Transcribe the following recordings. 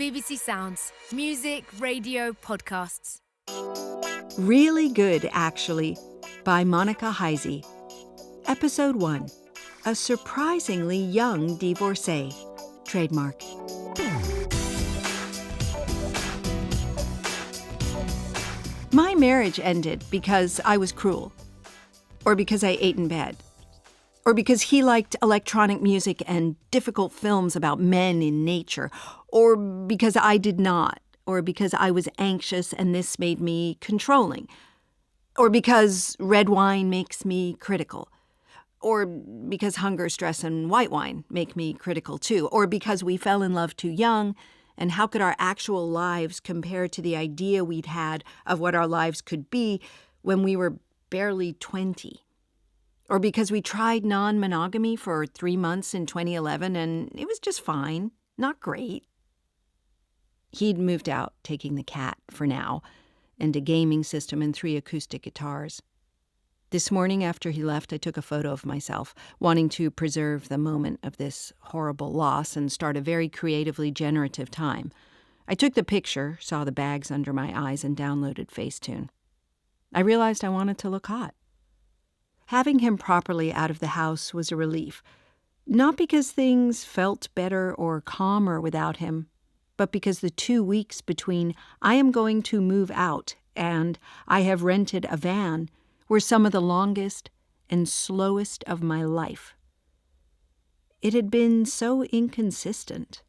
BBC Sounds. Music, radio, podcasts. Really Good, Actually, by Monica Heisey. Episode 1. A surprisingly young divorcee. Trademark. My marriage ended because I was cruel, or because I ate in bed, or because he liked electronic music and difficult films about men in nature, or because I did not, or because I was anxious and this made me controlling, or because red wine makes me critical, or because hunger, stress, and white wine make me critical too, or because we fell in love too young, and how could our actual lives compare to the idea we'd had of what our lives could be when we were barely 20? Or because we tried non-monogamy for 3 months in 2011 and it was just fine, not great. He'd moved out, taking the cat, for now, and a gaming system and 3 acoustic guitars. This morning after he left, I took a photo of myself, wanting to preserve the moment of this horrible loss and start a very creatively generative time. I took the picture, saw the bags under my eyes, and downloaded Facetune. I realized I wanted to look hot. Having him properly out of the house was a relief, not because things felt better or calmer without him, but because the 2 weeks between I am going to move out and I have rented a van were some of the longest and slowest of my life. It had been so inconsistent.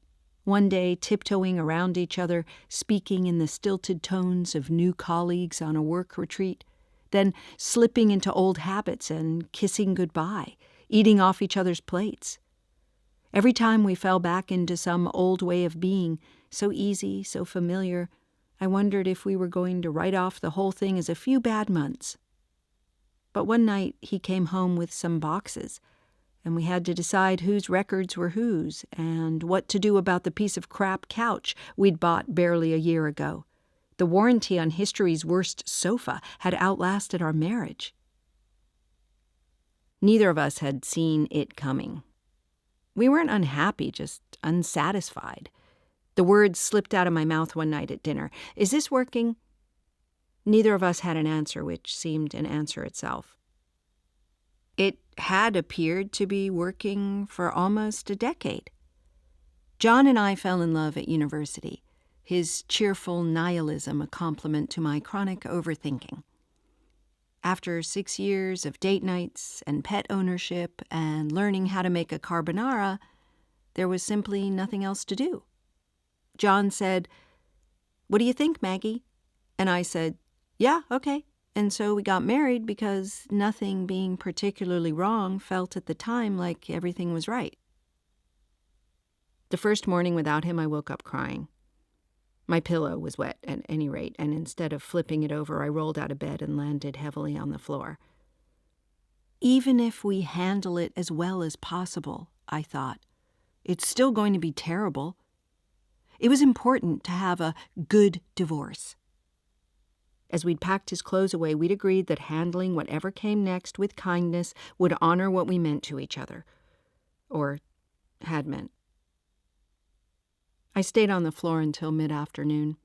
One day tiptoeing around each other, speaking in the stilted tones of new colleagues on a work retreat, then slipping into old habits and kissing goodbye, eating off each other's plates. Every time we fell back into some old way of being, so easy, so familiar, I wondered if we were going to write off the whole thing as a few bad months. But one night he came home with some boxes, and we had to decide whose records were whose and what to do about the piece of crap couch we'd bought barely a year ago. The warranty on history's worst sofa had outlasted our marriage. Neither of us had seen it coming. We weren't unhappy, just unsatisfied. The words slipped out of my mouth one night at dinner. Is this working? Neither of us had an answer, which seemed an answer itself. It had appeared to be working for almost a decade. John and I fell in love at university, his cheerful nihilism a compliment to my chronic overthinking. After 6 years of date nights and pet ownership and learning how to make a carbonara, there was simply nothing else to do. John said, "What do you think, Maggie?" And I said, "Yeah, okay." And so we got married because nothing being particularly wrong felt at the time like everything was right. The first morning without him, I woke up crying. My pillow was wet at any rate, and instead of flipping it over, I rolled out of bed and landed heavily on the floor. Even if we handle it as well as possible, I thought, it's still going to be terrible. It was important to have a good divorce. As we'd packed his clothes away, we'd agreed that handling whatever came next with kindness would honor what we meant to each other, or had meant. I stayed on the floor until mid-afternoon.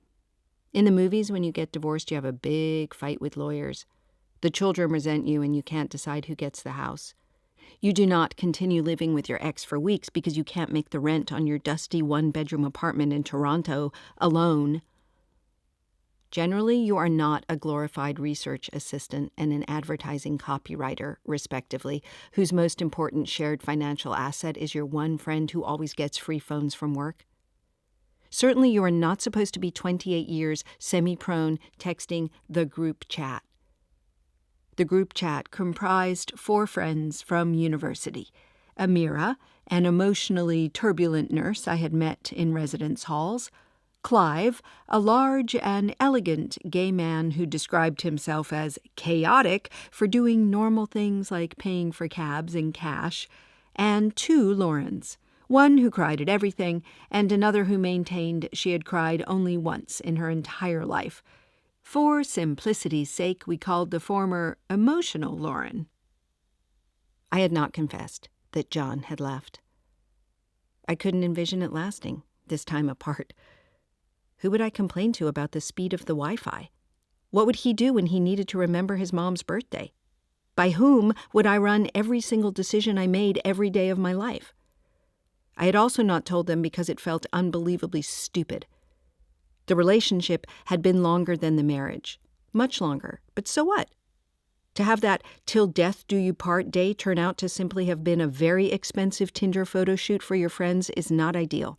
In the movies, when you get divorced, you have a big fight with lawyers. The children resent you and you can't decide who gets the house. You do not continue living with your ex for weeks because you can't make the rent on your dusty one-bedroom apartment in Toronto alone. Generally, you are not a glorified research assistant and an advertising copywriter, respectively, whose most important shared financial asset is your one friend who always gets free phones from work. Certainly, you are not supposed to be 28 years semi-prone texting the group chat. The group chat comprised 4 friends from university. Amira, an emotionally turbulent nurse I had met in residence halls. Clive, a large and elegant gay man who described himself as chaotic for doing normal things like paying for cabs in cash, and 2 Laurens, one who cried at everything, and another who maintained she had cried only once in her entire life. For simplicity's sake, we called the former emotional Lauren. I had not confessed that John had left. I couldn't envision it lasting, this time apart. Who would I complain to about the speed of the Wi-Fi? What would he do when he needed to remember his mom's birthday? By whom would I run every single decision I made every day of my life? I had also not told them because it felt unbelievably stupid. The relationship had been longer than the marriage. Much longer. But so what? To have that till death do you part day turn out to simply have been a very expensive Tinder photo shoot for your friends is not ideal.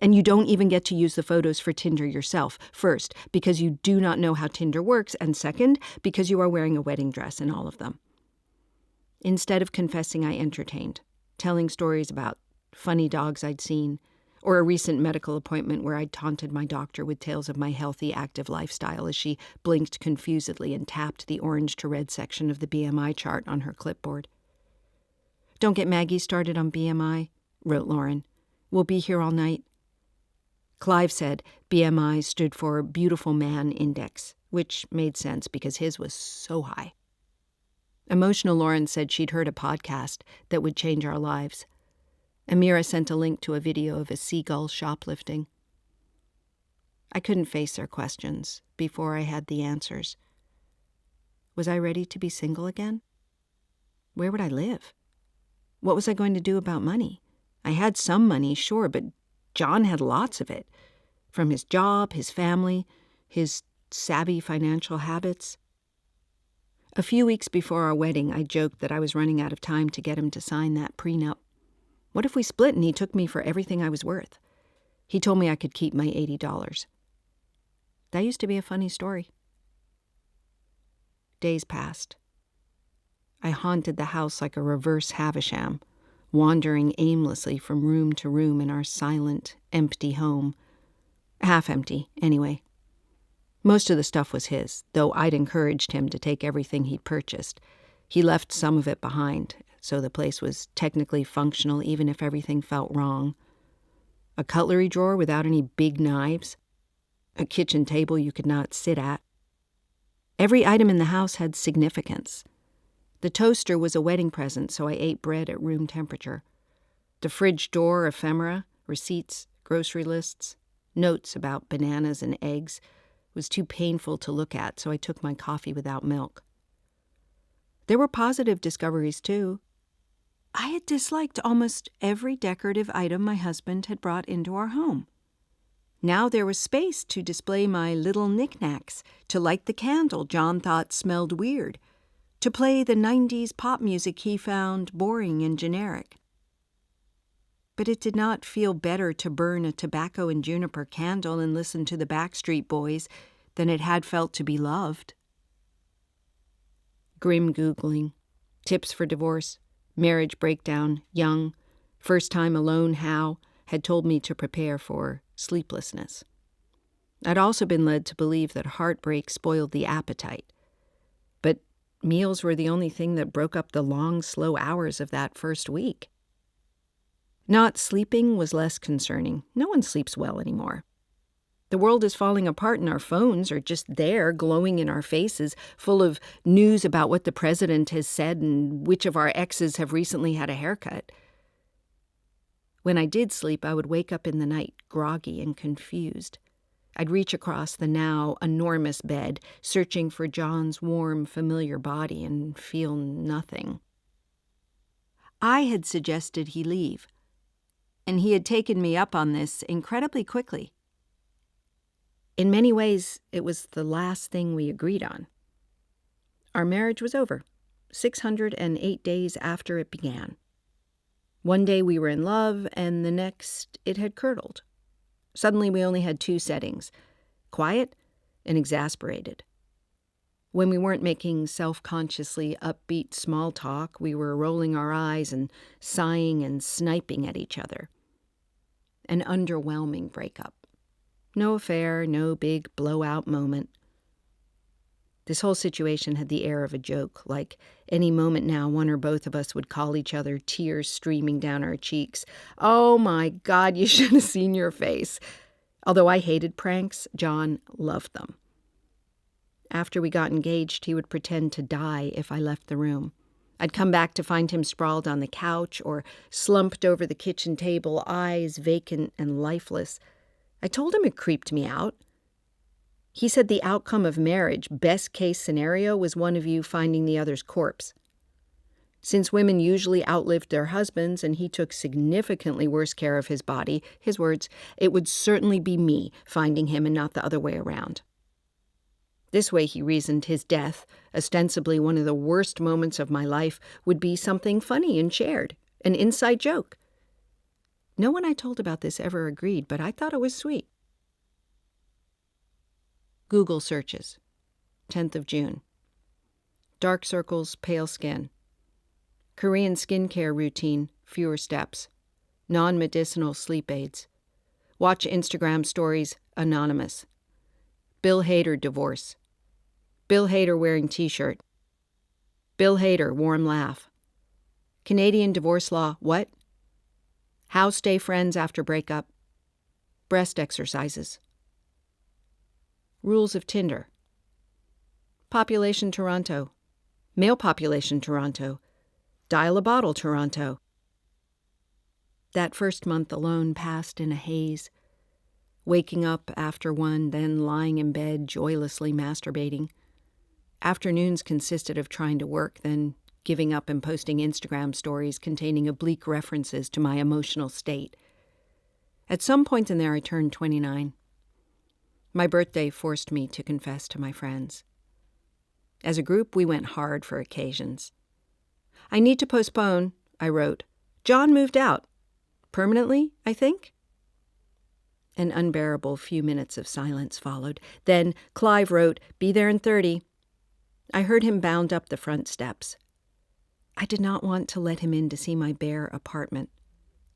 And you don't even get to use the photos for Tinder yourself. First, because you do not know how Tinder works, and second, because you are wearing a wedding dress in all of them. Instead of confessing, I entertained, telling stories about funny dogs I'd seen, or a recent medical appointment where I'd taunted my doctor with tales of my healthy, active lifestyle as she blinked confusedly and tapped the orange to red section of the BMI chart on her clipboard. "Don't get Maggie started on BMI," wrote Lauren. "We'll be here all night." Clive said BMI stood for Beautiful Man Index, which made sense because his was so high. Emotional Lauren said she'd heard a podcast that would change our lives. Amira sent a link to a video of a seagull shoplifting. I couldn't face their questions before I had the answers. Was I ready to be single again? Where would I live? What was I going to do about money? I had some money, sure, but John had lots of it. From his job, his family, his savvy financial habits. A few weeks before our wedding, I joked that I was running out of time to get him to sign that prenup. What if we split and he took me for everything I was worth? He told me I could keep my $80. That used to be a funny story. Days passed. I haunted the house like a reverse Havisham, wandering aimlessly from room to room in our silent, empty home. Half empty, anyway. Most of the stuff was his, though I'd encouraged him to take everything he'd purchased. He left some of it behind, so the place was technically functional even if everything felt wrong. A cutlery drawer without any big knives. A kitchen table you could not sit at. Every item in the house had significance. The toaster was a wedding present, so I ate bread at room temperature. The fridge door ephemera, receipts, grocery lists, notes about bananas and eggs was too painful to look at, so I took my coffee without milk. There were positive discoveries, too. I had disliked almost every decorative item my husband had brought into our home. Now there was space to display my little knickknacks, to light the candle John thought smelled weird, to play the 90s pop music he found boring and generic. But it did not feel better to burn a tobacco and juniper candle and listen to the Backstreet Boys than it had felt to be loved. Grim Googling, tips for divorce, marriage breakdown, young, first time alone how, had told me to prepare for sleeplessness. I'd also been led to believe that heartbreak spoiled the appetite. But meals were the only thing that broke up the long, slow hours of that first week. Not sleeping was less concerning. No one sleeps well anymore. The world is falling apart and our phones are just there, glowing in our faces, full of news about what the president has said and which of our exes have recently had a haircut. When I did sleep, I would wake up in the night, groggy and confused. I'd reach across the now enormous bed, searching for John's warm, familiar body, and feel nothing. I had suggested he leave, and he had taken me up on this incredibly quickly. In many ways, it was the last thing we agreed on. Our marriage was over, 608 days after it began. One day we were in love, and the next it had curdled. Suddenly we only had two settings, quiet and exasperated. When we weren't making self-consciously upbeat small talk, we were rolling our eyes and sighing and sniping at each other. An underwhelming breakup. No affair, no big blowout moment. This whole situation had the air of a joke, like any moment now one or both of us would call each other, tears streaming down our cheeks. "Oh my God, you should have seen your face." Although I hated pranks, John loved them. After we got engaged, he would pretend to die if I left the room. I'd come back to find him sprawled on the couch or slumped over the kitchen table, eyes vacant and lifeless, I told him it creeped me out. He said the outcome of marriage, best case scenario, was one of you finding the other's corpse. Since women usually outlived their husbands and he took significantly worse care of his body, his words, it would certainly be me finding him and not the other way around. This way, he reasoned, his death, ostensibly one of the worst moments of my life, would be something funny and shared, an inside joke. No one I told about this ever agreed, but I thought it was sweet. Google searches. 10th of June. Dark circles, pale skin. Korean skincare routine, fewer steps. Non-medicinal sleep aids. Watch Instagram stories, anonymous. Bill Hader divorce. Bill Hader wearing t-shirt. Bill Hader warm laugh. Canadian divorce law, what? How stay friends after breakup. Breast exercises. Rules of Tinder. Population Toronto. Male population Toronto. Dial a bottle Toronto. That first month alone passed in a haze. Waking up after one, then lying in bed joylessly masturbating. Afternoons consisted of trying to work, then giving up and posting Instagram stories containing oblique references to my emotional state. At some point in there, I turned 29. My birthday forced me to confess to my friends. As a group, we went hard for occasions. I need to postpone, I wrote. John moved out. Permanently, I think? An unbearable few minutes of silence followed. Then Clive wrote, be there in 30. I heard him bound up the front steps. I did not want to let him in to see my bare apartment.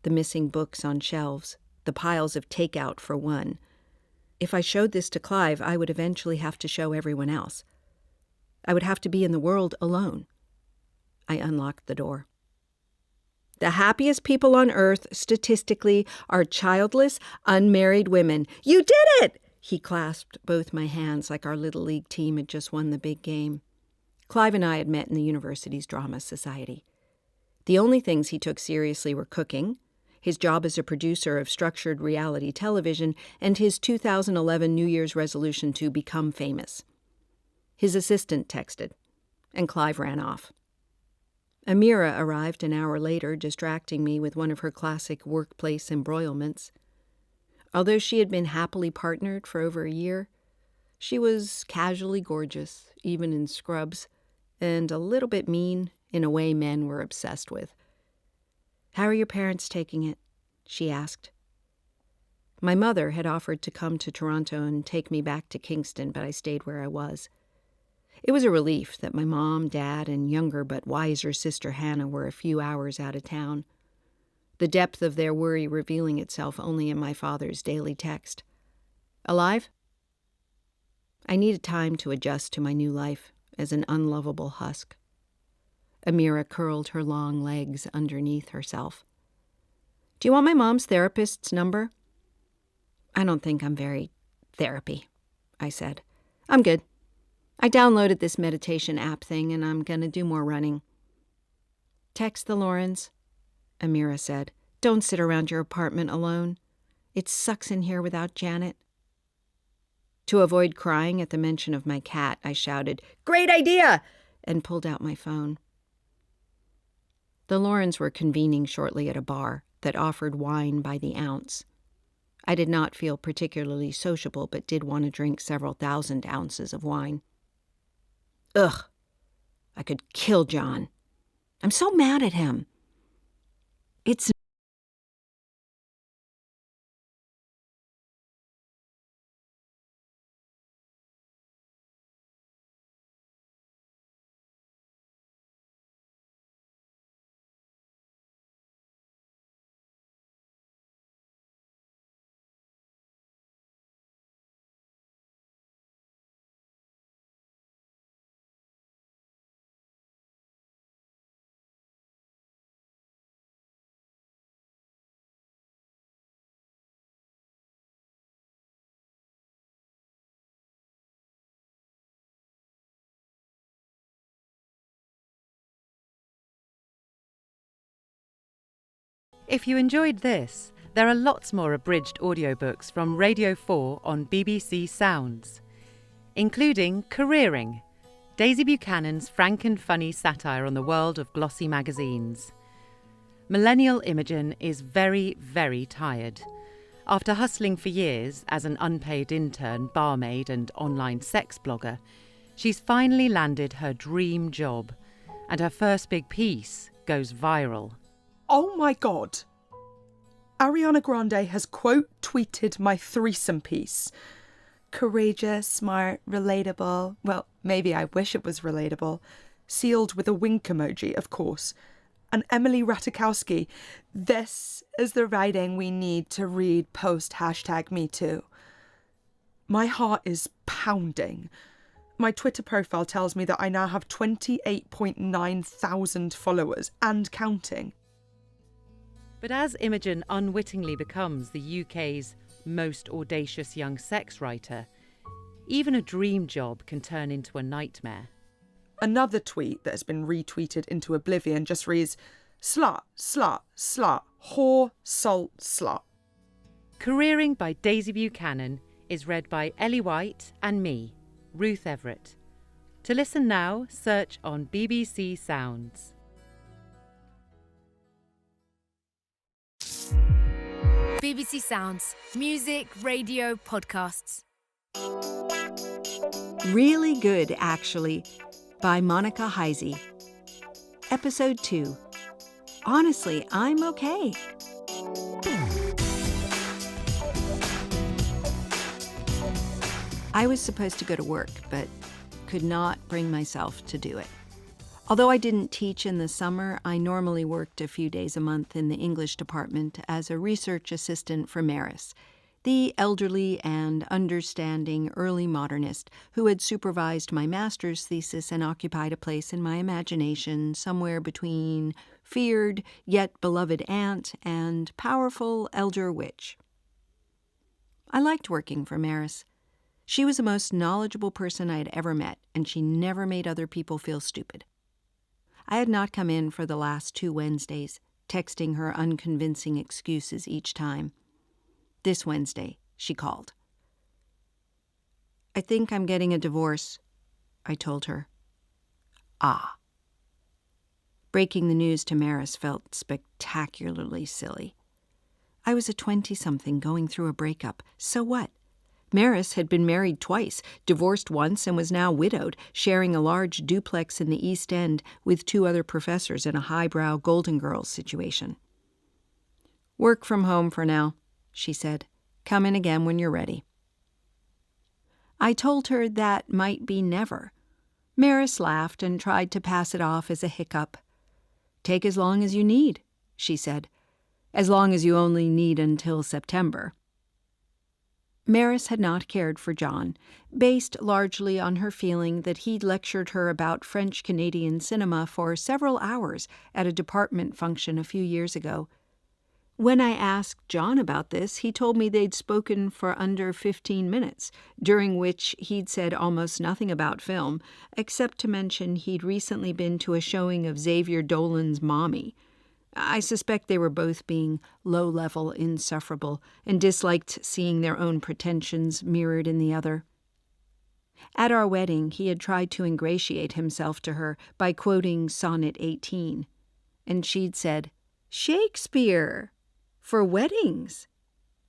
The missing books on shelves, the piles of takeout for one. If I showed this to Clive, I would eventually have to show everyone else. I would have to be in the world alone. I unlocked the door. The happiest people on earth, statistically, are childless, unmarried women. You did it! He clasped both my hands like our Little League team had just won the big game. Clive and I had met in the university's drama society. The only things he took seriously were cooking, his job as a producer of structured reality television, and his 2011 New Year's resolution to become famous. His assistant texted, and Clive ran off. Amira arrived an hour later, distracting me with one of her classic workplace embroilments. Although she had been happily partnered for over a year, she was casually gorgeous, even in scrubs, and a little bit mean in a way men were obsessed with. "How are your parents taking it?" she asked. My mother had offered to come to Toronto and take me back to Kingston, but I stayed where I was. It was a relief that my mom, dad, and younger but wiser sister Hannah were a few hours out of town, the depth of their worry revealing itself only in my father's daily text. "Alive?" I needed time to adjust to my new life as an unlovable husk. Amira curled her long legs underneath herself. "Do you want my mom's therapist's number?" "I don't think I'm very therapy," I said. "I'm good. I downloaded this meditation app thing, and I'm going to do more running." "Text the Laurens," Amira said. "Don't sit around your apartment alone. It sucks in here without Janet." To avoid crying at the mention of my cat, I shouted, "Great idea!" and pulled out my phone. The Laurens were convening shortly at a bar that offered wine by the ounce. I did not feel particularly sociable, but did want to drink several thousand ounces of wine. Ugh! I could kill John. I'm so mad at him. It's If you enjoyed this, There are lots more abridged audiobooks from Radio 4 on BBC Sounds, including Careering, Daisy Buchanan's frank and funny satire on the world of glossy magazines. Millennial Imogen is very, very tired. After hustling for years as an unpaid intern, barmaid and online sex blogger, she's finally landed her dream job, and her first big piece goes viral. Oh my God! Ariana Grande has quote tweeted my threesome piece. Courageous, smart, relatable. Well, maybe I wish it was relatable. Sealed with a wink emoji, of course. And Emily Ratajkowski, this is the writing we need to read post #MeToo. My heart is pounding. My Twitter profile tells me that I now have 28.9 thousand followers and counting. But as Imogen unwittingly becomes the UK's most audacious young sex writer, even a dream job can turn into a nightmare. Another tweet that has been retweeted into oblivion just reads, slut, slut, slut, whore, salt, slut. Careering by Daisy Buchanan is read by Ellie White and me, Ruth Everett. To listen now, search on BBC Sounds. BBC Sounds. Music, radio, podcasts. Really Good, Actually, by Monica Heisey. Episode 2. Honestly, I'm okay. I was supposed to go to work, but could not bring myself to do it. Although I didn't teach in the summer, I normally worked a few days a month in the English department as a research assistant for Maris, the elderly and understanding early modernist who had supervised my master's thesis and occupied a place in my imagination somewhere between feared yet beloved aunt and powerful elder witch. I liked working for Maris. She was the most knowledgeable person I had ever met, and she never made other people feel stupid. I had not come in for the last 2 Wednesdays, texting her unconvincing excuses each time. This Wednesday, she called. "I think I'm getting a divorce," I told her. Ah. Breaking the news to Maris felt spectacularly silly. I was a 20-something going through a breakup. So what? Maris had been married twice, divorced once, and was now widowed, sharing a large duplex in the East End with 2 other professors in a highbrow Golden Girls situation. "Work from home for now," she said. "Come in again when you're ready." I told her that might be never. Maris laughed and tried to pass it off as a hiccup. "Take as long as you need," she said. "As long as you only need until September." Maris had not cared for John, based largely on her feeling that he'd lectured her about French-Canadian cinema for several hours at a department function a few years ago. When I asked John about this, he told me they'd spoken for under 15 minutes, during which he'd said almost nothing about film, except to mention he'd recently been to a showing of Xavier Dolan's Mommy. I suspect they were both being low-level, insufferable, and disliked seeing their own pretensions mirrored in the other. At our wedding, he had tried to ingratiate himself to her by quoting Sonnet 18, and she'd said, "Shakespeare! For weddings!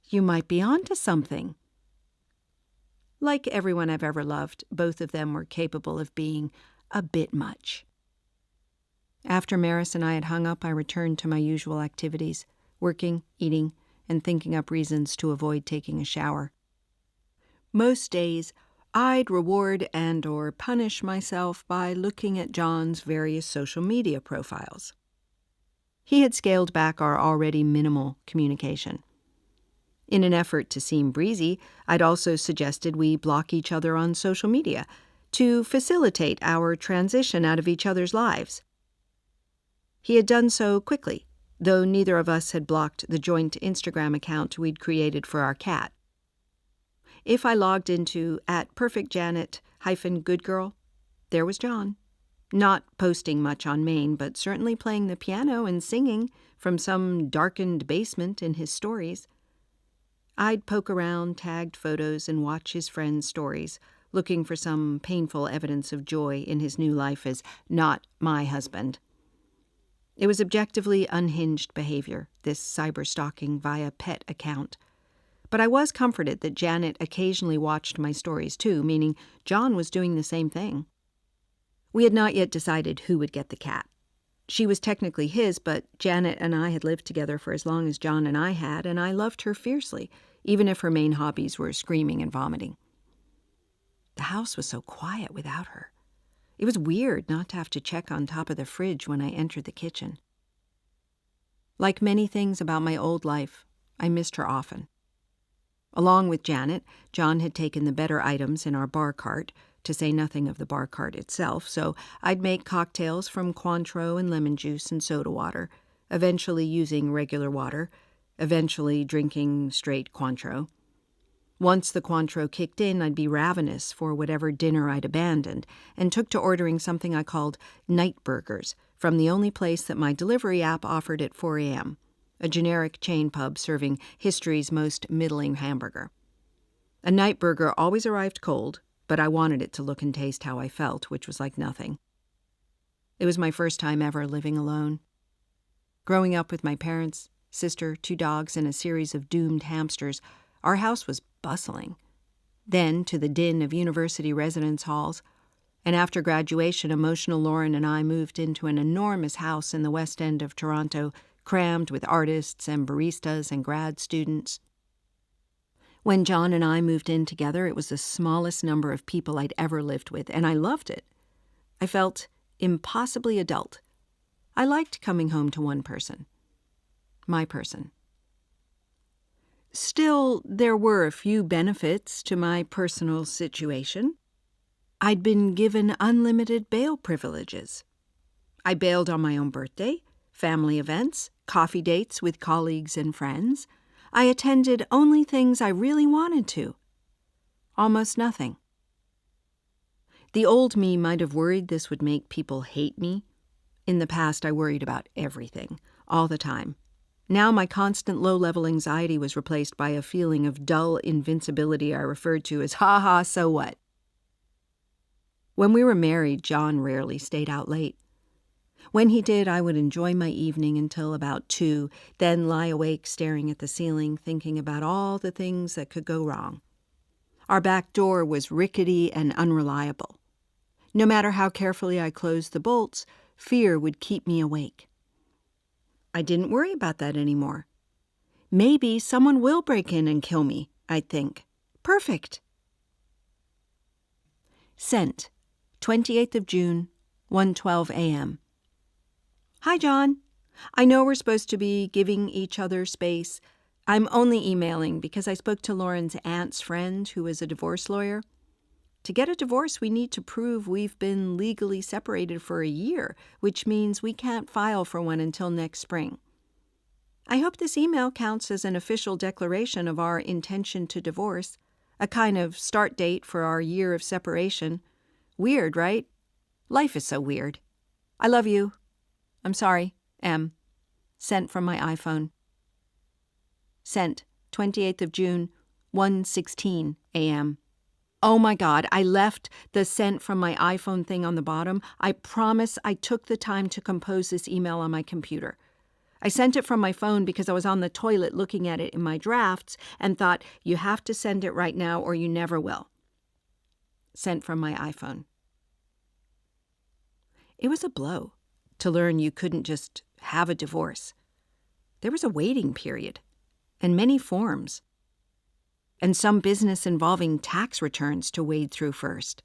You might be on to something." Like everyone I've ever loved, both of them were capable of being a bit much. After Maris and I had hung up, I returned to my usual activities, working, eating, and thinking up reasons to avoid taking a shower. Most days, I'd reward and or punish myself by looking at John's various social media profiles. He had scaled back our already minimal communication. In an effort to seem breezy, I'd also suggested we block each other on social media to facilitate our transition out of each other's lives. He had done so quickly, though neither of us had blocked the joint Instagram account we'd created for our cat. If I logged into @perfectjanet-goodgirl, there was John, not posting much on Maine, but certainly playing the piano and singing from some darkened basement in his stories. I'd poke around tagged photos and watch his friends' stories, looking for some painful evidence of joy in his new life as not my husband. It was objectively unhinged behavior, this cyber-stalking via pet account. But I was comforted that Janet occasionally watched my stories too, meaning John was doing the same thing. We had not yet decided who would get the cat. She was technically his, but Janet and I had lived together for as long as John and I had, and I loved her fiercely, even if her main hobbies were screaming and vomiting. The house was so quiet without her. It was weird not to have to check on top of the fridge when I entered the kitchen. Like many things about my old life, I missed her often. Along with Janet, John had taken the better items in our bar cart, to say nothing of the bar cart itself, so I'd make cocktails from Cointreau and lemon juice and soda water, eventually using regular water, eventually drinking straight Cointreau. Once the Cointreau kicked in, I'd be ravenous for whatever dinner I'd abandoned, and took to ordering something I called night burgers from the only place that my delivery app offered at 4 a.m., a generic chain pub serving history's most middling hamburger. A night burger always arrived cold, but I wanted it to look and taste how I felt, which was like nothing. It was my first time ever living alone. Growing up with my parents, sister, 2 dogs, and a series of doomed hamsters, our house was bustling. Then to the din of university residence halls, and after graduation, emotional Lauren and I moved into an enormous house in the West End of Toronto, crammed with artists and baristas and grad students. When John and I moved in together, it was the smallest number of people I'd ever lived with, and I loved it. I felt impossibly adult. I liked coming home to one person. My person. Still, there were a few benefits to my personal situation. I'd been given unlimited bail privileges. I bailed on my own birthday, family events, coffee dates with colleagues and friends. I attended only things I really wanted to. Almost nothing. The old me might have worried this would make people hate me. In the past, I worried about everything, all the time. Now my constant low-level anxiety was replaced by a feeling of dull invincibility I referred to as, ha, so what? When we were married, John rarely stayed out late. When he did, I would enjoy my evening until about 2, then lie awake staring at the ceiling, thinking about all the things that could go wrong. Our back door was rickety and unreliable. No matter how carefully I closed the bolts, fear would keep me awake. I didn't worry about that anymore. Maybe someone will break in and kill me, I'd think. Perfect. Sent, 28th of June, 1:12 a.m. Hi, John. I know we're supposed to be giving each other space. I'm only emailing because I spoke to Lauren's aunt's friend who is a divorce lawyer. To get a divorce, we need to prove we've been legally separated for a year, which means we can't file for one until next spring. I hope this email counts as an official declaration of our intention to divorce, a kind of start date for our year of separation. Weird, right? Life is so weird. I love you. I'm sorry, M. Sent from my iPhone. Sent, 28th of June, 1:16 a.m. Oh my God, I left the sent from my iPhone thing on the bottom. I promise I took the time to compose this email on my computer. I sent it from my phone because I was on the toilet looking at it in my drafts and thought, you have to send it right now or you never will. Sent from my iPhone. It was a blow to learn you couldn't just have a divorce. There was a waiting period, and many forms, and some business involving tax returns to wade through first.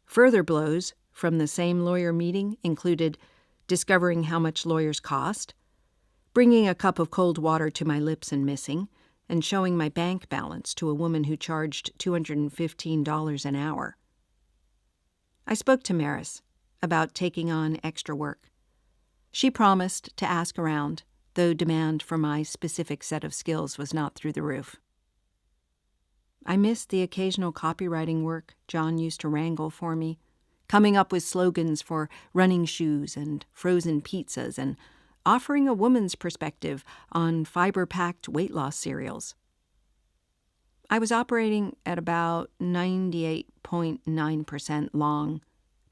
Further blows from the same lawyer meeting included discovering how much lawyers cost, bringing a cup of cold water to my lips and missing, and showing my bank balance to a woman who charged $215 an hour. I spoke to Maris about taking on extra work. She promised to ask around, though demand for my specific set of skills was not through the roof. I missed the occasional copywriting work John used to wrangle for me, coming up with slogans for running shoes and frozen pizzas and offering a woman's perspective on fiber-packed weight loss cereals. I was operating at about 98.9% long,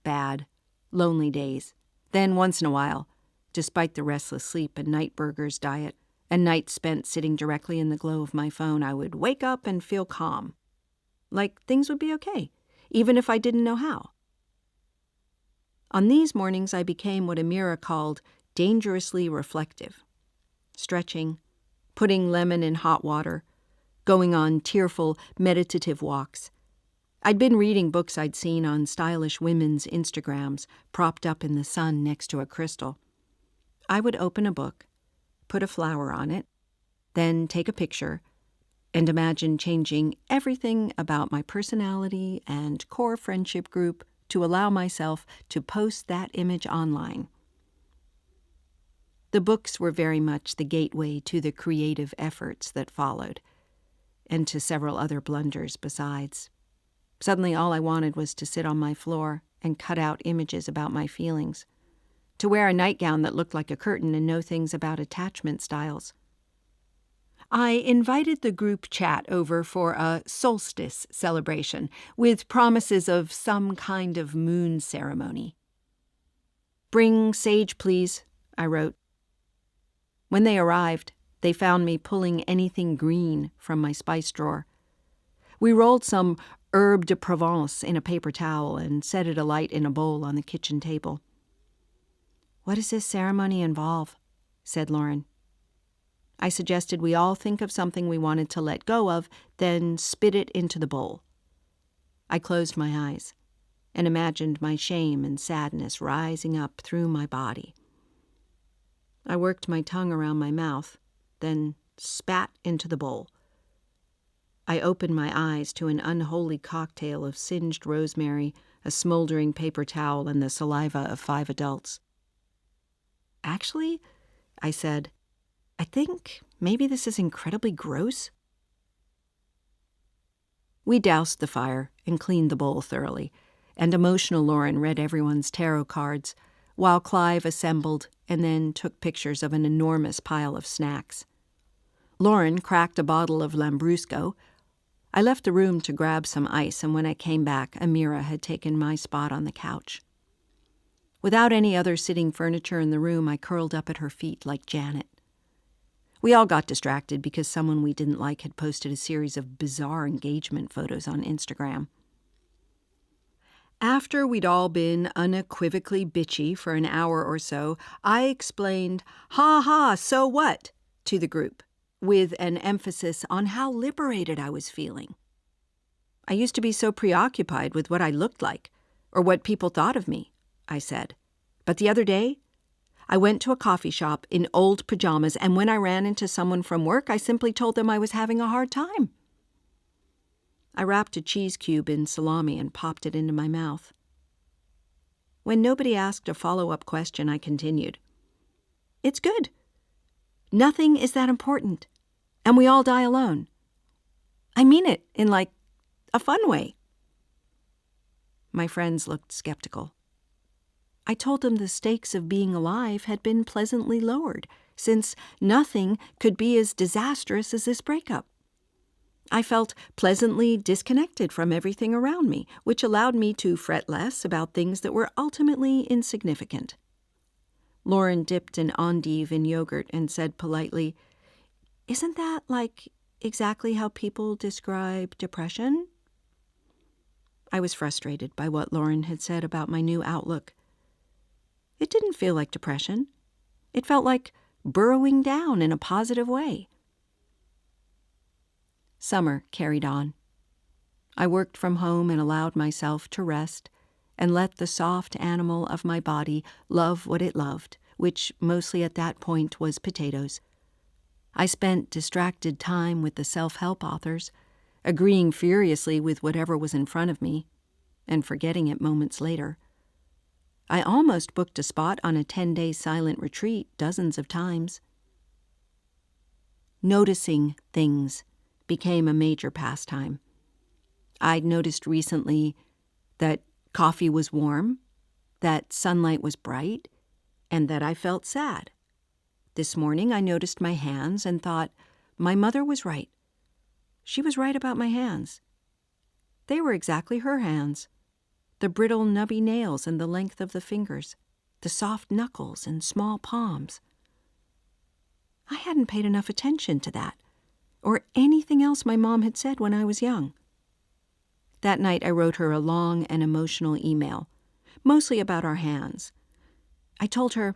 bad, lonely days. Then once in a while, despite the restless sleep and night burgers diet, and nights spent sitting directly in the glow of my phone, I would wake up and feel calm. Like things would be okay, even if I didn't know how. On these mornings, I became what Amira called dangerously reflective. Stretching, putting lemon in hot water, going on tearful, meditative walks. I'd been reading books I'd seen on stylish women's Instagrams, propped up in the sun next to a crystal. I would open a book, put a flower on it, then take a picture, and imagine changing everything about my personality and core friendship group to allow myself to post that image online. The books were very much the gateway to the creative efforts that followed, and to several other blunders besides. Suddenly all I wanted was to sit on my floor and cut out images about my feelings, to wear a nightgown that looked like a curtain and know things about attachment styles. I invited the group chat over for a solstice celebration, with promises of some kind of moon ceremony. "Bring sage, please," I wrote. When they arrived, they found me pulling anything green from my spice drawer. We rolled some herbe de Provence in a paper towel and set it alight in a bowl on the kitchen table. "What does this ceremony involve?" said Lauren. I suggested we all think of something we wanted to let go of, then spit it into the bowl. I closed my eyes and imagined my shame and sadness rising up through my body. I worked my tongue around my mouth, then spat into the bowl. I opened my eyes to an unholy cocktail of singed rosemary, a smoldering paper towel, and the saliva of 5 adults. "Actually," I said, "I think maybe this is incredibly gross." We doused the fire and cleaned the bowl thoroughly, and emotional Lauren read everyone's tarot cards, while Clive assembled and then took pictures of an enormous pile of snacks. Lauren cracked a bottle of Lambrusco. I left the room to grab some ice, and when I came back, Amira had taken my spot on the couch. Without any other sitting furniture in the room, I curled up at her feet like Janet. We all got distracted because someone we didn't like had posted a series of bizarre engagement photos on Instagram. After we'd all been unequivocally bitchy for an hour or so, I explained, "Ha ha, so what?" to the group, with an emphasis on how liberated I was feeling. I used to be so preoccupied with what I looked like, or what people thought of me, I said. But the other day, I went to a coffee shop in old pajamas, and when I ran into someone from work, I simply told them I was having a hard time. I wrapped a cheese cube in salami and popped it into my mouth. When nobody asked a follow-up question, I continued. "It's good. Nothing is that important, and we all die alone. I mean it in, like, a fun way." My friends looked skeptical. I told them the stakes of being alive had been pleasantly lowered, since nothing could be as disastrous as this breakup. I felt pleasantly disconnected from everything around me, which allowed me to fret less about things that were ultimately insignificant. Lauren dipped an endive in yogurt and said politely, "Isn't that, like, exactly how people describe depression?" I was frustrated by what Lauren had said about my new outlook. It didn't feel like depression. It felt like burrowing down in a positive way. Summer carried on. I worked from home and allowed myself to rest and let the soft animal of my body love what it loved, which mostly at that point was potatoes. I spent distracted time with the self-help authors, agreeing furiously with whatever was in front of me, and forgetting it moments later. I almost booked a spot on a 10-day silent retreat dozens of times. Noticing things became a major pastime. I'd noticed recently that coffee was warm, that sunlight was bright, and that I felt sad. This morning I noticed my hands and thought, my mother was right. She was right about my hands. They were exactly her hands. The brittle, nubby nails and the length of the fingers, the soft knuckles and small palms. I hadn't paid enough attention to that, or anything else my mom had said when I was young. That night I wrote her a long and emotional email, mostly about our hands. I told her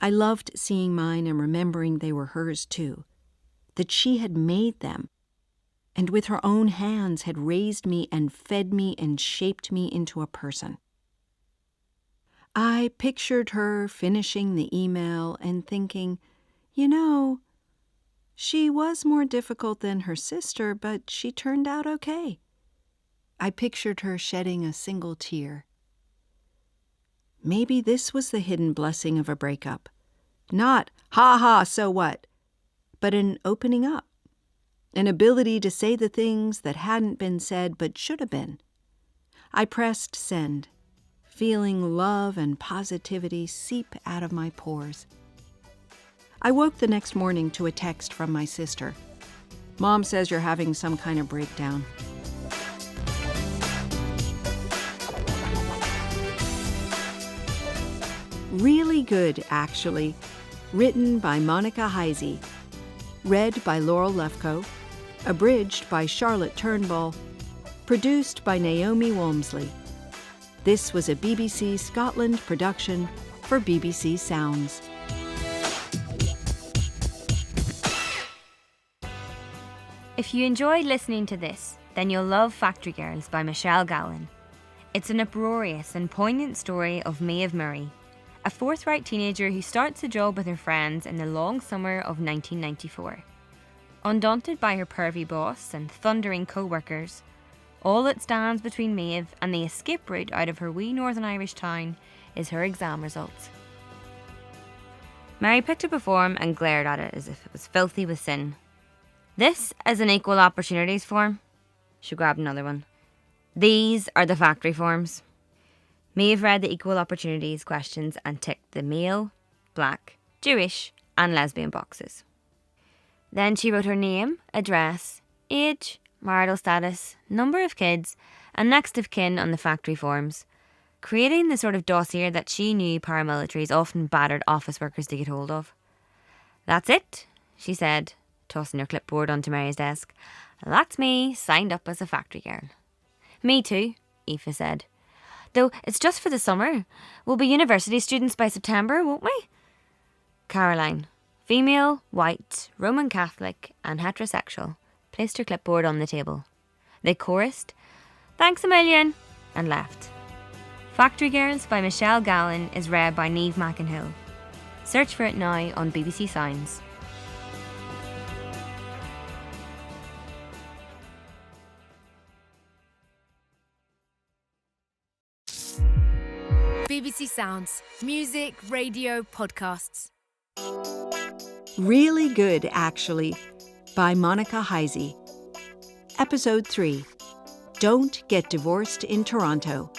I loved seeing mine and remembering they were hers too, that she had made them, and with her own hands had raised me and fed me and shaped me into a person. I pictured her finishing the email and thinking, she was more difficult than her sister, but she turned out okay. I pictured her shedding a single tear. Maybe this was the hidden blessing of a breakup. Not, ha ha, so what, but an opening up. An ability to say the things that hadn't been said but should have been. I pressed send, feeling love and positivity seep out of my pores. I woke the next morning to a text from my sister. Mom says you're having some kind of breakdown. Really Good, Actually, written by Monica Heisey, read by Laurel Lefko, abridged by Charlotte Turnbull, produced by Naomi Walmsley. This was a BBC Scotland production for BBC Sounds. If you enjoyed listening to this, then you'll love Factory Girls by Michelle Gowan. It's an uproarious and poignant story of Maeve Murray, a forthright teenager who starts a job with her friends in the long summer of 1994. Undaunted by her pervy boss and thundering co-workers, all that stands between Maeve and the escape route out of her wee Northern Irish town is her exam results. Mary picked up a form and glared at it as if it was filthy with sin. This is an equal opportunities form. She grabbed another one. These are the factory forms. Maeve read the equal opportunities questions and ticked the male, black, Jewish and lesbian boxes. Then she wrote her name, address, age, marital status, number of kids and next of kin on the factory forms, creating the sort of dossier that she knew paramilitaries often battered office workers to get hold of. "That's it," she said, tossing her clipboard onto Mary's desk. "That's me, signed up as a factory girl." "Me too," Aoife said. "Though it's just for the summer. We'll be university students by September, won't we?" Caroline, female, white, Roman Catholic and heterosexual, placed her clipboard on the table. They chorused, "Thanks a million," and left. Factory Girls by Michelle Gowan is read by Niamh McInhill. Search for it now on BBC Sounds. BBC Sounds. Music, radio, podcasts. Really Good, Actually, by Monica Heisey. Episode 3, Don't Get Divorced in Toronto.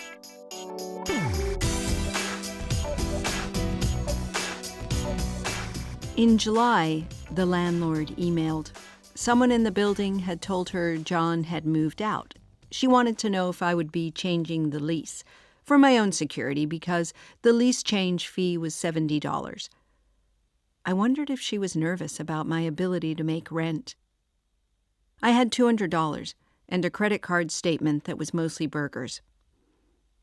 In July, the landlord emailed. Someone in the building had told her John had moved out. She wanted to know if I would be changing the lease, for my own security, because the lease change fee was $70. I wondered if she was nervous about my ability to make rent. I had $200 and a credit card statement that was mostly burgers.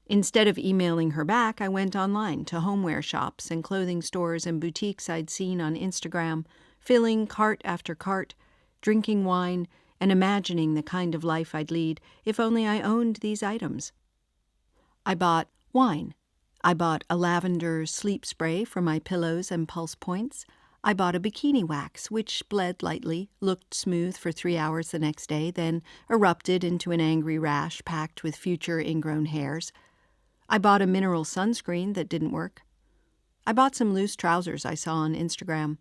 Instead of emailing her back, I went online to homeware shops and clothing stores and boutiques I'd seen on Instagram, filling cart after cart, drinking wine, and imagining the kind of life I'd lead if only I owned these items. I bought wine. I bought a lavender sleep spray for my pillows and pulse points. I bought a bikini wax, which bled lightly, looked smooth for 3 hours the next day, then erupted into an angry rash packed with future ingrown hairs. I bought a mineral sunscreen that didn't work. I bought some loose trousers I saw on Instagram.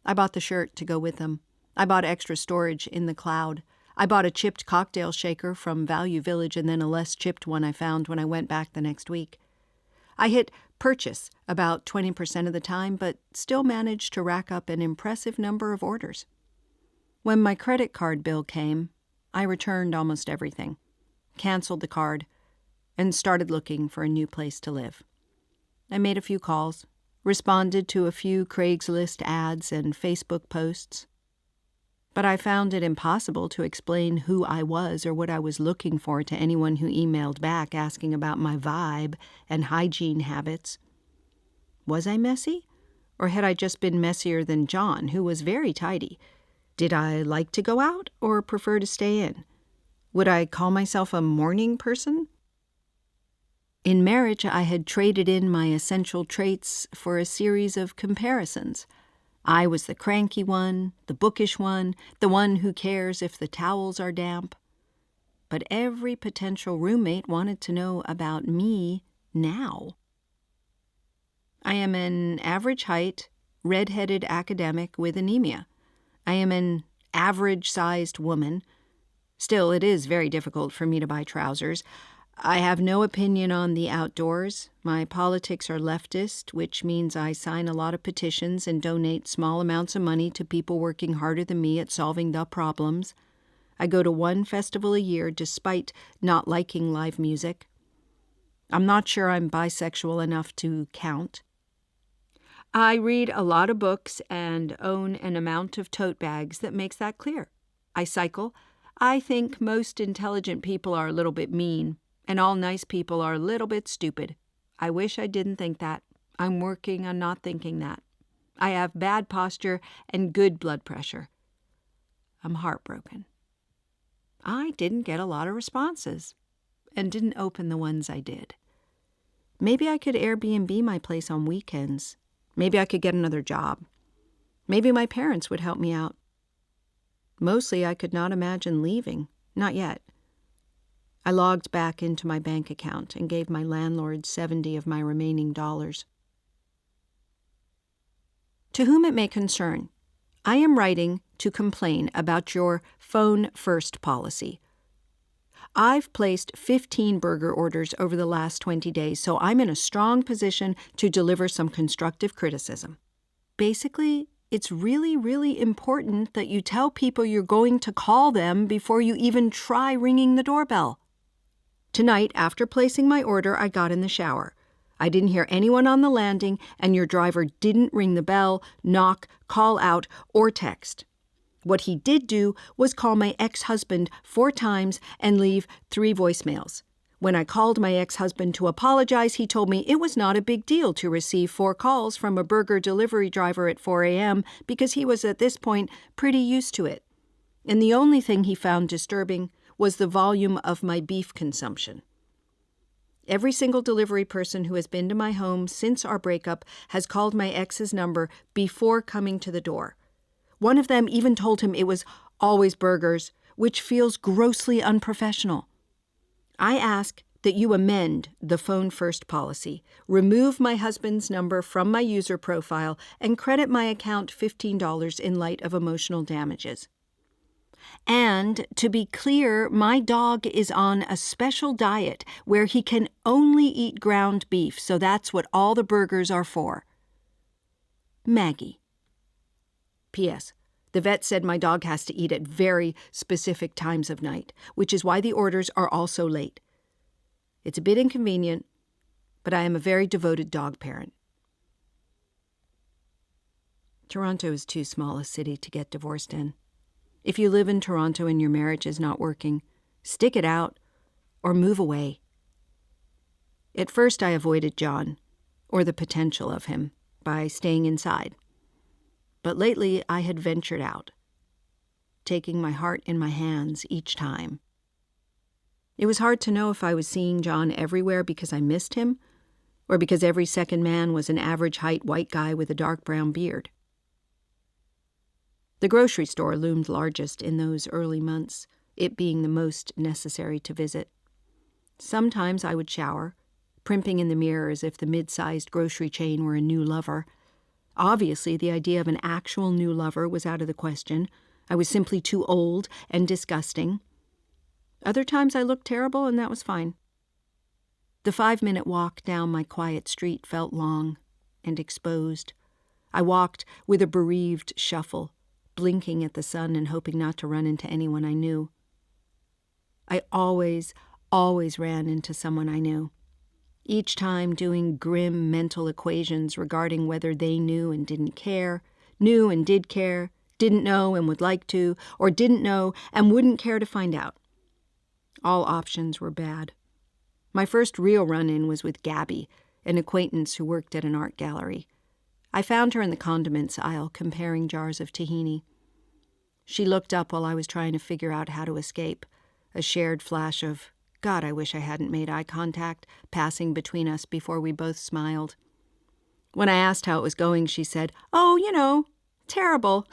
I bought the shirt to go with them. I bought extra storage in the cloud. I bought a chipped cocktail shaker from Value Village and then a less chipped one I found when I went back the next week. I hit purchase about 20% of the time, but still managed to rack up an impressive number of orders. When my credit card bill came, I returned almost everything, canceled the card, and started looking for a new place to live. I made a few calls, responded to a few Craigslist ads and Facebook posts, but I found it impossible to explain who I was or what I was looking for to anyone who emailed back asking about my vibe and hygiene habits. Was I messy? Or had I just been messier than John, who was very tidy? Did I like to go out or prefer to stay in? Would I call myself a morning person? In marriage, I had traded in my essential traits for a series of comparisons. I was the cranky one, the bookish one, the one who cares if the towels are damp. But every potential roommate wanted to know about me now. I am an average height, red-headed academic with anemia. I am an average-sized woman. Still, it is very difficult for me to buy trousers. I have no opinion on the outdoors. My politics are leftist, which means I sign a lot of petitions and donate small amounts of money to people working harder than me at solving the problems. I go to one festival a year despite not liking live music. I'm not sure I'm bisexual enough to count. I read a lot of books and own an amount of tote bags that makes that clear. I cycle. I think most intelligent people are a little bit mean, and all nice people are a little bit stupid. I wish I didn't think that. I'm working on not thinking that. I have bad posture and good blood pressure. I'm heartbroken. I didn't get a lot of responses, and didn't open the ones I did. Maybe I could Airbnb my place on weekends. Maybe I could get another job. Maybe my parents would help me out. Mostly I could not imagine leaving. Not yet. I logged back into my bank account and gave my landlord 70 of my remaining dollars. To whom it may concern, I am writing to complain about your phone first policy. I've placed 15 burger orders over the last 20 days, so I'm in a strong position to deliver some constructive criticism. Basically, it's really, really important that you tell people you're going to call them before you even try ringing the doorbell. Tonight, after placing my order, I got in the shower. I didn't hear anyone on the landing, and your driver didn't ring the bell, knock, call out, or text. What he did do was call my ex-husband 4 times and leave 3 voicemails. When I called my ex-husband to apologize, he told me it was not a big deal to receive 4 calls from a burger delivery driver at 4 a.m. because he was at this point pretty used to it. And the only thing he found disturbing was the volume of my beef consumption. Every single delivery person who has been to my home since our breakup has called my ex's number before coming to the door. One of them even told him it was always burgers, which feels grossly unprofessional. I ask that you amend the phone first policy, remove my husband's number from my user profile, and credit my account $15 in light of emotional damages. And to be clear, my dog is on a special diet where he can only eat ground beef, so that's what all the burgers are for. Maggie. P.S. The vet said my dog has to eat at very specific times of night, which is why the orders are also late. It's a bit inconvenient, but I am a very devoted dog parent. Toronto is too small a city to get divorced in. If you live in Toronto and your marriage is not working, stick it out or move away. At first I avoided John, or the potential of him, by staying inside. But lately I had ventured out, taking my heart in my hands each time. It was hard to know if I was seeing John everywhere because I missed him, or because every second man was an average-height white guy with a dark brown beard. The grocery store loomed largest in those early months, it being the most necessary to visit. Sometimes I would shower, primping in the mirror as if the mid-sized grocery chain were a new lover. Obviously, the idea of an actual new lover was out of the question. I was simply too old and disgusting. Other times I looked terrible, and that was fine. The 5-minute walk down my quiet street felt long and exposed. I walked with a bereaved shuffle, blinking at the sun and hoping not to run into anyone I knew. I always ran into someone I knew, each time doing grim mental equations regarding whether they knew and didn't care, knew and did care, didn't know and would like to, or didn't know and wouldn't care to find out. All options were bad. My first real run-in was with Gabby, an acquaintance who worked at an art gallery. I found her in the condiments aisle comparing jars of tahini. She looked up while I was trying to figure out how to escape, a shared flash of, God, I wish I hadn't made eye contact, passing between us before we both smiled. When I asked how it was going, she said, "Oh, terrible."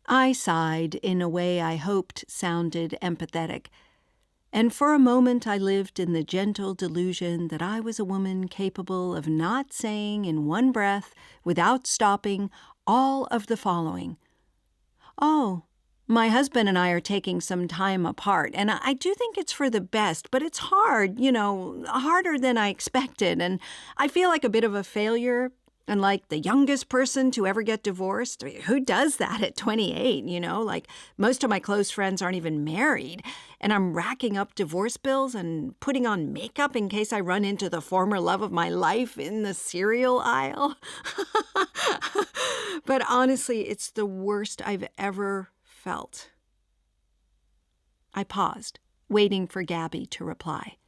I sighed in a way I hoped sounded empathetic, and for a moment I lived in the gentle delusion that I was a woman capable of not saying in one breath, without stopping, all of the following. "Oh, my husband and I are taking some time apart, and I do think it's for the best, but it's hard, harder than I expected, and I feel like a bit of a failure, and like the youngest person to ever get divorced. Who does that at 28, Like, most of my close friends aren't even married, and I'm racking up divorce bills and putting on makeup in case I run into the former love of my life in the cereal aisle." But honestly, it's the worst I've ever felt. I paused, waiting for Gabby to reply.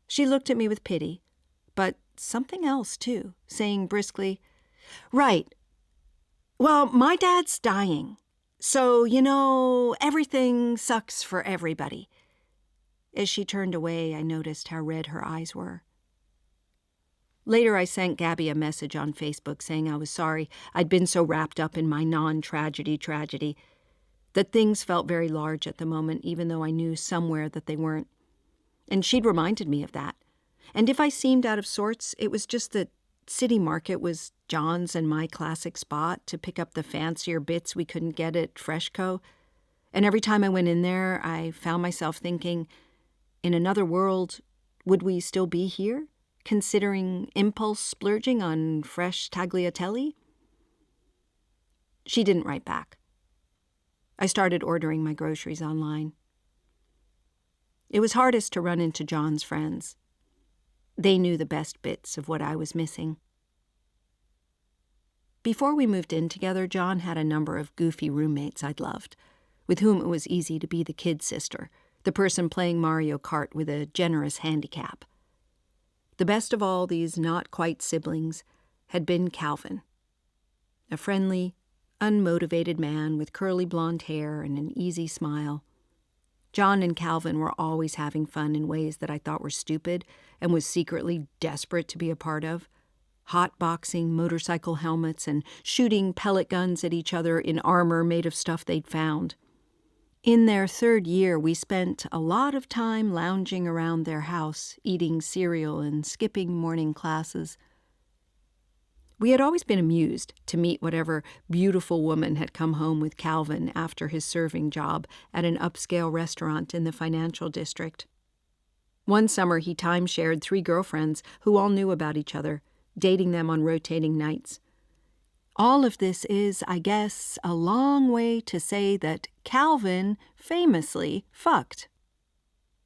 She looked at me with pity, but something else too, saying briskly, "Right. Well, my dad's dying, so, everything sucks for everybody." As she turned away, I noticed how red her eyes were. Later, I sent Gabby a message on Facebook saying I was sorry I'd been so wrapped up in my non-tragedy tragedy, that things felt very large at the moment, even though I knew somewhere that they weren't. And she'd reminded me of that. And if I seemed out of sorts, it was just that City Market was John's and my classic spot to pick up the fancier bits we couldn't get at Freshco. And every time I went in there, I found myself thinking, in another world, would we still be here, considering impulse splurging on fresh tagliatelle? She didn't write back. I started ordering my groceries online. It was hardest to run into John's friends. They knew the best bits of what I was missing. Before we moved in together, John had a number of goofy roommates I'd loved, with whom it was easy to be the kid sister, the person playing Mario Kart with a generous handicap. The best of all these not-quite siblings had been Calvin, a friendly, unmotivated man with curly blonde hair and an easy smile. John and Calvin were always having fun in ways that I thought were stupid and was secretly desperate to be a part of. Hotboxing motorcycle helmets and shooting pellet guns at each other in armor made of stuff they'd found. In their 3rd year, we spent a lot of time lounging around their house, eating cereal and skipping morning classes. We had always been amused to meet whatever beautiful woman had come home with Calvin after his serving job at an upscale restaurant in the financial district. One summer, he time-shared 3 girlfriends who all knew about each other, dating them on rotating nights. All of this is, I guess, a long way to say that Calvin famously fucked,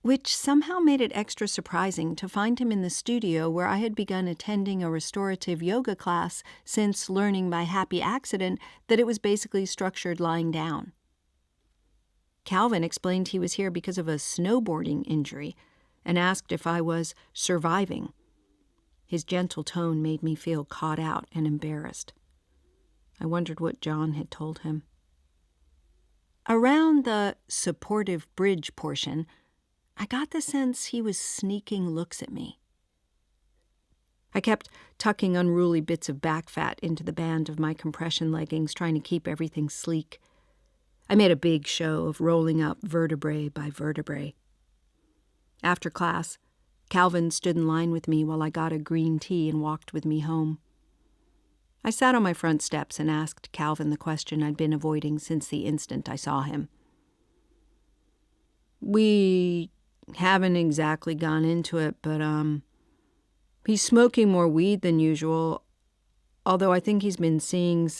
which somehow made it extra surprising to find him in the studio where I had begun attending a restorative yoga class since learning by happy accident that it was basically structured lying down. Calvin explained he was here because of a snowboarding injury and asked if I was surviving. His gentle tone made me feel caught out and embarrassed. I wondered what John had told him. Around the supportive bridge portion, I got the sense he was sneaking looks at me. I kept tucking unruly bits of back fat into the band of my compression leggings, trying to keep everything sleek. I made a big show of rolling up vertebrae by vertebrae. After class, Calvin stood in line with me while I got a green tea and walked with me home. I sat on my front steps and asked Calvin the question I'd been avoiding since the instant I saw him. "We haven't exactly gone into it, but, he's smoking more weed than usual, although I think he's been seeing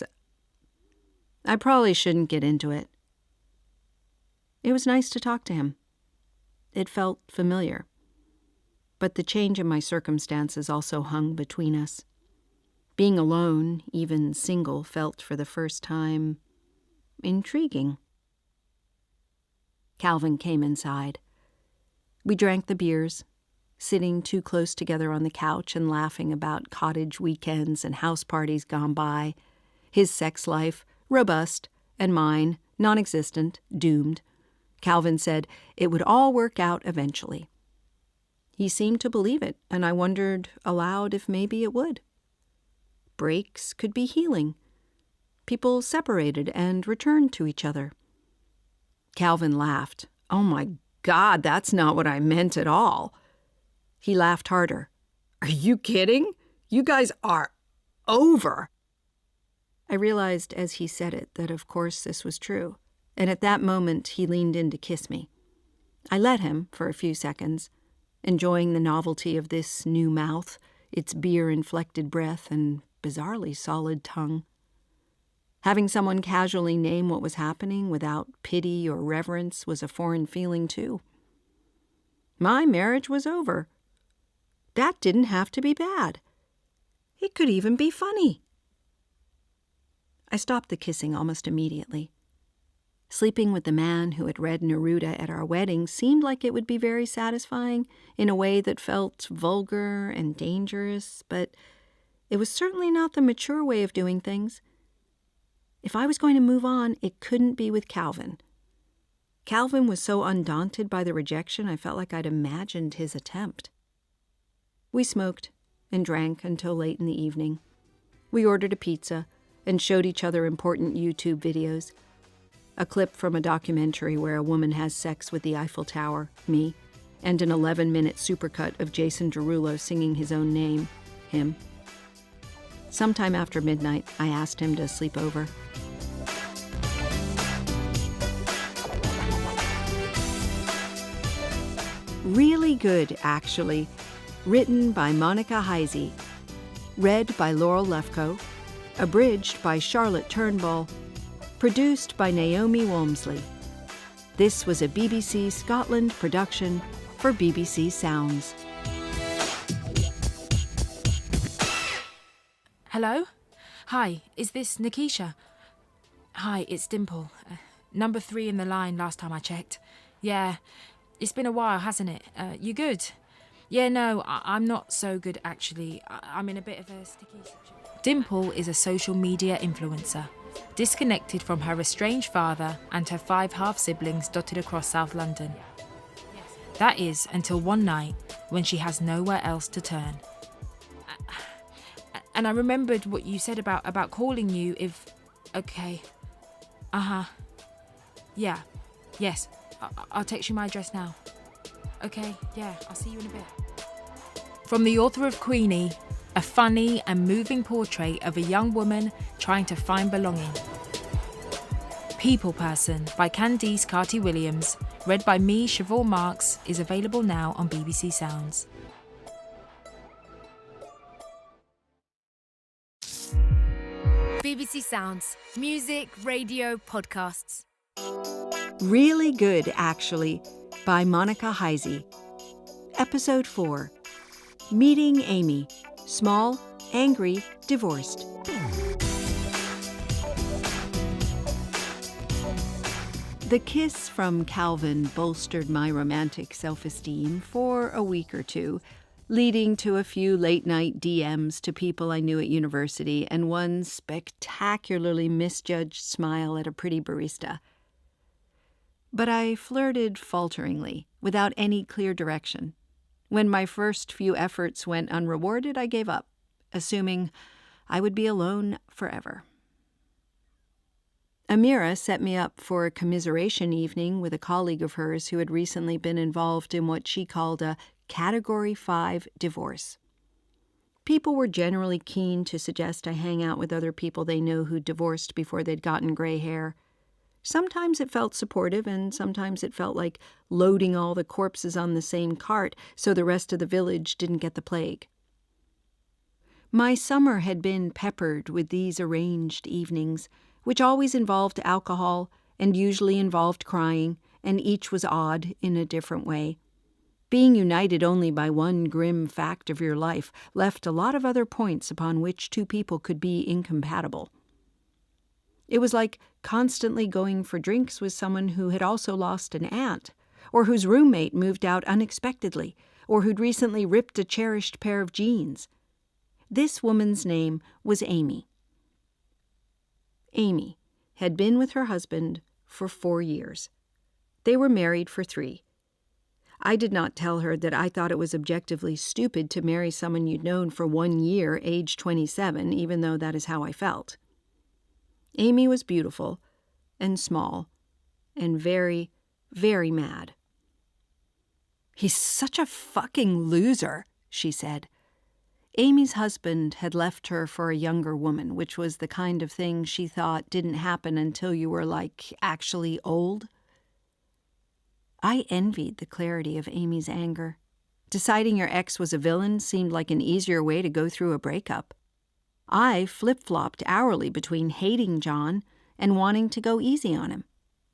I probably shouldn't get into it. It was nice to talk to him. It felt familiar. But the change in my circumstances also hung between us. Being alone, even single, felt for the first time intriguing. Calvin came inside. We drank the beers, sitting too close together on the couch and laughing about cottage weekends and house parties gone by, his sex life, robust, and mine, non-existent, doomed. Calvin said it would all work out eventually. He seemed to believe it, and I wondered aloud if maybe it would. Breaks could be healing. People separated and returned to each other. Calvin laughed. "Oh my God, that's not what I meant at all." He laughed harder. "Are you kidding? You guys are over." I realized as he said it that of course this was true, and at that moment he leaned in to kiss me. I let him for a few seconds, enjoying the novelty of this new mouth, its beer-inflected breath and bizarrely solid tongue. Having someone casually name what was happening without pity or reverence was a foreign feeling too. My marriage was over. That didn't have to be bad. It could even be funny. I stopped the kissing almost immediately. Sleeping with the man who had read Neruda at our wedding seemed like it would be very satisfying in a way that felt vulgar and dangerous, but it was certainly not the mature way of doing things. If I was going to move on, it couldn't be with Calvin. Calvin was so undaunted by the rejection, I felt like I'd imagined his attempt. We smoked and drank until late in the evening. We ordered a pizza and showed each other important YouTube videos. A clip from a documentary where a woman has sex with the Eiffel Tower, me, and an 11-minute supercut of Jason Derulo singing his own name, him. Sometime after midnight, I asked him to sleep over. Really Good, Actually, written by Monica Heisey, read by Laurel Lefkoe, abridged by Charlotte Turnbull, produced by Naomi Walmsley. This was a BBC Scotland production for BBC Sounds. Hello? Hi, is this Nikisha? Hi, it's Dimple. Number 3 in the line last time I checked. Yeah, it's been a while, hasn't it? You good? Yeah, no, I'm not so good actually. I'm in a bit of a sticky situation. Dimple is a social media influencer, disconnected from her estranged father and her 5 half-siblings dotted across South London. That is until one night when she has nowhere else to turn. And I remembered what you said about calling you if... Okay. Yeah. Yes. I'll text you my address now. Okay, yeah, I'll see you in a bit. From the author of Queenie, a funny and moving portrait of a young woman trying to find belonging. People Person by Candice Carty-Williams, read by me, Siobhan Marks, is available now on BBC Sounds. BBC Sounds. Music, radio, podcasts. Really Good, Actually, by Monica Heisey. Episode 4. Meeting Amy. Small, angry, divorced. The kiss from Calvin bolstered my romantic self-esteem for a week or two, leading to a few late-night DMs to people I knew at university and one spectacularly misjudged smile at a pretty barista. But I flirted falteringly, without any clear direction. When my first few efforts went unrewarded, I gave up, assuming I would be alone forever. Amira set me up for a commiseration evening with a colleague of hers who had recently been involved in what she called a Category 5 divorce. People were generally keen to suggest I hang out with other people they knew who divorced before they'd gotten gray hair. Sometimes it felt supportive, and sometimes it felt like loading all the corpses on the same cart so the rest of the village didn't get the plague. My summer had been peppered with these arranged evenings, which always involved alcohol and usually involved crying, and each was odd in a different way. Being united only by one grim fact of your life left a lot of other points upon which two people could be incompatible. It was like constantly going for drinks with someone who had also lost an aunt, or whose roommate moved out unexpectedly, or who'd recently ripped a cherished pair of jeans. This woman's name was Amy. Amy had been with her husband for 4 years. They were married for 3. I did not tell her that I thought it was objectively stupid to marry someone you'd known for 1 year, age 27, even though that is how I felt. Amy was beautiful and small and very, very mad. "He's such a fucking loser," she said. Amy's husband had left her for a younger woman, which was the kind of thing she thought didn't happen until you were, actually old. I envied the clarity of Amy's anger. Deciding your ex was a villain seemed like an easier way to go through a breakup. I flip-flopped hourly between hating John and wanting to go easy on him.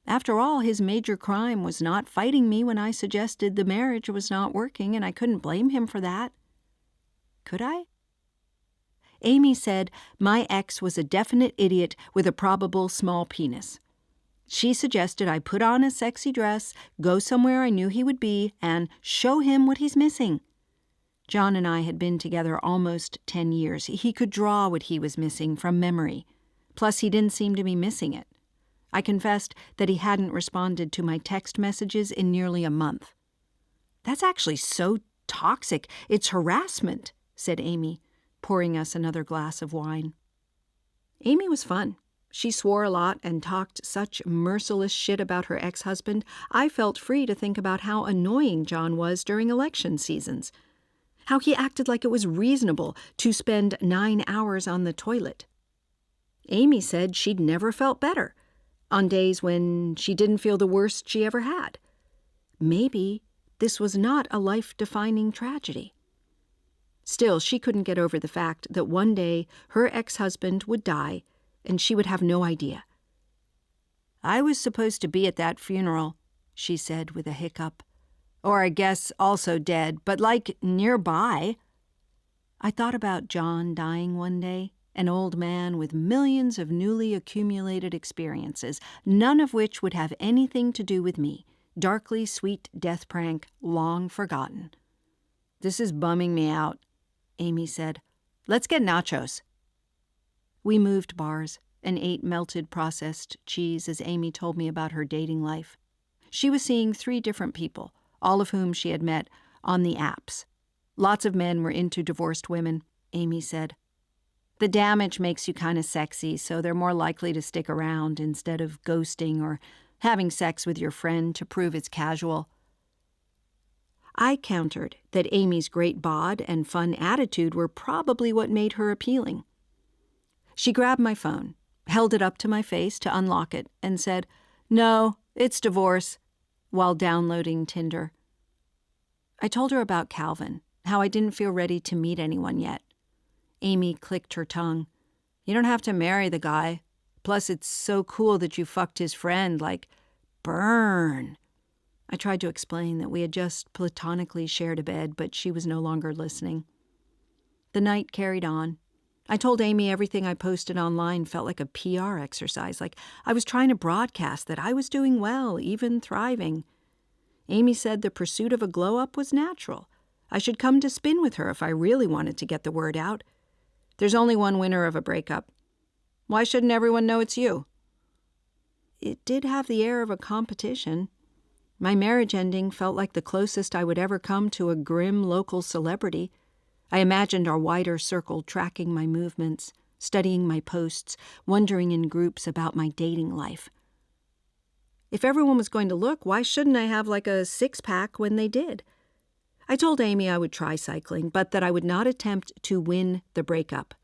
After all, his major crime was not fighting me when I suggested the marriage was not working, and I couldn't blame him for that. Could I? Amy said my ex was a definite idiot with a probable small penis. She suggested I put on a sexy dress, go somewhere I knew he would be, and show him what he's missing. John and I had been together almost 10 years. He could draw what he was missing from memory. Plus, he didn't seem to be missing it. I confessed that he hadn't responded to my text messages in nearly a month. "That's actually so toxic. It's harassment," said Amy, pouring us another glass of wine. Amy was fun. She swore a lot and talked such merciless shit about her ex-husband, I felt free to think about how annoying John was during election seasons. How he acted like it was reasonable to spend 9 hours on the toilet. Amy said she'd never felt better, on days when she didn't feel the worst she ever had. Maybe this was not a life-defining tragedy. Still, she couldn't get over the fact that one day her ex-husband would die and she would have no idea. "I was supposed to be at that funeral," she said with a hiccup. "Or I guess also dead, but nearby." I thought about John dying one day, an old man with millions of newly accumulated experiences, none of which would have anything to do with me, darkly sweet death prank long forgotten. "This is bumming me out," Amy said. "Let's get nachos." We moved bars and ate melted processed cheese as Amy told me about her dating life. She was seeing 3 different people, all of whom she had met on the apps. Lots of men were into divorced women, Amy said. The damage makes you kind of sexy, so they're more likely to stick around instead of ghosting or having sex with your friend to prove it's casual. I countered that Amy's great bod and fun attitude were probably what made her appealing. She grabbed my phone, held it up to my face to unlock it, and said, "No, it's divorce," while downloading Tinder. I told her about Calvin, how I didn't feel ready to meet anyone yet. Amy clicked her tongue. "You don't have to marry the guy. Plus, it's so cool that you fucked his friend, burn." I tried to explain that we had just platonically shared a bed, but she was no longer listening. The night carried on. I told Amy everything I posted online felt like a PR exercise, like I was trying to broadcast that I was doing well, even thriving. Amy said the pursuit of a glow-up was natural. I should come to spin with her if I really wanted to get the word out. There's only one winner of a breakup. Why shouldn't everyone know it's you? It did have the air of a competition. My marriage ending felt like the closest I would ever come to a grim local celebrity. I imagined our wider circle tracking my movements, studying my posts, wondering in groups about my dating life. If everyone was going to look, why shouldn't I have a six-pack when they did? I told Amy I would try cycling, but that I would not attempt to win the breakup.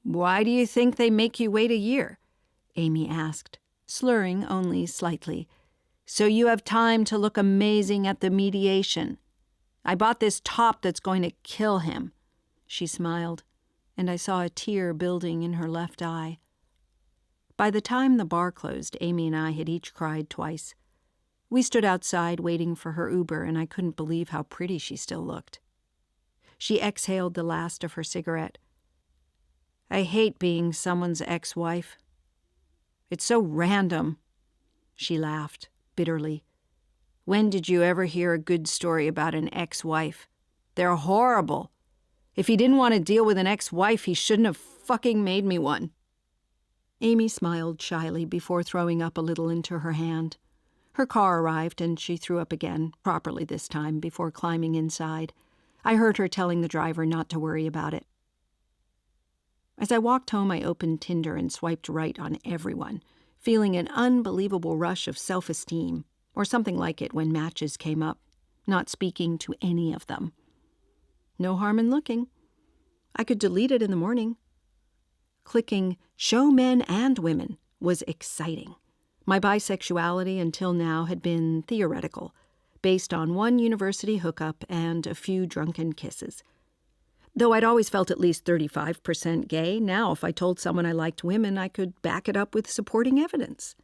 "Why do you think they make you wait a year?" Amy asked. slurring only slightly. So you have time to look amazing at the mediation. I bought this top that's going to kill him. She smiled, and I saw a tear building in her left eye. By the time the bar closed, Amy and I had each cried twice. We stood outside waiting for her Uber, and I couldn't believe how pretty she still looked. She exhaled the last of her cigarette. I hate being someone's ex-wife. It's so random. She laughed bitterly. When did you ever hear a good story about an ex-wife? They're horrible. If he didn't want to deal with an ex-wife, he shouldn't have fucking made me one. Amy smiled shyly before throwing up a little into her hand. Her car arrived and she threw up again, properly this time, before climbing inside. I heard her telling the driver not to worry about it. As I walked home, I opened Tinder and swiped right on everyone, feeling an unbelievable rush of self-esteem, or something like it when matches came up, not speaking to any of them. No harm in looking. I could delete it in the morning. Clicking show men and women was exciting. My bisexuality until now had been theoretical, based on one university hookup and a few drunken kisses. Though I'd always felt at least 35% gay, now if I told someone I liked women, I could back it up with supporting evidence.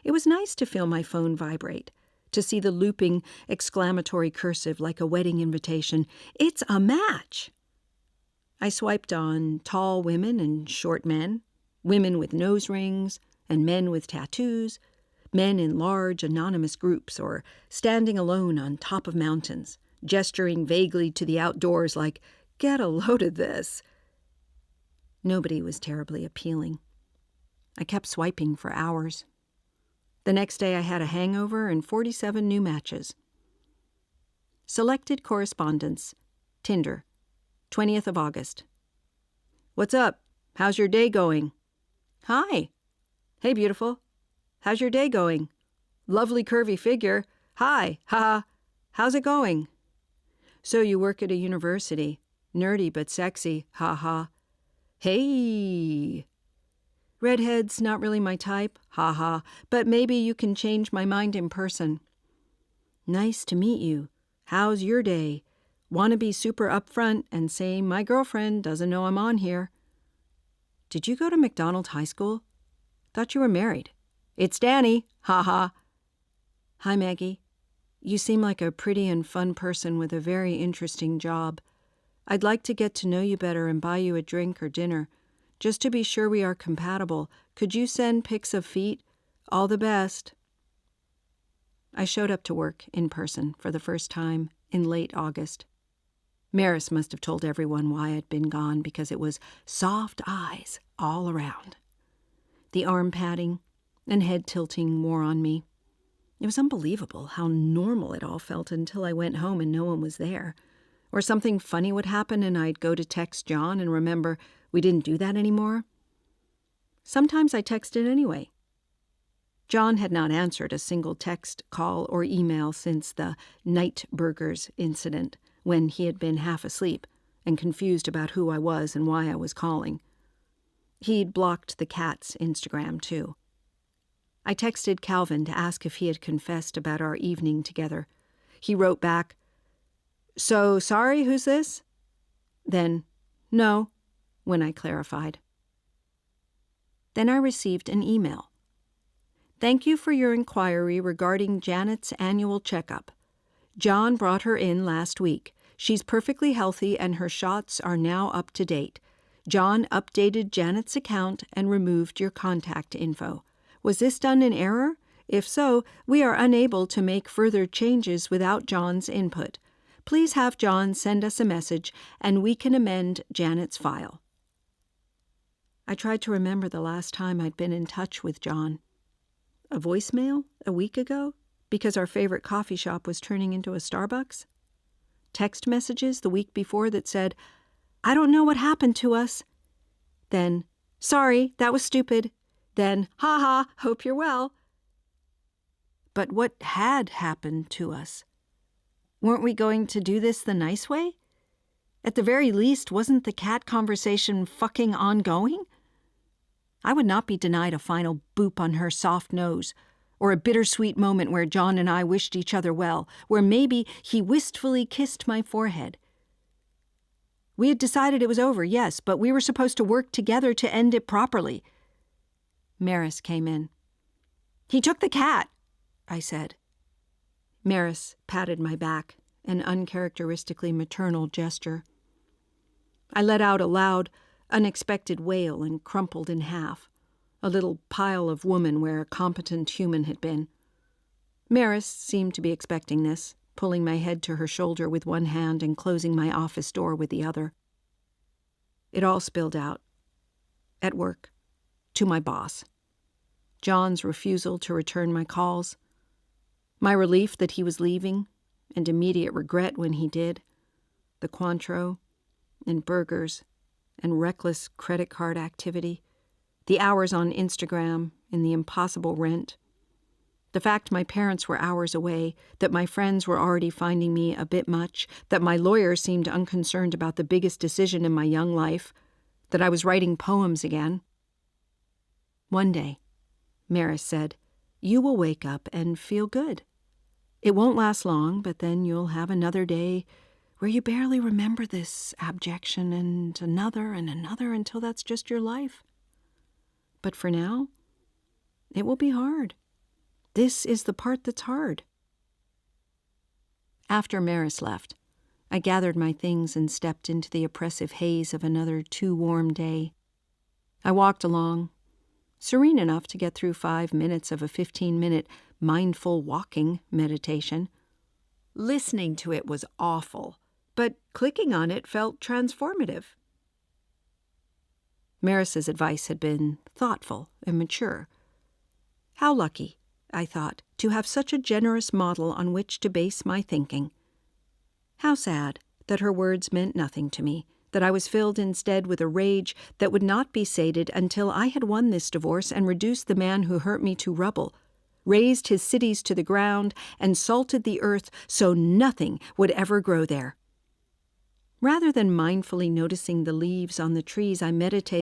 It was nice to feel my phone vibrate, to see the looping exclamatory cursive like a wedding invitation. It's a match! I swiped on tall women and short men, women with nose rings and men with tattoos, men in large anonymous groups or standing alone on top of mountains, gesturing vaguely to the outdoors like, get a load of this. Nobody was terribly appealing. I kept swiping for hours. The next day I had a hangover and 47 new matches. Selected correspondence. Tinder. 20th of August. What's up? How's your day going? Hi. Hey, beautiful. How's your day going? Lovely curvy figure. Hi. Haha. How's it going? So you work at a university. Nerdy but sexy. Ha-ha. Hey. Redhead's not really my type. Ha-ha. But maybe you can change my mind in person. Nice to meet you. How's your day? Want to be super upfront and say my girlfriend doesn't know I'm on here. Did you go to McDonald High School? Thought you were married. It's Danny. Ha-ha. Hi, Maggie. You seem like a pretty and fun person with a very interesting job. I'd like to get to know you better and buy you a drink or dinner. Just to be sure we are compatible, could you send pics of feet? All the best. I showed up to work in person for the first time in late August. Maris must have told everyone why I'd been gone because it was soft eyes all around. The arm patting and head tilting wore on me. It was unbelievable how normal it all felt until I went home and no one was there. Or something funny would happen and I'd go to text John and remember we didn't do that anymore. Sometimes I texted anyway. John had not answered a single text, call, or email since the night burgers incident, when he had been half asleep and confused about who I was and why I was calling. He'd blocked the cat's Instagram, too. I texted Calvin to ask if he had confessed about our evening together. He wrote back, "So, sorry, who's this?" Then, "No," when I clarified. Then I received an email. "Thank you for your inquiry regarding Janet's annual checkup. John brought her in last week. She's perfectly healthy and her shots are now up to date. John updated Janet's account and removed your contact info. Was this done in error? If so, we are unable to make further changes without John's input. Please have John send us a message and we can amend Janet's file." I tried to remember the last time I'd been in touch with John. A voicemail a week ago? Because our favorite coffee shop was turning into a Starbucks? Text messages the week before that said, "I don't know what happened to us." Then, "Sorry, that was stupid." Then, "Ha-ha, hope you're well." But what had happened to us? Weren't we going to do this the nice way? At the very least, wasn't the cat conversation fucking ongoing? I would not be denied a final boop on her soft nose, or a bittersweet moment where John and I wished each other well, where maybe he wistfully kissed my forehead. We had decided it was over, yes, but we were supposed to work together to end it properly. Maris came in. "He took the cat," I said. Maris patted my back, an uncharacteristically maternal gesture. I let out a loud, unexpected wail and crumpled in half, a little pile of woman where a competent human had been. Maris seemed to be expecting this, pulling my head to her shoulder with one hand and closing my office door with the other. It all spilled out. At work. To my boss. John's refusal to return my calls. My relief that he was leaving, and immediate regret when he did. The Cointreau, and burgers, and reckless credit card activity. The hours on Instagram, and the impossible rent. The fact my parents were hours away, that my friends were already finding me a bit much, that my lawyer seemed unconcerned about the biggest decision in my young life, that I was writing poems again. One day, Maris said, "You will wake up and feel good. It won't last long, but then you'll have another day where you barely remember this abjection and another until that's just your life. But for now, it will be hard. This is the part that's hard." After Maris left, I gathered my things and stepped into the oppressive haze of another too-warm day. I walked along, serene enough to get through 5 minutes of a 15-minute mindful walking meditation. Listening to it was awful, but clicking on it felt transformative. Maris's advice had been thoughtful and mature. How lucky, I thought, to have such a generous model on which to base my thinking. How sad that her words meant nothing to me, that I was filled instead with a rage that would not be sated until I had won this divorce and reduced the man who hurt me to rubble, razed his cities to the ground, and salted the earth so nothing would ever grow there. Rather than mindfully noticing the leaves on the trees, I meditated.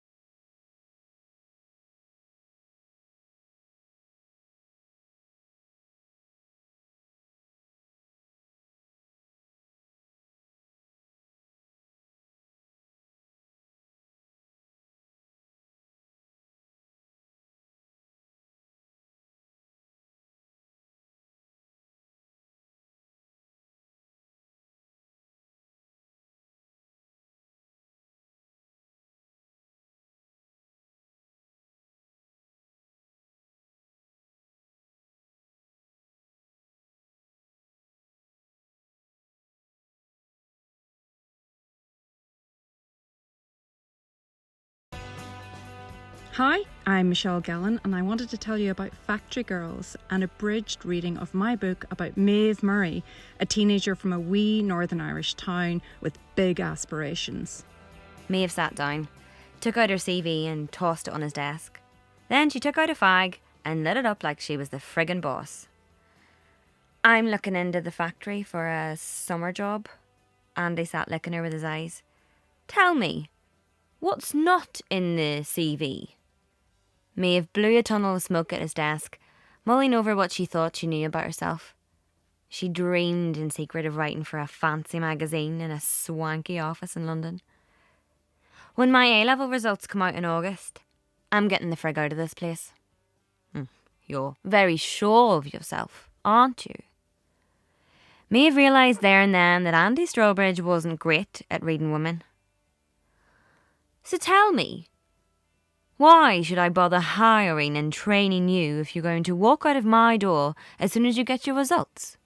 Hi, I'm Michelle Gallen, and I wanted to tell you about Factory Girls, an abridged reading of my book about Maeve Murray, a teenager from a wee Northern Irish town with big aspirations. Maeve sat down, took out her CV and tossed it on his desk. Then she took out a fag and lit it up like she was the friggin' boss. "I'm looking into the factory for a summer job." Andy sat licking her with his eyes. "Tell me, what's not in the CV?" Maeve blew a tunnel of smoke at his desk, mulling over what she thought she knew about herself. She dreamed in secret of writing for a fancy magazine in a swanky office in London. "When my A-level results come out in August, I'm getting the frig out of this place." You're very sure of yourself, aren't you? Maeve realised there and then that Andy Strawbridge wasn't great at reading women. "So tell me, why should I bother hiring and training you if you're going to walk out of my door as soon as you get your results?"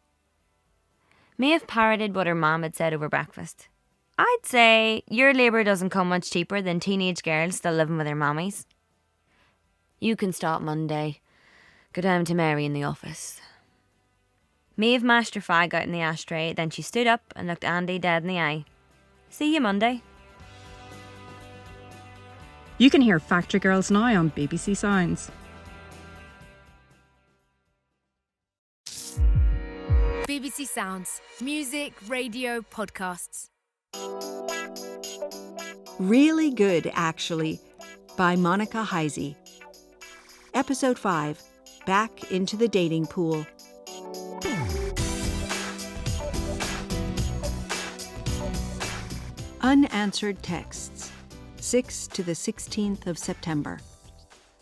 Maeve parroted what her mum had said over breakfast. "I'd say your labour doesn't come much cheaper than teenage girls still living with their mummies. You can start Monday. Go down to Mary in the office." Maeve mashed her fag out in the ashtray, then she stood up and looked Andy dead in the eye. "See you Monday." You can hear Factory Girls now on BBC Sounds. BBC Sounds. Music, radio, podcasts. Really good, actually. by Monica Heisey. Episode 5, Back into the Dating Pool. Unanswered texts, 6 to the 16th of September.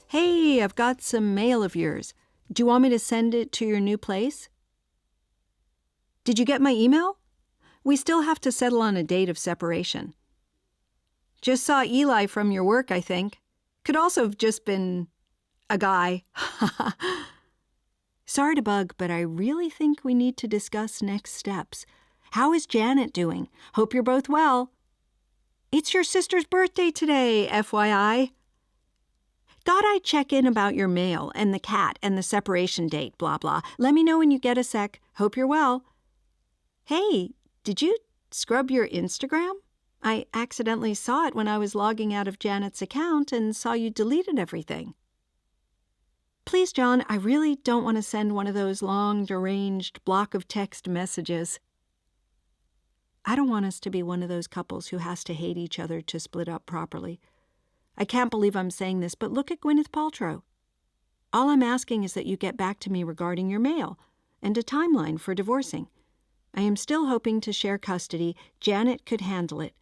Hey, I've got some mail of yours. Do you want me to send it to your new place? Did you get my email? We still have to settle on a date of separation. Just saw Eli from your work, I think. Could also have just been a guy. Sorry to bug, but I really think we need to discuss next steps. How is Janet doing? Hope you're both well. It's your sister's birthday today, FYI. Thought I'd check in about your mail and the cat and the separation date, blah, blah. Let me know when you get a sec. Hope you're well. Hey, did you scrub your Instagram? I accidentally saw it when I was logging out of Janet's account and saw you deleted everything. Please, John, I really don't want to send one of those long, deranged block of text messages. I don't want us to be one of those couples who has to hate each other to split up properly. I can't believe I'm saying this, but look at Gwyneth Paltrow. All I'm asking is that you get back to me regarding your mail and a timeline for divorcing. I am still hoping to share custody. Janet could handle it.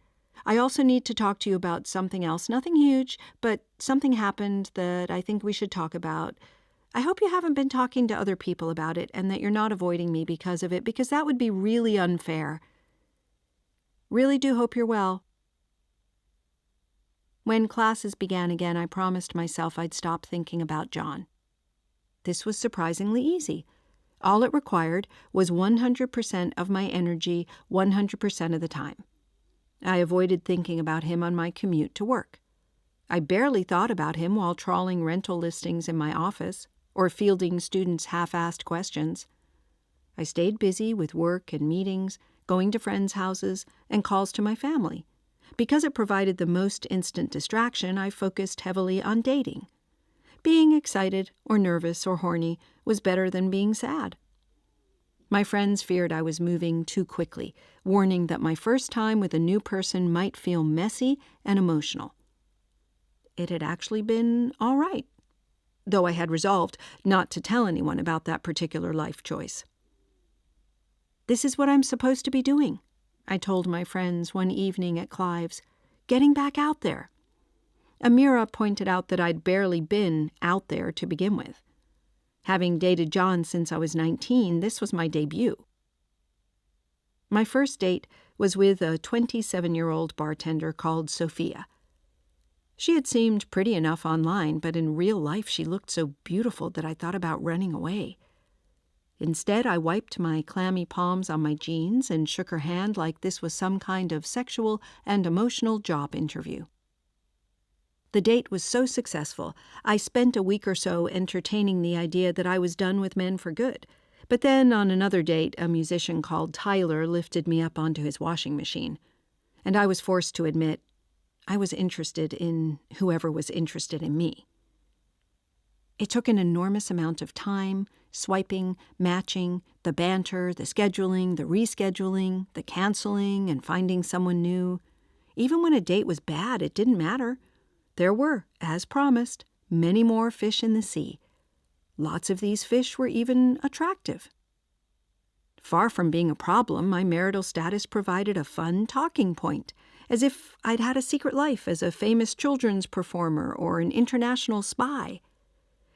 I also need to talk to you about something else. Nothing huge, but something happened that I think we should talk about. I hope you haven't been talking to other people about it and that you're not avoiding me because of it, because that would be really unfair. Really do hope you're well. When classes began again, I promised myself I'd stop thinking about John. This was surprisingly easy. All it required was 100% of my energy 100% of the time. I avoided thinking about him on my commute to work. I barely thought about him while trawling rental listings in my office or fielding students' half-assed questions. I stayed busy with work and meetings, going to friends' houses, and calls to my family. Because it provided the most instant distraction, I focused heavily on dating. Being excited or nervous or horny was better than being sad. My friends feared I was moving too quickly, warning that my first time with a new person might feel messy and emotional. It had actually been all right, though I had resolved not to tell anyone about that particular life choice. This is what I'm supposed to be doing, I told my friends one evening at Clive's, getting back out there. Amira pointed out that I'd barely been out there to begin with. Having dated John since I was 19, this was my debut. My first date was with a 27-year-old bartender called Sophia. She had seemed pretty enough online, but in real life she looked so beautiful that I thought about running away. Instead, I wiped my clammy palms on my jeans and shook her hand like this was some kind of sexual and emotional job interview. The date was so successful, I spent a week or so entertaining the idea that I was done with men for good. But then, on another date, a musician called Tyler lifted me up onto his washing machine, and I was forced to admit I was interested in whoever was interested in me. It took an enormous amount of time, swiping, matching, the banter, the scheduling, the rescheduling, the canceling, and finding someone new. Even when a date was bad, it didn't matter. There were, as promised, many more fish in the sea. Lots of these fish were even attractive. Far from being a problem, my marital status provided a fun talking point, as if I'd had a secret life as a famous children's performer or an international spy.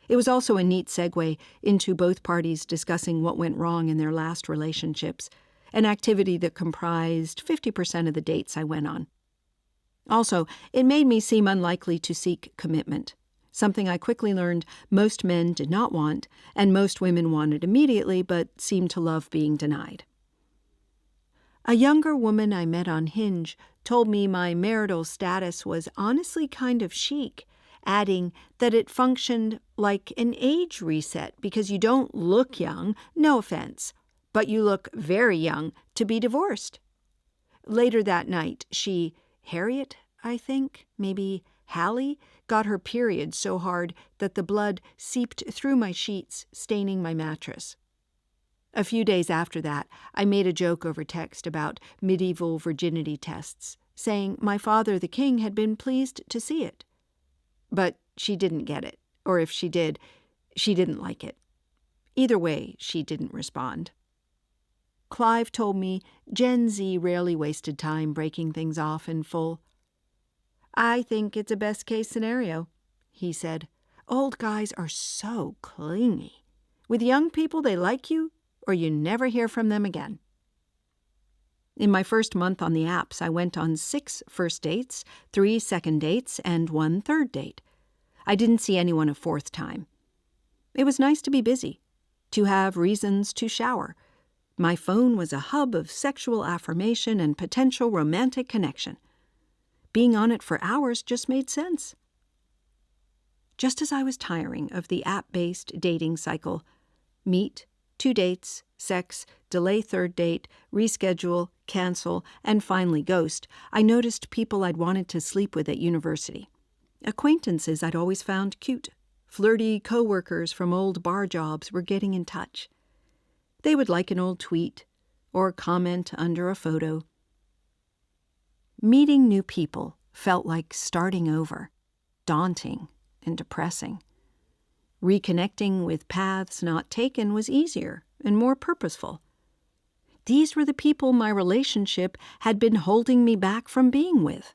It was also a neat segue into both parties discussing what went wrong in their last relationships, an activity that comprised 50% of the dates I went on. Also, it made me seem unlikely to seek commitment, something I quickly learned most men did not want, and most women wanted immediately but seemed to love being denied. A younger woman I met on Hinge told me my marital status was honestly kind of chic, adding that it functioned like an age reset because you don't look young, no offense, but you look very young to be divorced. Later that night, Harriet, I think, maybe Hallie, got her period so hard that the blood seeped through my sheets, staining my mattress. A few days after that, I made a joke over text about medieval virginity tests, saying my father the king had been pleased to see it. But she didn't get it, or if she did, she didn't like it. Either way, she didn't respond. Clive told me Gen Z rarely wasted time breaking things off in full. I think it's a best-case scenario, he said. Old guys are so clingy. With young people, they like you, or you never hear from them again. In my first month on the apps, I went on 6 first dates, 3 second dates, and 1 third date. I didn't see anyone a 4th time. It was nice to be busy, to have reasons to shower. My phone was a hub of sexual affirmation and potential romantic connection. Being on it for hours just made sense. Just as I was tiring of the app-based dating cycle, meet, 2 dates, sex, delay 3rd date, reschedule, cancel, and finally ghost, I noticed people I'd wanted to sleep with at university. Acquaintances I'd always found cute. Flirty coworkers from old bar jobs were getting in touch. They would like an old tweet or comment under a photo. Meeting new people felt like starting over, daunting and depressing. Reconnecting with paths not taken was easier and more purposeful. These were the people my relationship had been holding me back from being with.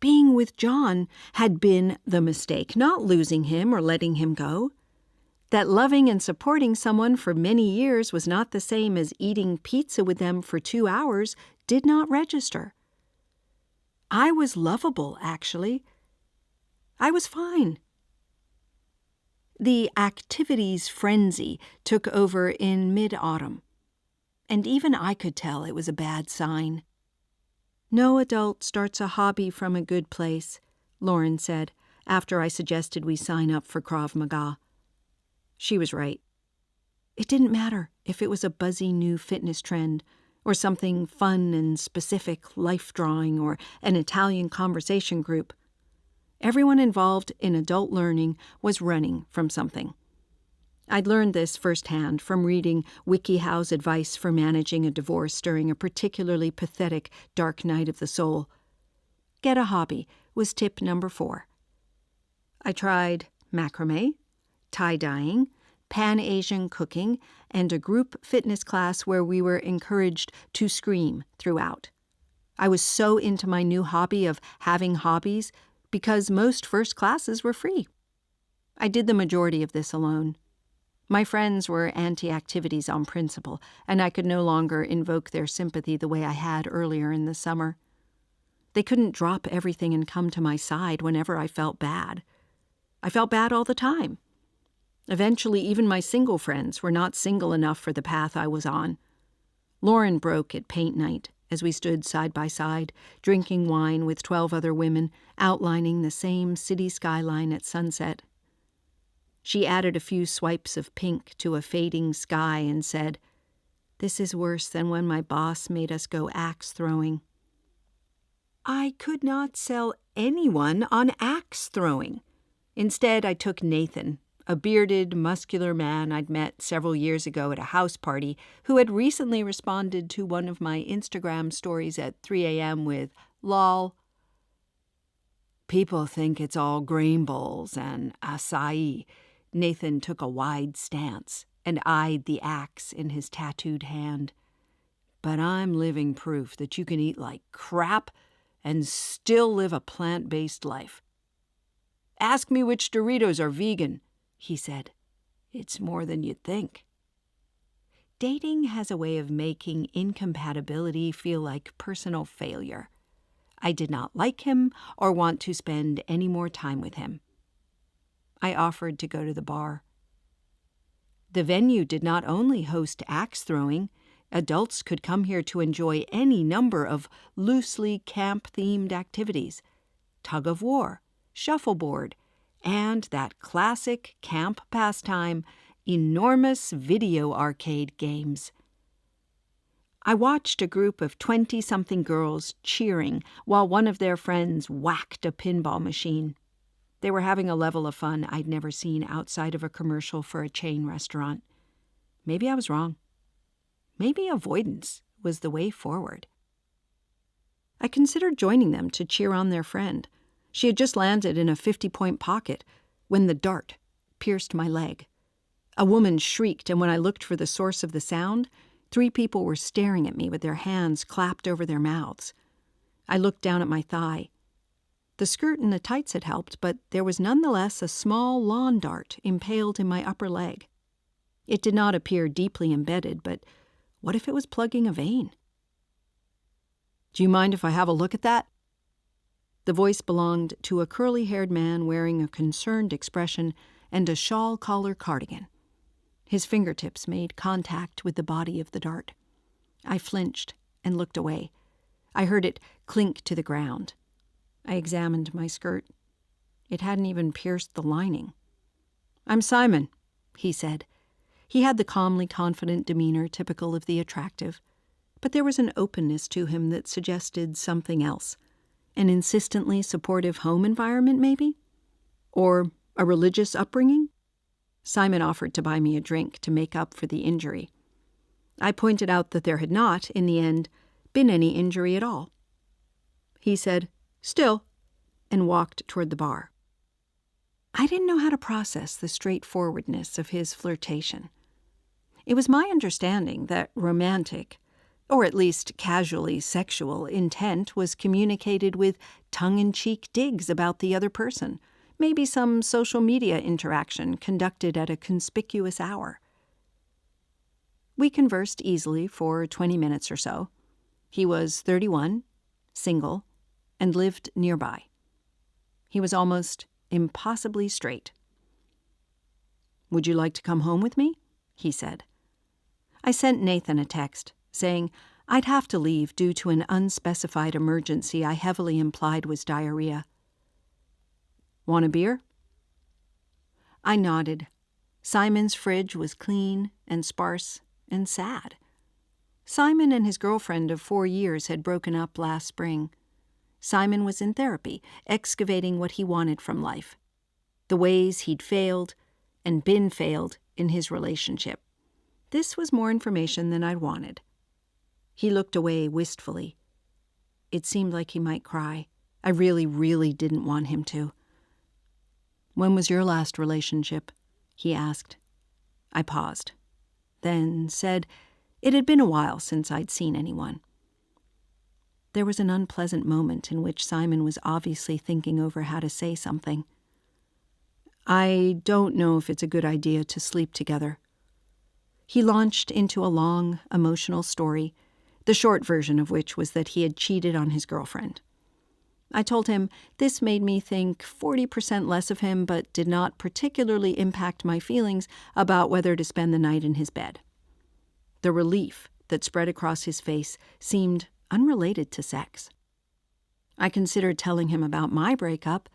Being with John had been the mistake, not losing him or letting him go. That loving and supporting someone for many years was not the same as eating pizza with them for 2 hours did not register. I was lovable, actually. I was fine. The activities frenzy took over in mid-autumn, and even I could tell it was a bad sign. No adult starts a hobby from a good place, Lauren said, after I suggested we sign up for Krav Maga. She was right. It didn't matter if it was a buzzy new fitness trend, or something fun and specific, life drawing, or an Italian conversation group. Everyone involved in adult learning was running from something. I'd learned this firsthand from reading WikiHow's advice for managing a divorce during a particularly pathetic dark night of the soul. Get a hobby was tip number 4. I tried macrame, tie-dyeing, Pan-Asian cooking, and a group fitness class where we were encouraged to scream throughout. I was so into my new hobby of having hobbies because most first classes were free. I did the majority of this alone. My friends were anti-activities on principle, and I could no longer invoke their sympathy the way I had earlier in the summer. They couldn't drop everything and come to my side whenever I felt bad. I felt bad all the time. Eventually, even my single friends were not single enough for the path I was on. Lauren broke at paint night as we stood side by side, drinking wine with 12 other women, outlining the same city skyline at sunset. She added a few swipes of pink to a fading sky and said, "This is worse than when my boss made us go axe throwing." I could not sell anyone on axe throwing. Instead, I took Nathan, a bearded, muscular man I'd met several years ago at a house party who had recently responded to one of my Instagram stories at 3 a.m. with, "Lol. People think it's all grain bowls and acai." Nathan took a wide stance and eyed the axe in his tattooed hand. "But I'm living proof that you can eat like crap and still live a plant-based life. Ask me which Doritos are vegan," he said. "It's more than you'd think." Dating has a way of making incompatibility feel like personal failure. I did not like him or want to spend any more time with him. I offered to go to the bar. The venue did not only host axe throwing. Adults could come here to enjoy any number of loosely camp-themed activities: tug of war, shuffleboard, and that classic camp pastime, enormous video arcade games. I watched a group of 20-something girls cheering while one of their friends whacked a pinball machine. They were having a level of fun I'd never seen outside of a commercial for a chain restaurant. Maybe I was wrong. Maybe avoidance was the way forward. I considered joining them to cheer on their friend. She had just landed in a 50-point pocket when the dart pierced my leg. A woman shrieked, and when I looked for the source of the sound, 3 people were staring at me with their hands clapped over their mouths. I looked down at my thigh. The skirt and the tights had helped, but there was nonetheless a small lawn dart impaled in my upper leg. It did not appear deeply embedded, but what if it was plugging a vein? "Do you mind if I have a look at that?" The voice belonged to a curly-haired man wearing a concerned expression and a shawl-collar cardigan. His fingertips made contact with the body of the dart. I flinched and looked away. I heard it clink to the ground. I examined my skirt. It hadn't even pierced the lining. "I'm Simon," he said. He had the calmly confident demeanor typical of the attractive, but there was an openness to him that suggested something else. An insistently supportive home environment, maybe? Or a religious upbringing? Simon offered to buy me a drink to make up for the injury. I pointed out that there had not, in the end, been any injury at all. He said, "Still," and walked toward the bar. I didn't know how to process the straightforwardness of his flirtation. It was my understanding that romantic, or at least casually sexual, intent was communicated with tongue-in-cheek digs about the other person, maybe some social media interaction conducted at a conspicuous hour. We conversed easily for 20 minutes or so. He was 31, single, and lived nearby. He was almost impossibly straight. "Would you like to come home with me?" he said. I sent Nathan a text, saying I'd have to leave due to an unspecified emergency I heavily implied was diarrhea. "Want a beer?" I nodded. Simon's fridge was clean and sparse and sad. Simon and his girlfriend of 4 years had broken up last spring. Simon was in therapy, excavating what he wanted from life, the ways he'd failed and been failed in his relationship. This was more information than I'd wanted. He looked away wistfully. It seemed like he might cry. I really, really didn't want him to. "When was your last relationship?" he asked. I paused, then said it had been a while since I'd seen anyone. There was an unpleasant moment in which Simon was obviously thinking over how to say something. "I don't know if it's a good idea to sleep together." He launched into a long, emotional story, the short version of which was that he had cheated on his girlfriend. I told him this made me think 40% less of him, but did not particularly impact my feelings about whether to spend the night in his bed. The relief that spread across his face seemed unrelated to sex. I considered telling him about my breakup,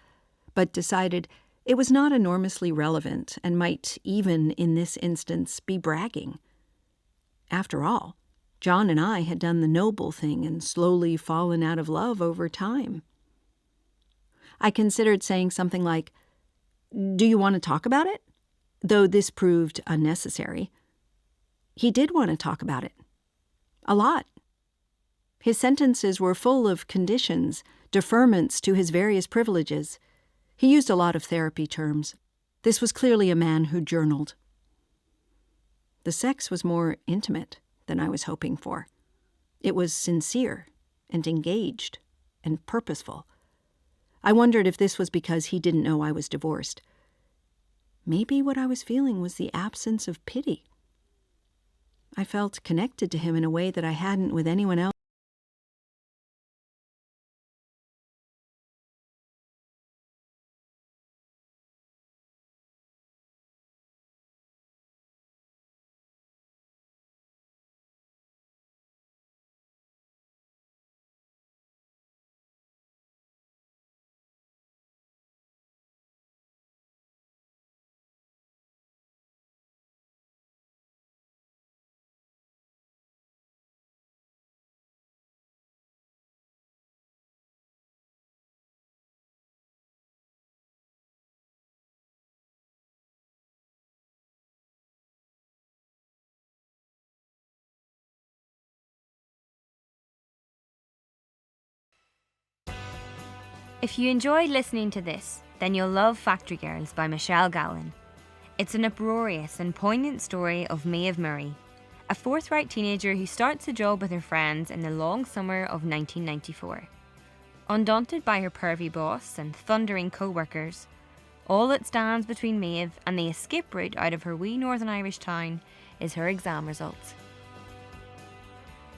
but decided it was not enormously relevant and might, even in this instance, be bragging. After all, John and I had done the noble thing and slowly fallen out of love over time. I considered saying something like, "Do you want to talk about it?" Though this proved unnecessary. He did want to talk about it. A lot. His sentences were full of conditions, deferments to his various privileges. He used a lot of therapy terms. This was clearly a man who journaled. The sex was more intimate than I was hoping for. It was sincere and engaged and purposeful. I wondered if this was because he didn't know I was divorced. Maybe what I was feeling was the absence of pity. I felt connected to him in a way that I hadn't with anyone else. If you enjoyed listening to this, then you'll love Factory Girls by Michelle Gallen. It's an uproarious and poignant story of Maeve Murray, a forthright teenager who starts a job with her friends in the long summer of 1994. Undaunted by her pervy boss and thundering co-workers, all that stands between Maeve and the escape route out of her wee Northern Irish town is her exam results.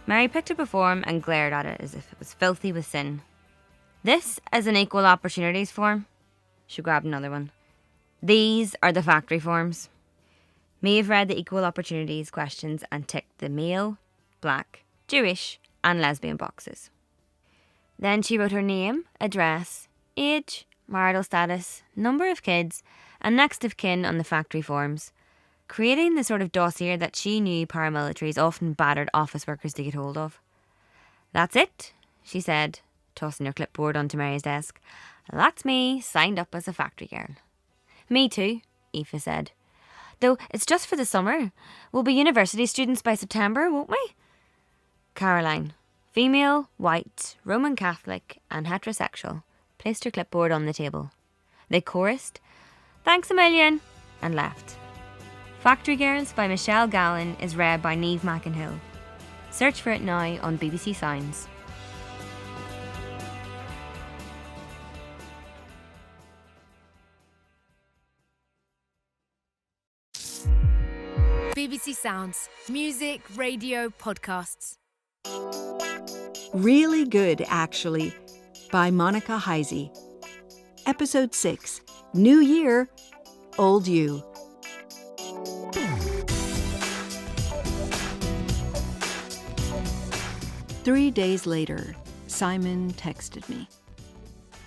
Mary picked up a form and glared at it as if it was filthy with sin. This is an equal opportunities form. She grabbed another one. These are the factory forms. Maeve read the equal opportunities questions and ticked the male, black, Jewish and lesbian boxes. Then she wrote her name, address, age, marital status, number of kids and next of kin on the factory forms, creating the sort of dossier that she knew paramilitaries often battered office workers to get hold of. "That's it," she said, tossing her clipboard onto Mary's desk. "That's me, signed up as a factory girl." "Me too," Aoife said. "Though it's just for the summer. We'll be university students by September, won't we?" Caroline, female, white, Roman Catholic and heterosexual, placed her clipboard on the table. They chorused, "Thanks a million," and left. Factory Girls by Michelle Gallen is read by Niamh McInhill. Search for it now on BBC Sounds. BBC Sounds. Music, radio, podcasts. Really Good, Actually, by Monica Heisey. Episode 6, New Year, Old You. Three days later, Simon texted me.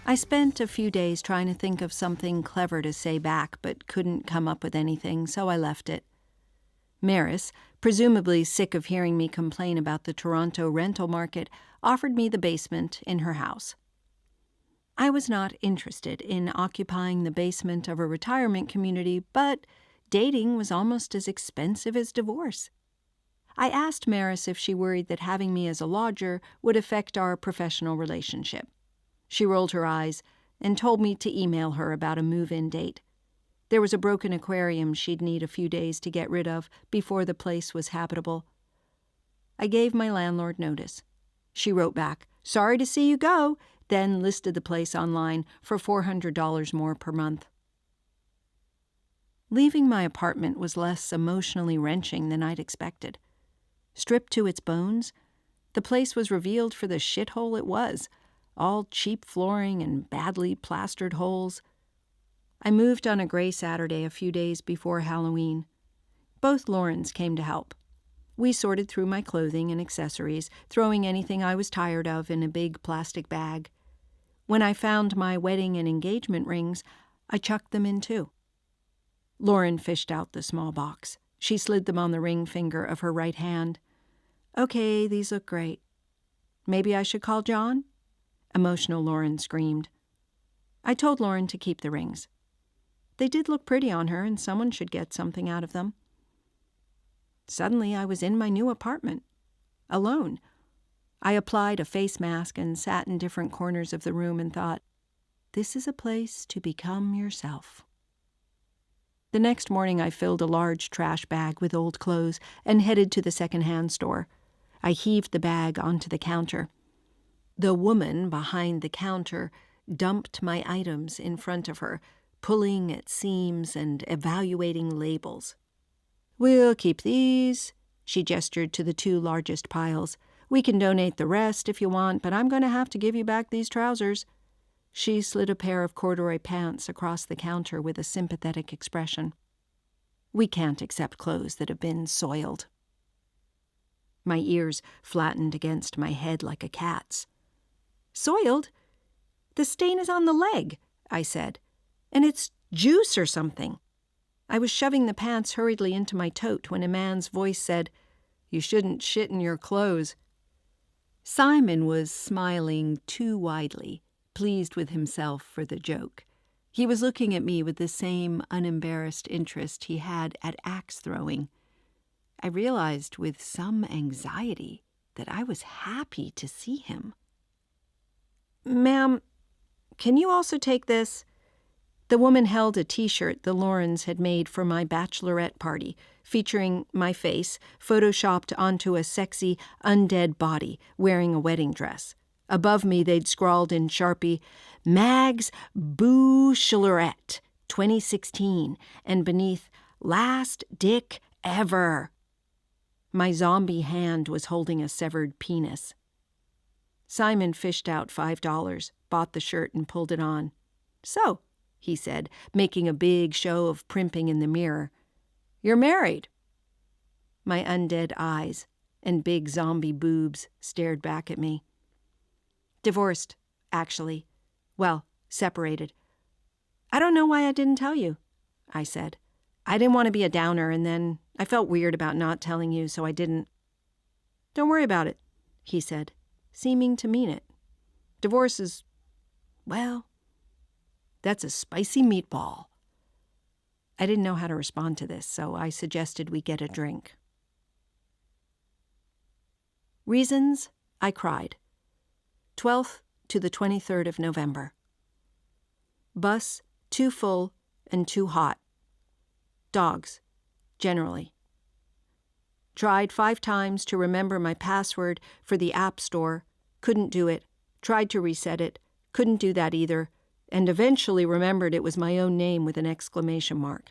I spent a few days trying to think of something clever to say back, but couldn't come up with anything, so I left it. Maris, presumably sick of hearing me complain about the Toronto rental market, offered me the basement in her house. I was not interested in occupying the basement of a retirement community, but dating was almost as expensive as divorce. I asked Maris if she worried that having me as a lodger would affect our professional relationship. She rolled her eyes and told me to email her about a move-in date. There was a broken aquarium she'd need a few days to get rid of before the place was habitable. I gave my landlord notice. She wrote back, "Sorry to see you go," then listed the place online for $400 more per month. Leaving my apartment was less emotionally wrenching than I'd expected. Stripped to its bones, the place was revealed for the shithole it was, all cheap flooring and badly plastered holes. I moved on a gray Saturday a few days before Halloween. Both Laurens came to help. We sorted through my clothing and accessories, throwing anything I was tired of in a big plastic bag. When I found my wedding and engagement rings, I chucked them in too. Lauren fished out the small box. She slid them on the ring finger of her right hand. "Okay, these look great. Maybe I should call John?" Emotional Lauren screamed. I told Lauren to keep the rings. They did look pretty on her, and someone should get something out of them. Suddenly, I was in my new apartment, alone. I applied a face mask and sat in different corners of the room and thought, this is a place to become yourself. The next morning, I filled a large trash bag with old clothes and headed to the second-hand store. I heaved the bag onto the counter. The woman behind the counter dumped my items in front of her, pulling at seams and evaluating labels. "We'll keep these," she gestured to the two largest piles. "We can donate the rest if you want, but I'm going to have to give you back these trousers." She slid a pair of corduroy pants across the counter with a sympathetic expression. "We can't accept clothes that have been soiled." My ears flattened against my head like a cat's. "Soiled? The stain is on the leg," I said. "And it's juice or something." I was shoving the pants hurriedly into my tote when a man's voice said, "You shouldn't shit in your clothes." Simon was smiling too widely, pleased with himself for the joke. He was looking at me with the same unembarrassed interest he had at axe throwing. I realized with some anxiety that I was happy to see him. "Ma'am, can you also take this? The woman held a T-shirt the Laurens had made for my bachelorette party, featuring my face photoshopped onto a sexy, undead body wearing a wedding dress. Above me, they'd scrawled in Sharpie, Mags Bachelorette 2016, and beneath, Last Dick Ever. My zombie hand was holding a severed penis. Simon fished out $5, bought the shirt, and pulled it on. So, he said, making a big show of primping in the mirror, you're married. My undead eyes and big zombie boobs stared back at me. Divorced, actually. Well, separated. I don't know why I didn't tell you, I said. I didn't want to be a downer, and then I felt weird about not telling you, so I didn't. Don't worry about it, he said, seeming to mean it. Divorce is, well, that's a spicy meatball. I didn't know how to respond to this, so I suggested we get a drink. Reasons I cried. 12th to the 23rd of November. Bus too full and too hot. Dogs, generally. Tried 5 times to remember my password for the App Store, couldn't do it, tried to reset it, couldn't do that either, and eventually remembered it was my own name with an exclamation mark.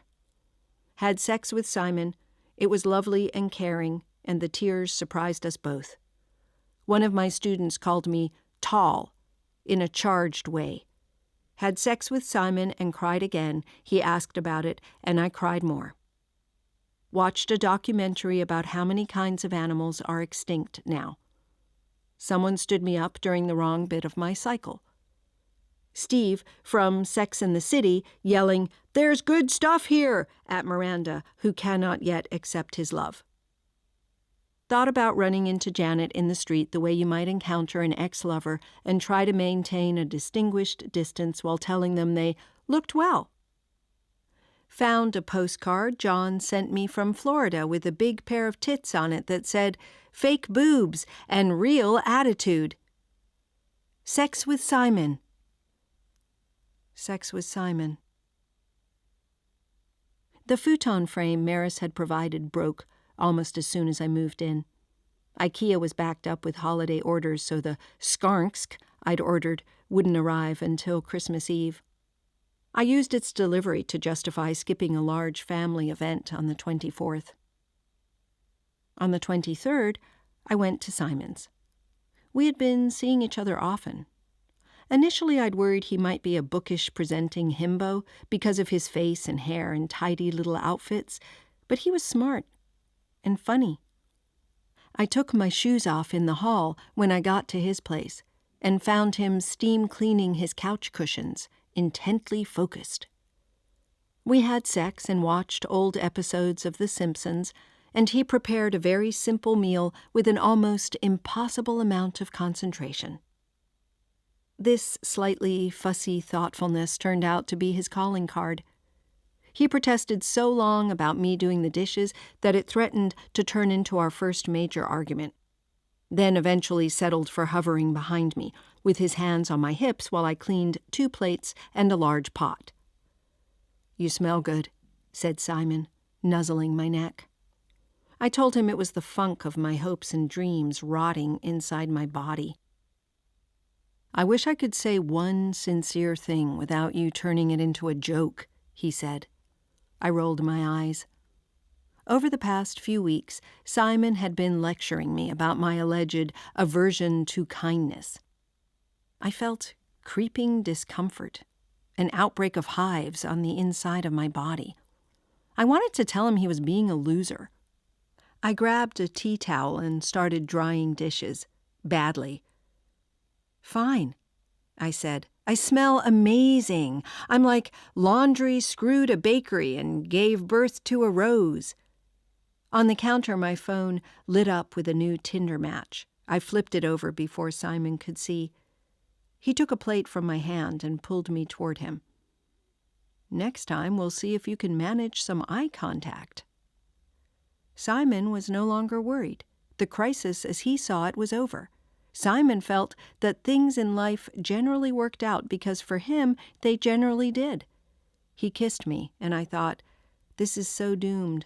Had sex with Simon. It was lovely and caring, and the tears surprised us both. One of my students called me tall, in a charged way. Had sex with Simon and cried again. He asked about it, and I cried more. Watched a documentary about how many kinds of animals are extinct now. Someone stood me up during the wrong bit of my cycle. Steve, from Sex and the City, yelling, "There's good stuff here," at Miranda, who cannot yet accept his love. Thought about running into Janet in the street the way you might encounter an ex-lover and try to maintain a distinguished distance while telling them they looked well. Found a postcard John sent me from Florida with a big pair of tits on it that said, "Fake boobs and real attitude." Sex with Simon. Sex with Simon. The futon frame Maris had provided broke almost as soon as I moved in. IKEA was backed up with holiday orders, so the skarnsk I'd ordered wouldn't arrive until Christmas Eve. I used its delivery to justify skipping a large family event on the 24th. On the 23rd, I went to Simon's. We had been seeing each other often. Initially, I'd worried he might be a bookish presenting himbo because of his face and hair and tidy little outfits, but he was smart and funny. I took my shoes off in the hall when I got to his place and found him steam cleaning his couch cushions, intently focused. We had sex and watched old episodes of The Simpsons, and he prepared a very simple meal with an almost impossible amount of concentration. This slightly fussy thoughtfulness turned out to be his calling card. He protested so long about me doing the dishes that it threatened to turn into our first major argument. Then eventually settled for hovering behind me, with his hands on my hips while I cleaned 2 plates and a large pot. "You smell good," said Simon, nuzzling my neck. I told him it was the funk of my hopes and dreams rotting inside my body. "I wish I could say one sincere thing without you turning it into a joke," he said. I rolled my eyes. Over the past few weeks, Simon had been lecturing me about my alleged aversion to kindness. I felt creeping discomfort, an outbreak of hives on the inside of my body. I wanted to tell him he was being a loser. I grabbed a tea towel and started drying dishes, badly. "Fine," I said. "I smell amazing. I'm like laundry screwed a bakery and gave birth to a rose." On the counter, my phone lit up with a new Tinder match. I flipped it over before Simon could see. He took a plate from my hand and pulled me toward him. "Next time, we'll see if you can manage some eye contact." Simon was no longer worried. The crisis, as he saw it, was over. Simon felt that things in life generally worked out because for him they generally did. He kissed me, and I thought, this is so doomed.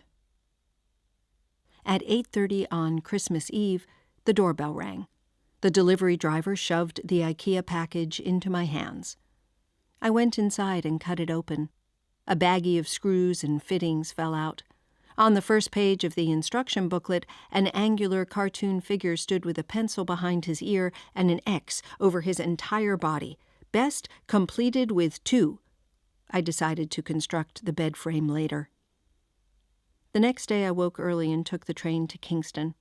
At 8:30 on Christmas Eve, the doorbell rang. The delivery driver shoved the IKEA package into my hands. I went inside and cut it open. A baggie of screws and fittings fell out. On the first page of the instruction booklet, an angular cartoon figure stood with a pencil behind his ear and an X over his entire body. Best completed with 2. I decided to construct the bed frame later. The next day I woke early and took the train to Kingston.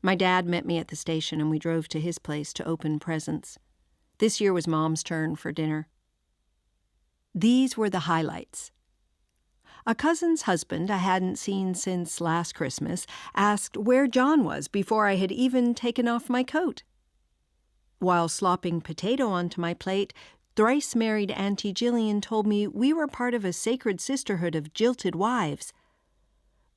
My dad met me at the station and we drove to his place to open presents. This year was Mom's turn for dinner. These were the highlights. A cousin's husband I hadn't seen since last Christmas asked where John was before I had even taken off my coat. While slopping potato onto my plate, thrice-married Auntie Jillian told me we were part of a sacred sisterhood of jilted wives.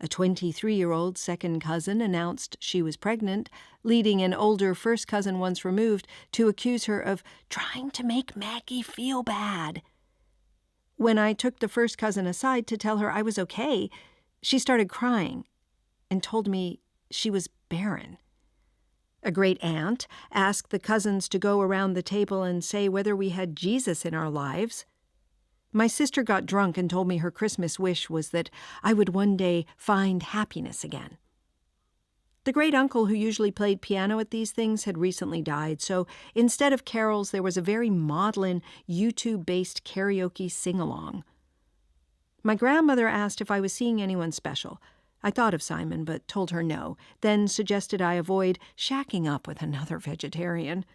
A 23-year-old second cousin announced she was pregnant, leading an older first cousin once removed to accuse her of trying to make Maggie feel bad. When I took the first cousin aside to tell her I was okay, she started crying and told me she was barren. A great aunt asked the cousins to go around the table and say whether we had Jesus in our lives. My sister got drunk and told me her Christmas wish was that I would one day find happiness again. The great-uncle who usually played piano at these things had recently died, so instead of carols there was a very maudlin, YouTube-based karaoke sing-along. My grandmother asked if I was seeing anyone special. I thought of Simon, but told her no, then suggested I avoid shacking up with another vegetarian.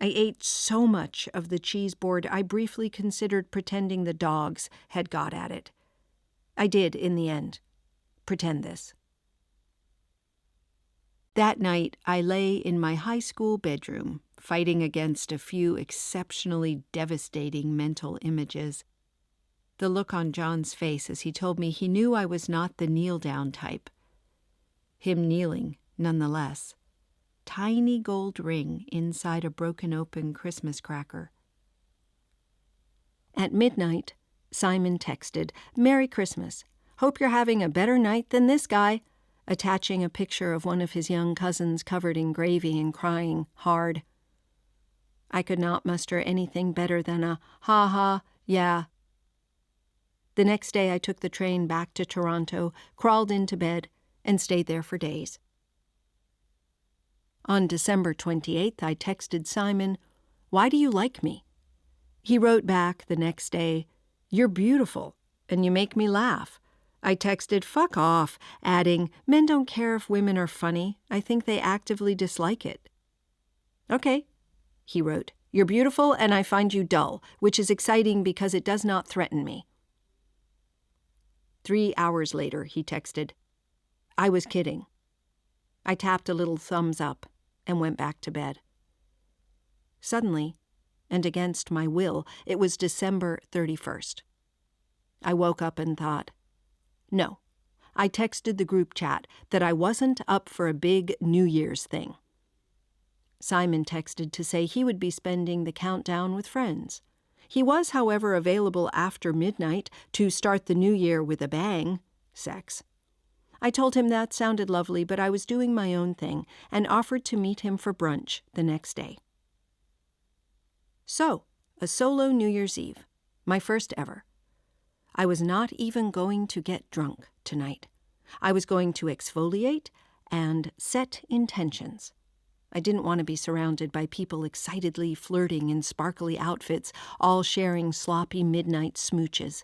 I ate so much of the cheese board I briefly considered pretending the dogs had got at it. I did, in the end, pretend this. That night, I lay in my high school bedroom, fighting against a few exceptionally devastating mental images. The look on John's face as he told me he knew I was not the kneel-down type. Him kneeling, nonetheless. Tiny gold ring inside a broken-open Christmas cracker. At midnight, Simon texted, "Merry Christmas. Hope you're having a better night than this guy," attaching a picture of one of his young cousins covered in gravy and crying hard. I could not muster anything better than a ha-ha, yeah. The next day I took the train back to Toronto, crawled into bed, and stayed there for days. On December 28th, I texted Simon, "Why do you like me?" He wrote back the next day, "You're beautiful, and you make me laugh." I texted, "Fuck off," adding, "Men don't care if women are funny. I think they actively dislike it." "Okay," he wrote, "You're beautiful and I find you dull, which is exciting because it does not threaten me." 3 hours later, he texted, "I was kidding." I tapped a little thumbs up and went back to bed. Suddenly, and against my will, it was December 31st. I woke up and thought, no. I texted the group chat that I wasn't up for a big New Year's thing. Simon texted to say he would be spending the countdown with friends. He was, however, available after midnight to start the new year with a bang, sex. I told him that sounded lovely, but I was doing my own thing and offered to meet him for brunch the next day. So, a solo New Year's Eve, my first ever. I was not even going to get drunk tonight. I was going to exfoliate and set intentions. I didn't want to be surrounded by people excitedly flirting in sparkly outfits, all sharing sloppy midnight smooches.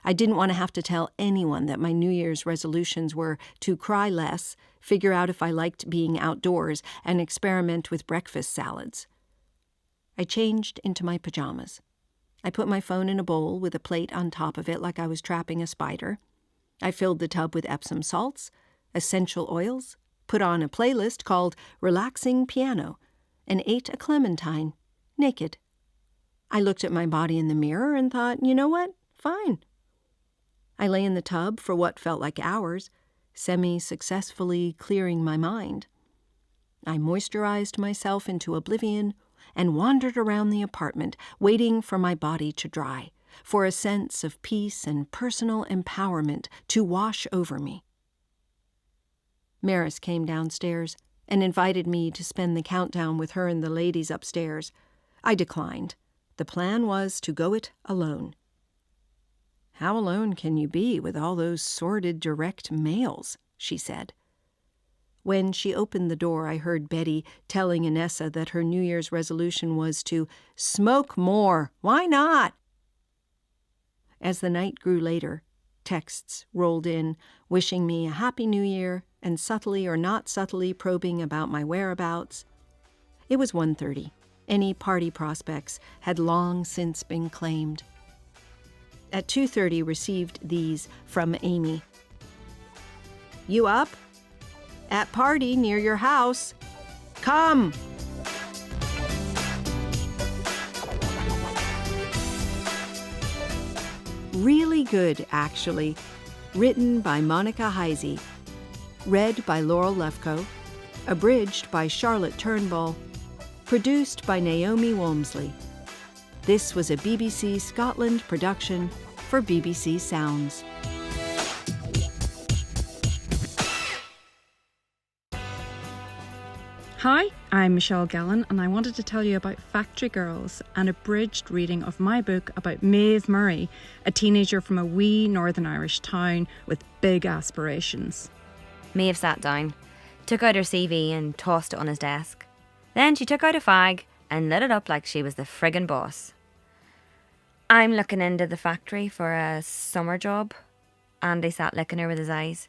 I didn't want to have to tell anyone that my New Year's resolutions were to cry less, figure out if I liked being outdoors, and experiment with breakfast salads. I changed into my pajamas. I put my phone in a bowl with a plate on top of it like I was trapping a spider. I filled the tub with Epsom salts, essential oils, put on a playlist called Relaxing Piano, and ate a clementine, naked. I looked at my body in the mirror and thought, you know what? Fine. I lay in the tub for what felt like hours, semi-successfully clearing my mind. I moisturized myself into oblivion and wandered around the apartment, waiting for my body to dry, for a sense of peace and personal empowerment to wash over me. Maris came downstairs and invited me to spend the countdown with her and the ladies upstairs. I declined. The plan was to go it alone. "How alone can you be with all those sordid direct mails?" she said. When she opened the door, I heard Betty telling Inessa that her New Year's resolution was to smoke more. Why not? As the night grew later, texts rolled in, wishing me a happy New Year and subtly or not subtly probing about my whereabouts. It was 1:30. Any party prospects had long since been claimed. At 2:30, received these from Amy. "You up? At party near your house. Come!" Really good, actually. Written by Monica Heisey. Read by Laurel Lefko. Abridged by Charlotte Turnbull. Produced by Naomi Walmsley. This was a BBC Scotland production for BBC Sounds. Hi, I'm Michelle Gallen, and I wanted to tell you about Factory Girls, an abridged reading of my book about Maeve Murray, a teenager from a wee Northern Irish town with big aspirations. Maeve sat down, took out her CV and tossed it on his desk. Then she took out a fag and lit it up like she was the friggin' boss. "I'm looking into the factory for a summer job." Andy sat licking her with his eyes.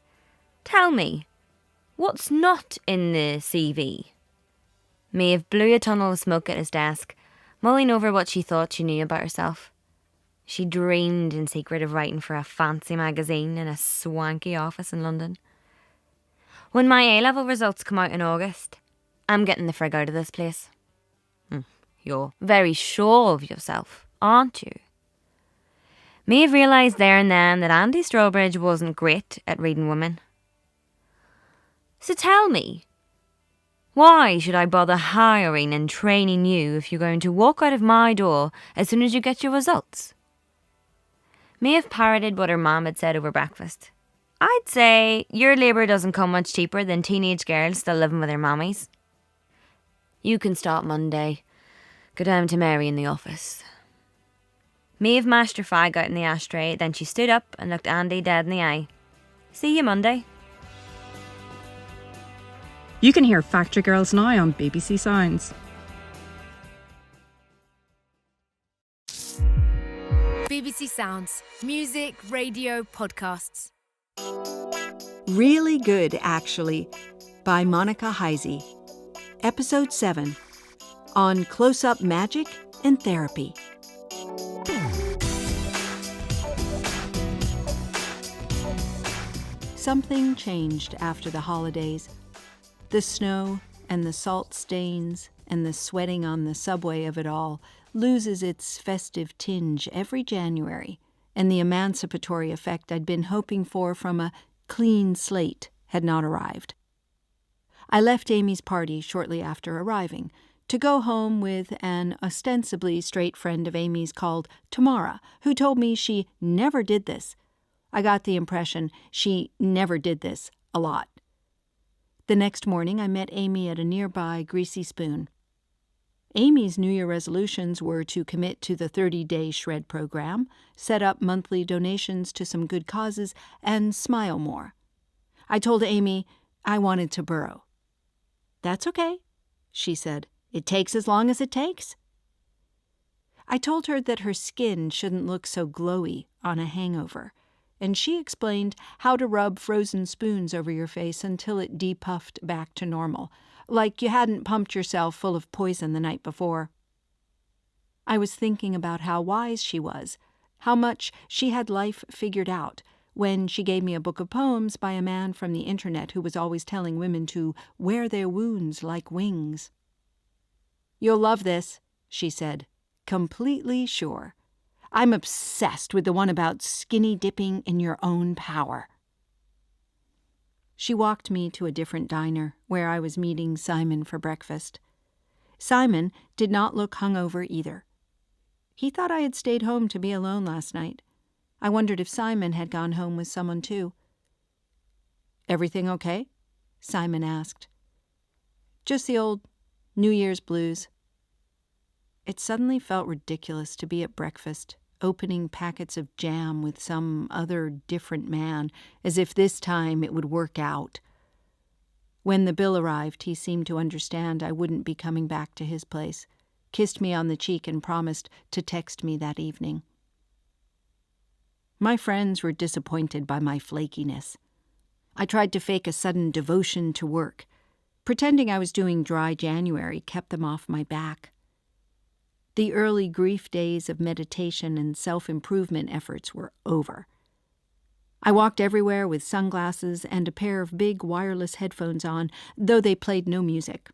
"Tell me, what's not in the CV?" Maeve blew a tunnel of smoke at his desk, mulling over what she thought she knew about herself. She dreamed in secret of writing for a fancy magazine in a swanky office in London. "When my A-level results come out in August, I'm getting the frig out of this place." You're very sure of yourself, aren't you? Maeve realised there and then that Andy Strawbridge wasn't great at reading women. "So tell me, why should I bother hiring and training you if you're going to walk out of my door as soon as you get your results?" Maeve parroted what her mum had said over breakfast. "I'd say your labour doesn't come much cheaper than teenage girls still living with their mammies. You can start Monday. Go down to Mary in the office." Maeve mashed her fag out in the ashtray, then she stood up and looked Andy dead in the eye. "See you Monday." You can hear Factory Girls now on BBC Sounds. BBC Sounds. Music, radio, podcasts. Really Good, Actually, by Monica Heisey. Episode 7, on close-up magic and therapy. Something changed after the holidays. The snow and the salt stains and the sweating on the subway of it all loses its festive tinge every January, and the emancipatory effect I'd been hoping for from a clean slate had not arrived. I left Amy's party shortly after arriving, to go home with an ostensibly straight friend of Amy's called Tamara, who told me she never did this. I got the impression she never did this a lot. The next morning I met Amy at a nearby Greasy Spoon. Amy's New Year resolutions were to commit to the 30-day shred program, set up monthly donations to some good causes, and smile more. I told Amy I wanted to burrow. "That's okay," she said. "It takes as long as it takes." I told her that her skin shouldn't look so glowy on a hangover, and she explained how to rub frozen spoons over your face until it depuffed back to normal, like you hadn't pumped yourself full of poison the night before. I was thinking about how wise she was, how much she had life figured out, when she gave me a book of poems by a man from the internet who was always telling women to wear their wounds like wings. "You'll love this," she said, completely sure. "I'm obsessed with the one about skinny dipping in your own power." She walked me to a different diner where I was meeting Simon for breakfast. Simon did not look hungover either. He thought I had stayed home to be alone last night. I wondered if Simon had gone home with someone too. "Everything okay?" Simon asked. "Just the old New Year's blues." It suddenly felt ridiculous to be at breakfast, opening packets of jam with some other different man, as if this time it would work out. When the bill arrived, he seemed to understand I wouldn't be coming back to his place, kissed me on the cheek and promised to text me that evening. My friends were disappointed by my flakiness. I tried to fake a sudden devotion to work. Pretending I was doing dry January kept them off my back. The early grief days of meditation and self-improvement efforts were over. I walked everywhere with sunglasses and a pair of big wireless headphones on, though they played no music.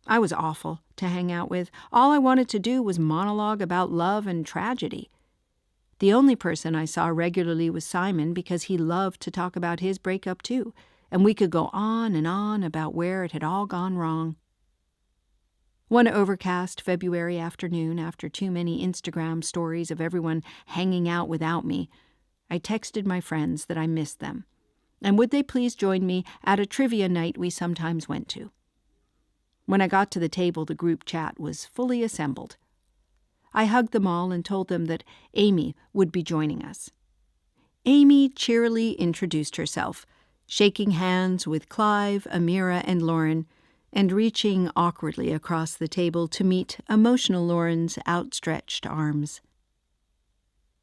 I was awful to hang out with. All I wanted to do was monologue about love and tragedy. The only person I saw regularly was Simon because he loved to talk about his breakup too, and we could go on and on about where it had all gone wrong. One overcast February afternoon, after too many Instagram stories of everyone hanging out without me, I texted my friends that I missed them, and would they please join me at a trivia night we sometimes went to. When I got to the table, the group chat was fully assembled. I hugged them all and told them that Amy would be joining us. Amy cheerily introduced herself, shaking hands with Clive, Amira, and Lauren, and reaching awkwardly across the table to meet emotional Lauren's outstretched arms.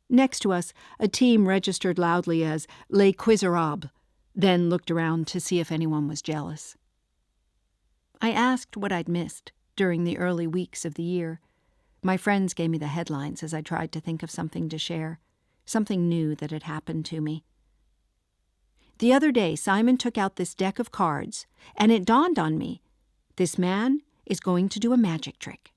Next to us, a team registered loudly as Les Quizerables, then looked around to see if anyone was jealous. I asked what I'd missed during the early weeks of the year. My friends gave me the headlines as I tried to think of something to share, something new that had happened to me. The other day, Simon took out this deck of cards, and it dawned on me, this man is going to do a magic trick.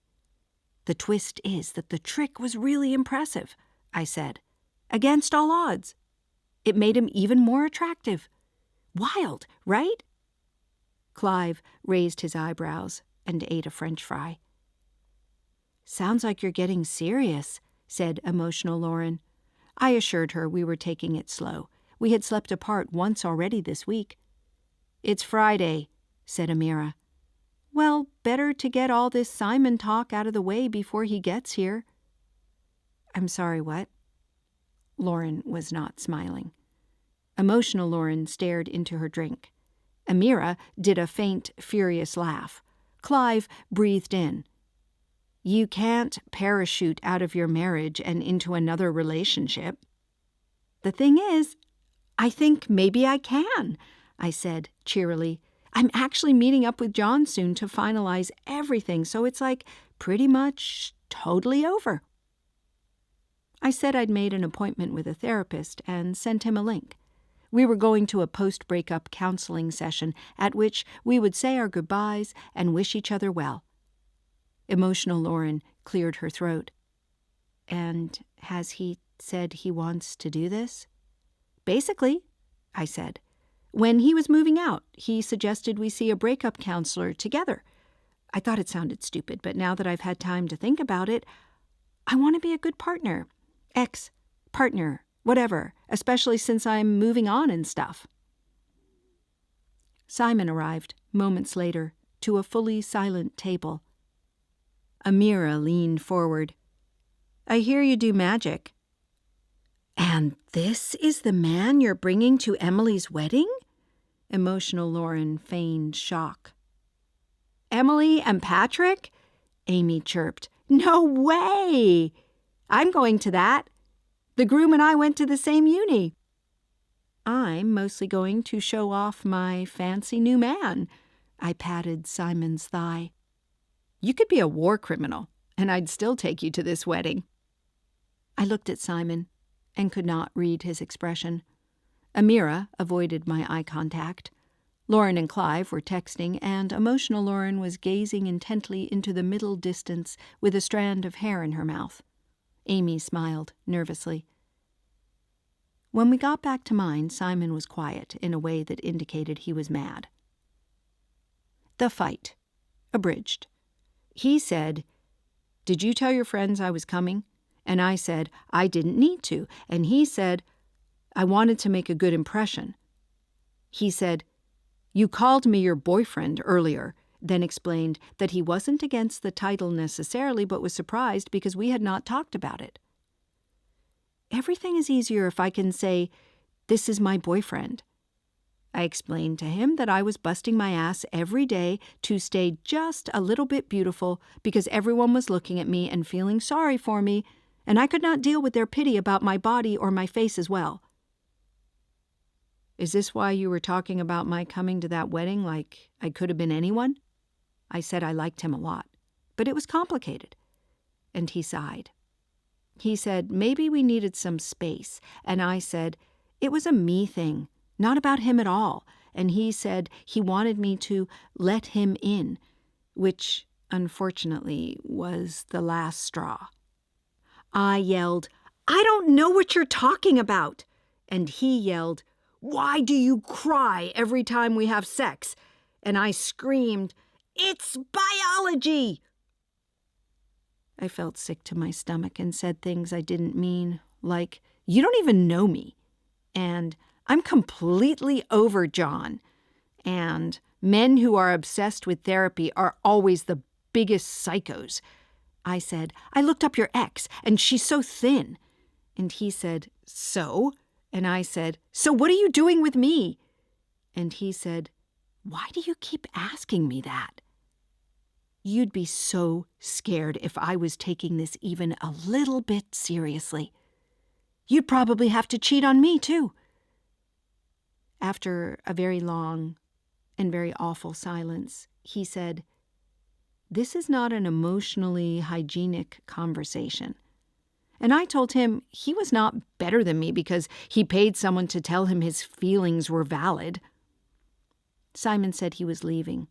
The twist is that the trick was really impressive, I said. Against all odds. It made him even more attractive. Wild, right? Clive raised his eyebrows and ate a French fry. "Sounds like you're getting serious," said emotional Lauren. I assured her we were taking it slow. We had slept apart once already this week. "It's Friday," said Amira. "Well, better to get all this Simon talk out of the way before he gets here." "I'm sorry, what?" Lauren was not smiling. Emotional Lauren stared into her drink. Amira did a faint, furious laugh. Clive breathed in. "You can't parachute out of your marriage and into another relationship." "The thing is, I think maybe I can," I said cheerily. "I'm actually meeting up with John soon to finalize everything, so it's like pretty much totally over." I said I'd made an appointment with a therapist and sent him a link. We were going to a post-breakup counseling session at which we would say our goodbyes and wish each other well. Emotional Lauren cleared her throat. "And has he said he wants to do this?" "Basically," I said. "When he was moving out, he suggested we see a breakup counselor together. I thought it sounded stupid, but now that I've had time to think about it, I want to be a good partner. Partner, whatever, especially since I'm moving on and stuff." Simon arrived, moments later, to a fully silent table. Amira leaned forward. "I hear you do magic." "And this is the man you're bringing to Emily's wedding?" Emotional Lauren feigned shock. "Emily and Patrick?" Amy chirped. "No way! I'm going to that. The groom and I went to the same uni." "I'm mostly going to show off my fancy new man." I patted Simon's thigh. "You could be a war criminal, and I'd still take you to this wedding." I looked at Simon and could not read his expression. Amira avoided my eye contact. Lauren and Clive were texting, and emotional Lauren was gazing intently into the middle distance with a strand of hair in her mouth. Amy smiled nervously. When we got back to mine, Simon was quiet in a way that indicated he was mad. The fight. Abridged. He said, "Did you tell your friends I was coming?" And I said, "I didn't need to." And he said, "I wanted to make a good impression." He said, "You called me your boyfriend earlier," then explained that he wasn't against the title necessarily, but was surprised because we had not talked about it. Everything is easier if I can say, "This is my boyfriend." I explained to him that I was busting my ass every day to stay just a little bit beautiful because everyone was looking at me and feeling sorry for me, and I could not deal with their pity about my body or my face as well. "Is this why you were talking about my coming to that wedding like I could have been anyone?" I said I liked him a lot, but it was complicated. And he sighed. He said maybe we needed some space, and I said it was a me thing, not about him at all, and he said he wanted me to let him in, which, unfortunately, was the last straw. I yelled, "I don't know what you're talking about!" And he yelled, "Why do you cry every time we have sex?" And I screamed, "It's biology!" I felt sick to my stomach and said things I didn't mean, like, "You don't even know me," and "I'm completely over John," and "Men who are obsessed with therapy are always the biggest psychos." I said, "I looked up your ex, and she's so thin." And he said, "So?" And I said, "So what are you doing with me?" And he said, "Why do you keep asking me that?" You'd be so scared if I was taking this even a little bit seriously. You'd probably have to cheat on me, too. After a very long and very awful silence, he said, "This is not an emotionally hygienic conversation." And I told him he was not better than me because he paid someone to tell him his feelings were valid. Simon said he was leaving.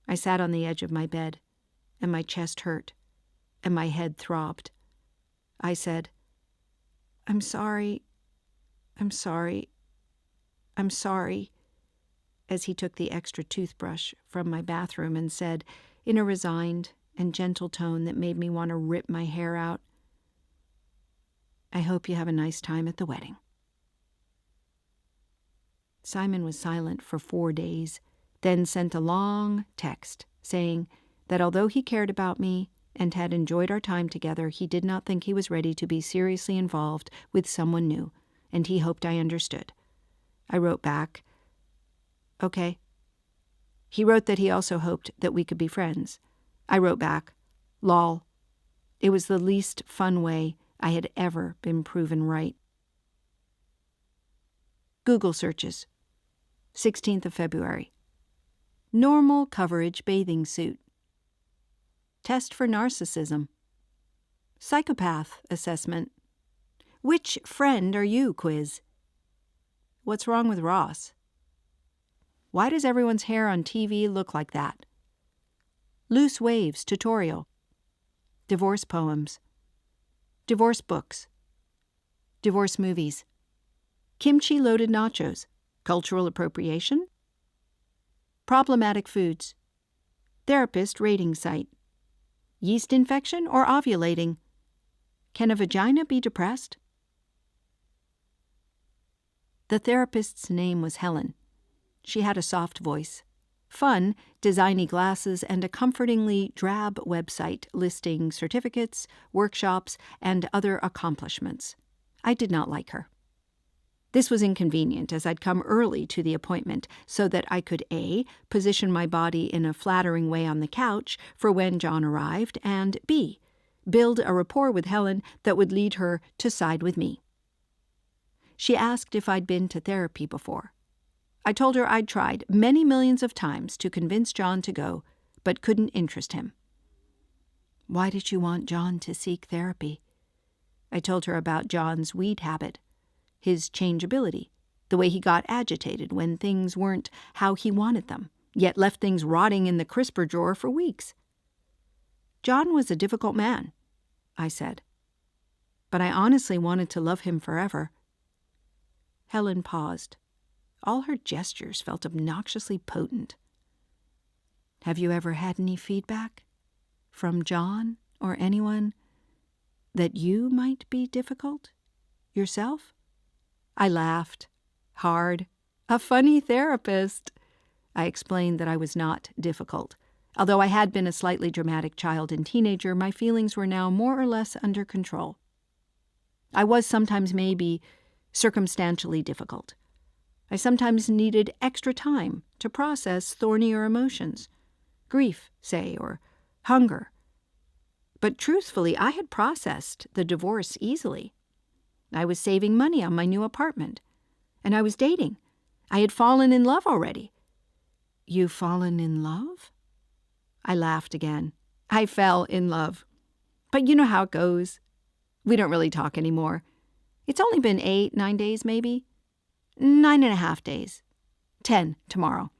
I sat on the edge of my bed, and my chest hurt, and my head throbbed. I said, "I'm sorry, I'm sorry, I'm sorry," as he took the extra toothbrush from my bathroom and said, in a resigned and gentle tone that made me want to rip my hair out, "I hope you have a nice time at the wedding." Simon was silent for 4 days, then sent a long text saying that although he cared about me and had enjoyed our time together, he did not think he was ready to be seriously involved with someone new, and he hoped I understood. I wrote back, "Okay." He wrote that he also hoped that we could be friends. I wrote back, "Lol." It was the least fun way I had ever been proven right. Google searches. 16th of February. Normal coverage bathing suit. Test for narcissism. Psychopath assessment. Which friend are you quiz. What's wrong with Ross? Why does everyone's hair on TV look like that? Loose waves tutorial. Divorce poems. Divorce books. Divorce movies. Kimchi loaded nachos. Cultural appropriation. Problematic foods. Therapist rating site. Yeast infection or ovulating? Can a vagina be depressed? The therapist's name was Helen. She had a soft voice, fun, designy glasses, and a comfortingly drab website listing certificates, workshops, and other accomplishments. I did not like her. This was inconvenient, as I'd come early to the appointment so that I could A, position my body in a flattering way on the couch for when John arrived, and B, build a rapport with Helen that would lead her to side with me. She asked if I'd been to therapy before. I told her I'd tried many millions of times to convince John to go, but couldn't interest him. Why did you want John to seek therapy? I told her about John's weed habit, his changeability, the way he got agitated when things weren't how he wanted them, yet left things rotting in the crisper drawer for weeks. John was a difficult man, I said, but I honestly wanted to love him forever. Helen paused. All her gestures felt obnoxiously potent. Have you ever had any feedback? From John or anyone? That you might be difficult? Yourself? I laughed. Hard. A funny therapist. I explained that I was not difficult. Although I had been a slightly dramatic child and teenager, my feelings were now more or less under control. I was sometimes maybe circumstantially difficult. I sometimes needed extra time to process thornier emotions. Grief, say, or hunger. But truthfully, I had processed the divorce easily. I was saving money on my new apartment. And I was dating. I had fallen in love already. You've fallen in love? I laughed again. I fell in love. But you know how it goes. We don't really talk anymore. It's only been 8, 9 days, maybe. 9.5 days. 10 tomorrow.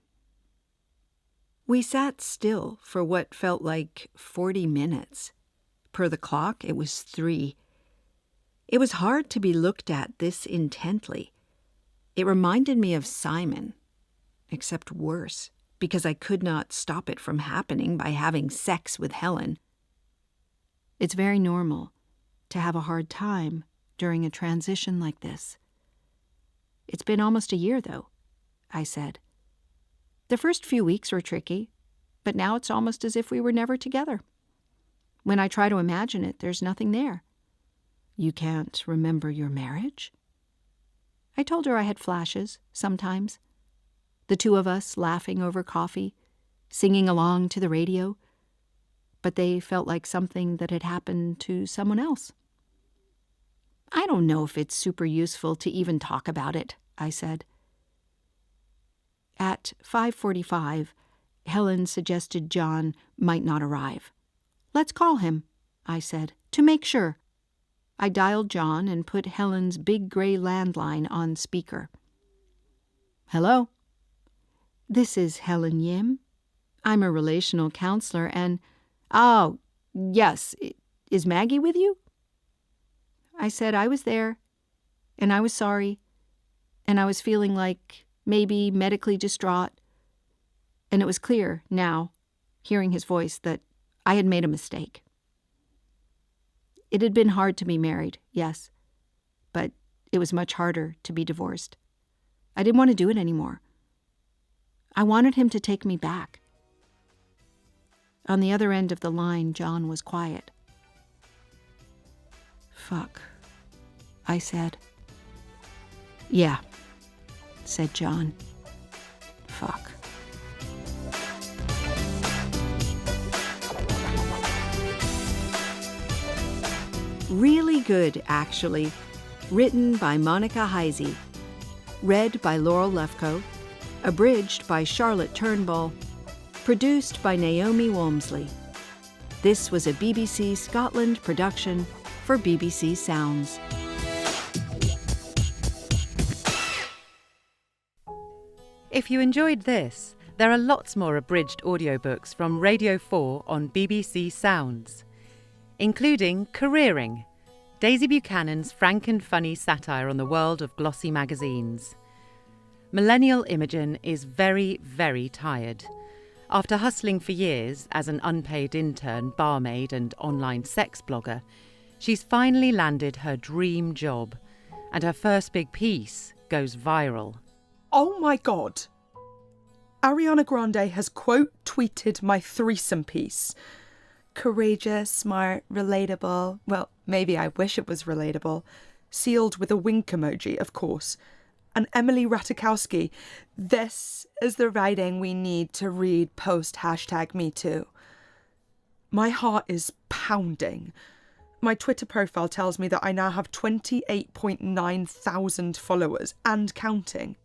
We sat still for what felt like 40 minutes. Per the clock, it was 3. It was hard to be looked at this intently. It reminded me of Simon, except worse, because I could not stop it from happening by having sex with Helen. It's very normal to have a hard time during a transition like this. It's been almost a year, though, I said. The first few weeks were tricky, but now it's almost as if we were never together. When I try to imagine it, there's nothing there. You can't remember your marriage? I told her I had flashes, sometimes. The two of us laughing over coffee, singing along to the radio. But they felt like something that had happened to someone else. I don't know if it's super useful to even talk about it, I said. At 5:45, Helen suggested John might not arrive. Let's call him, I said, to make sure. I dialed John and put Helen's big gray landline on speaker. Hello? This is Helen Yim. I'm a relational counselor and... Oh, yes. Is Maggie with you? I said I was there, and I was sorry, and I was feeling like maybe medically distraught, and it was clear now, hearing his voice, that I had made a mistake. It had been hard to be married, yes, but it was much harder to be divorced. I didn't want to do it anymore. I wanted him to take me back. On the other end of the line, John was quiet. Fuck, I said. Yeah, said John. Fuck. Really good, actually. Written by Monica Heisey. Read by Laurel Lefkoe. Abridged by Charlotte Turnbull. Produced by Naomi Walmsley. This was a BBC Scotland production for BBC Sounds. If you enjoyed this, there are lots more abridged audiobooks from Radio 4 on BBC Sounds, including Careering, Daisy Buchanan's frank and funny satire on the world of glossy magazines. Millennial Imogen is very, very tired. After hustling for years as an unpaid intern, barmaid and online sex blogger, she's finally landed her dream job, and her first big piece goes viral. Oh my God. Ariana Grande has quote-tweeted my threesome piece. Courageous, smart, relatable. Well, maybe I wish it was relatable. Sealed with a wink emoji, of course. And Emily Ratajkowski, this is the writing we need to read post #MeToo. My heart is pounding. My Twitter profile tells me that I now have 28.9 thousand followers and counting.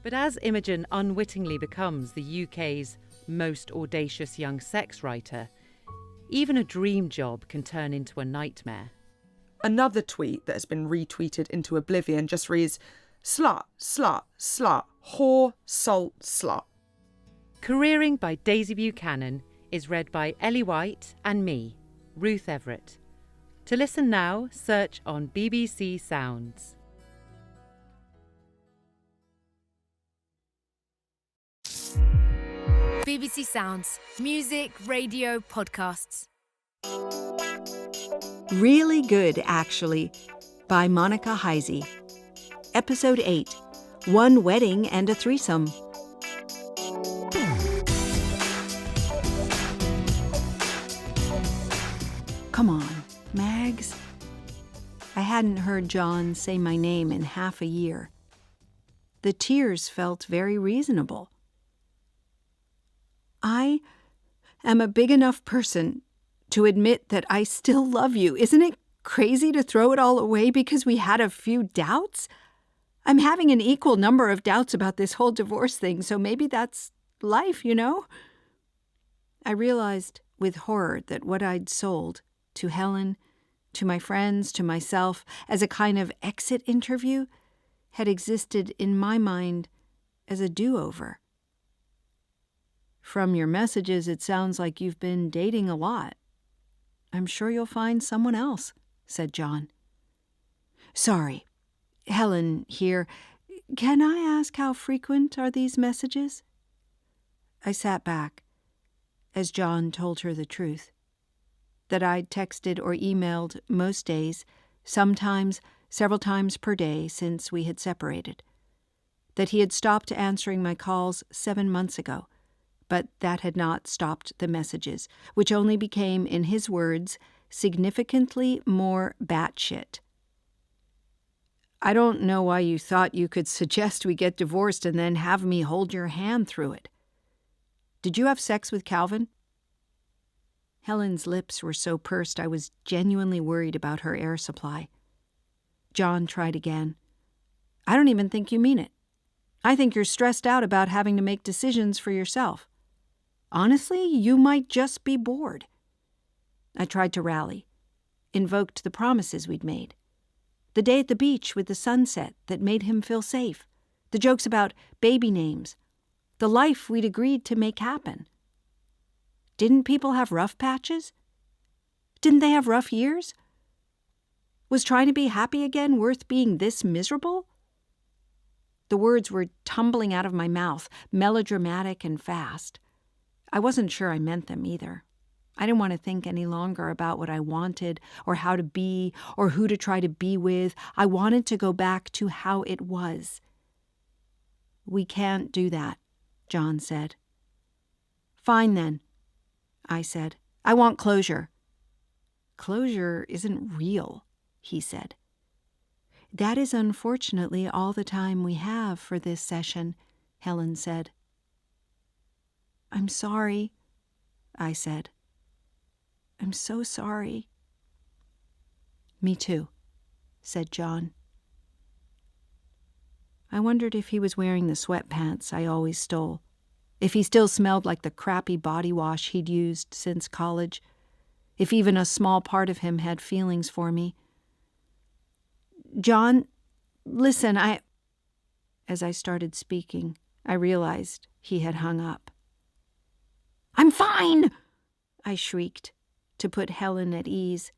But as Imogen unwittingly becomes the UK's most audacious young sex writer, even a dream job can turn into a nightmare. Another tweet that has been retweeted into oblivion just reads, slut, slut, slut, whore, salt, slut. Careering by Daisy Buchanan is read by Ellie White and me, Ruth Everett. To listen now, search on BBC Sounds. BBC Sounds. Music, radio, podcasts. Really Good, Actually, by Monica Heisey. Episode 8, One Wedding and a Threesome. Come on, Mags. I hadn't heard John say my name in half a year. The tears felt very reasonable. I am a big enough person to admit that I still love you. Isn't it crazy to throw it all away because we had a few doubts? I'm having an equal number of doubts about this whole divorce thing, so maybe that's life, you know? I realized with horror that what I'd sold to Helen, to my friends, to myself, as a kind of exit interview, had existed in my mind as a do-over. From your messages, it sounds like you've been dating a lot. I'm sure you'll find someone else, said John. Sorry, Helen here. Can I ask how frequent are these messages? I sat back as John told her the truth. That I'd texted or emailed most days, sometimes several times per day since we had separated. That he had stopped answering my calls 7 months ago, but that had not stopped the messages, which only became, in his words, significantly more batshit. I don't know why you thought you could suggest we get divorced and then have me hold your hand through it. Did you have sex with Calvin? Helen's lips were so pursed I was genuinely worried about her air supply. John tried again. I don't even think you mean it. I think you're stressed out about having to make decisions for yourself. Honestly, you might just be bored. I tried to rally, invoked the promises we'd made. The day at the beach with the sunset that made him feel safe, the jokes about baby names, the life we'd agreed to make happen. Didn't people have rough patches? Didn't they have rough years? Was trying to be happy again worth being this miserable? The words were tumbling out of my mouth, melodramatic and fast. I wasn't sure I meant them either. I didn't want to think any longer about what I wanted or how to be or who to try to be with. I wanted to go back to how it was. We can't do that, John said. Fine then, I said. I want closure. Closure isn't real, he said. That is unfortunately all the time we have for this session, Helen said. I'm sorry, I said. I'm so sorry. Me too, said John. I wondered if he was wearing the sweatpants I always stole, if he still smelled like the crappy body wash he'd used since college, if even a small part of him had feelings for me. John, listen, As I started speaking, I realized he had hung up. I'm fine, I shrieked, to put Helen at ease.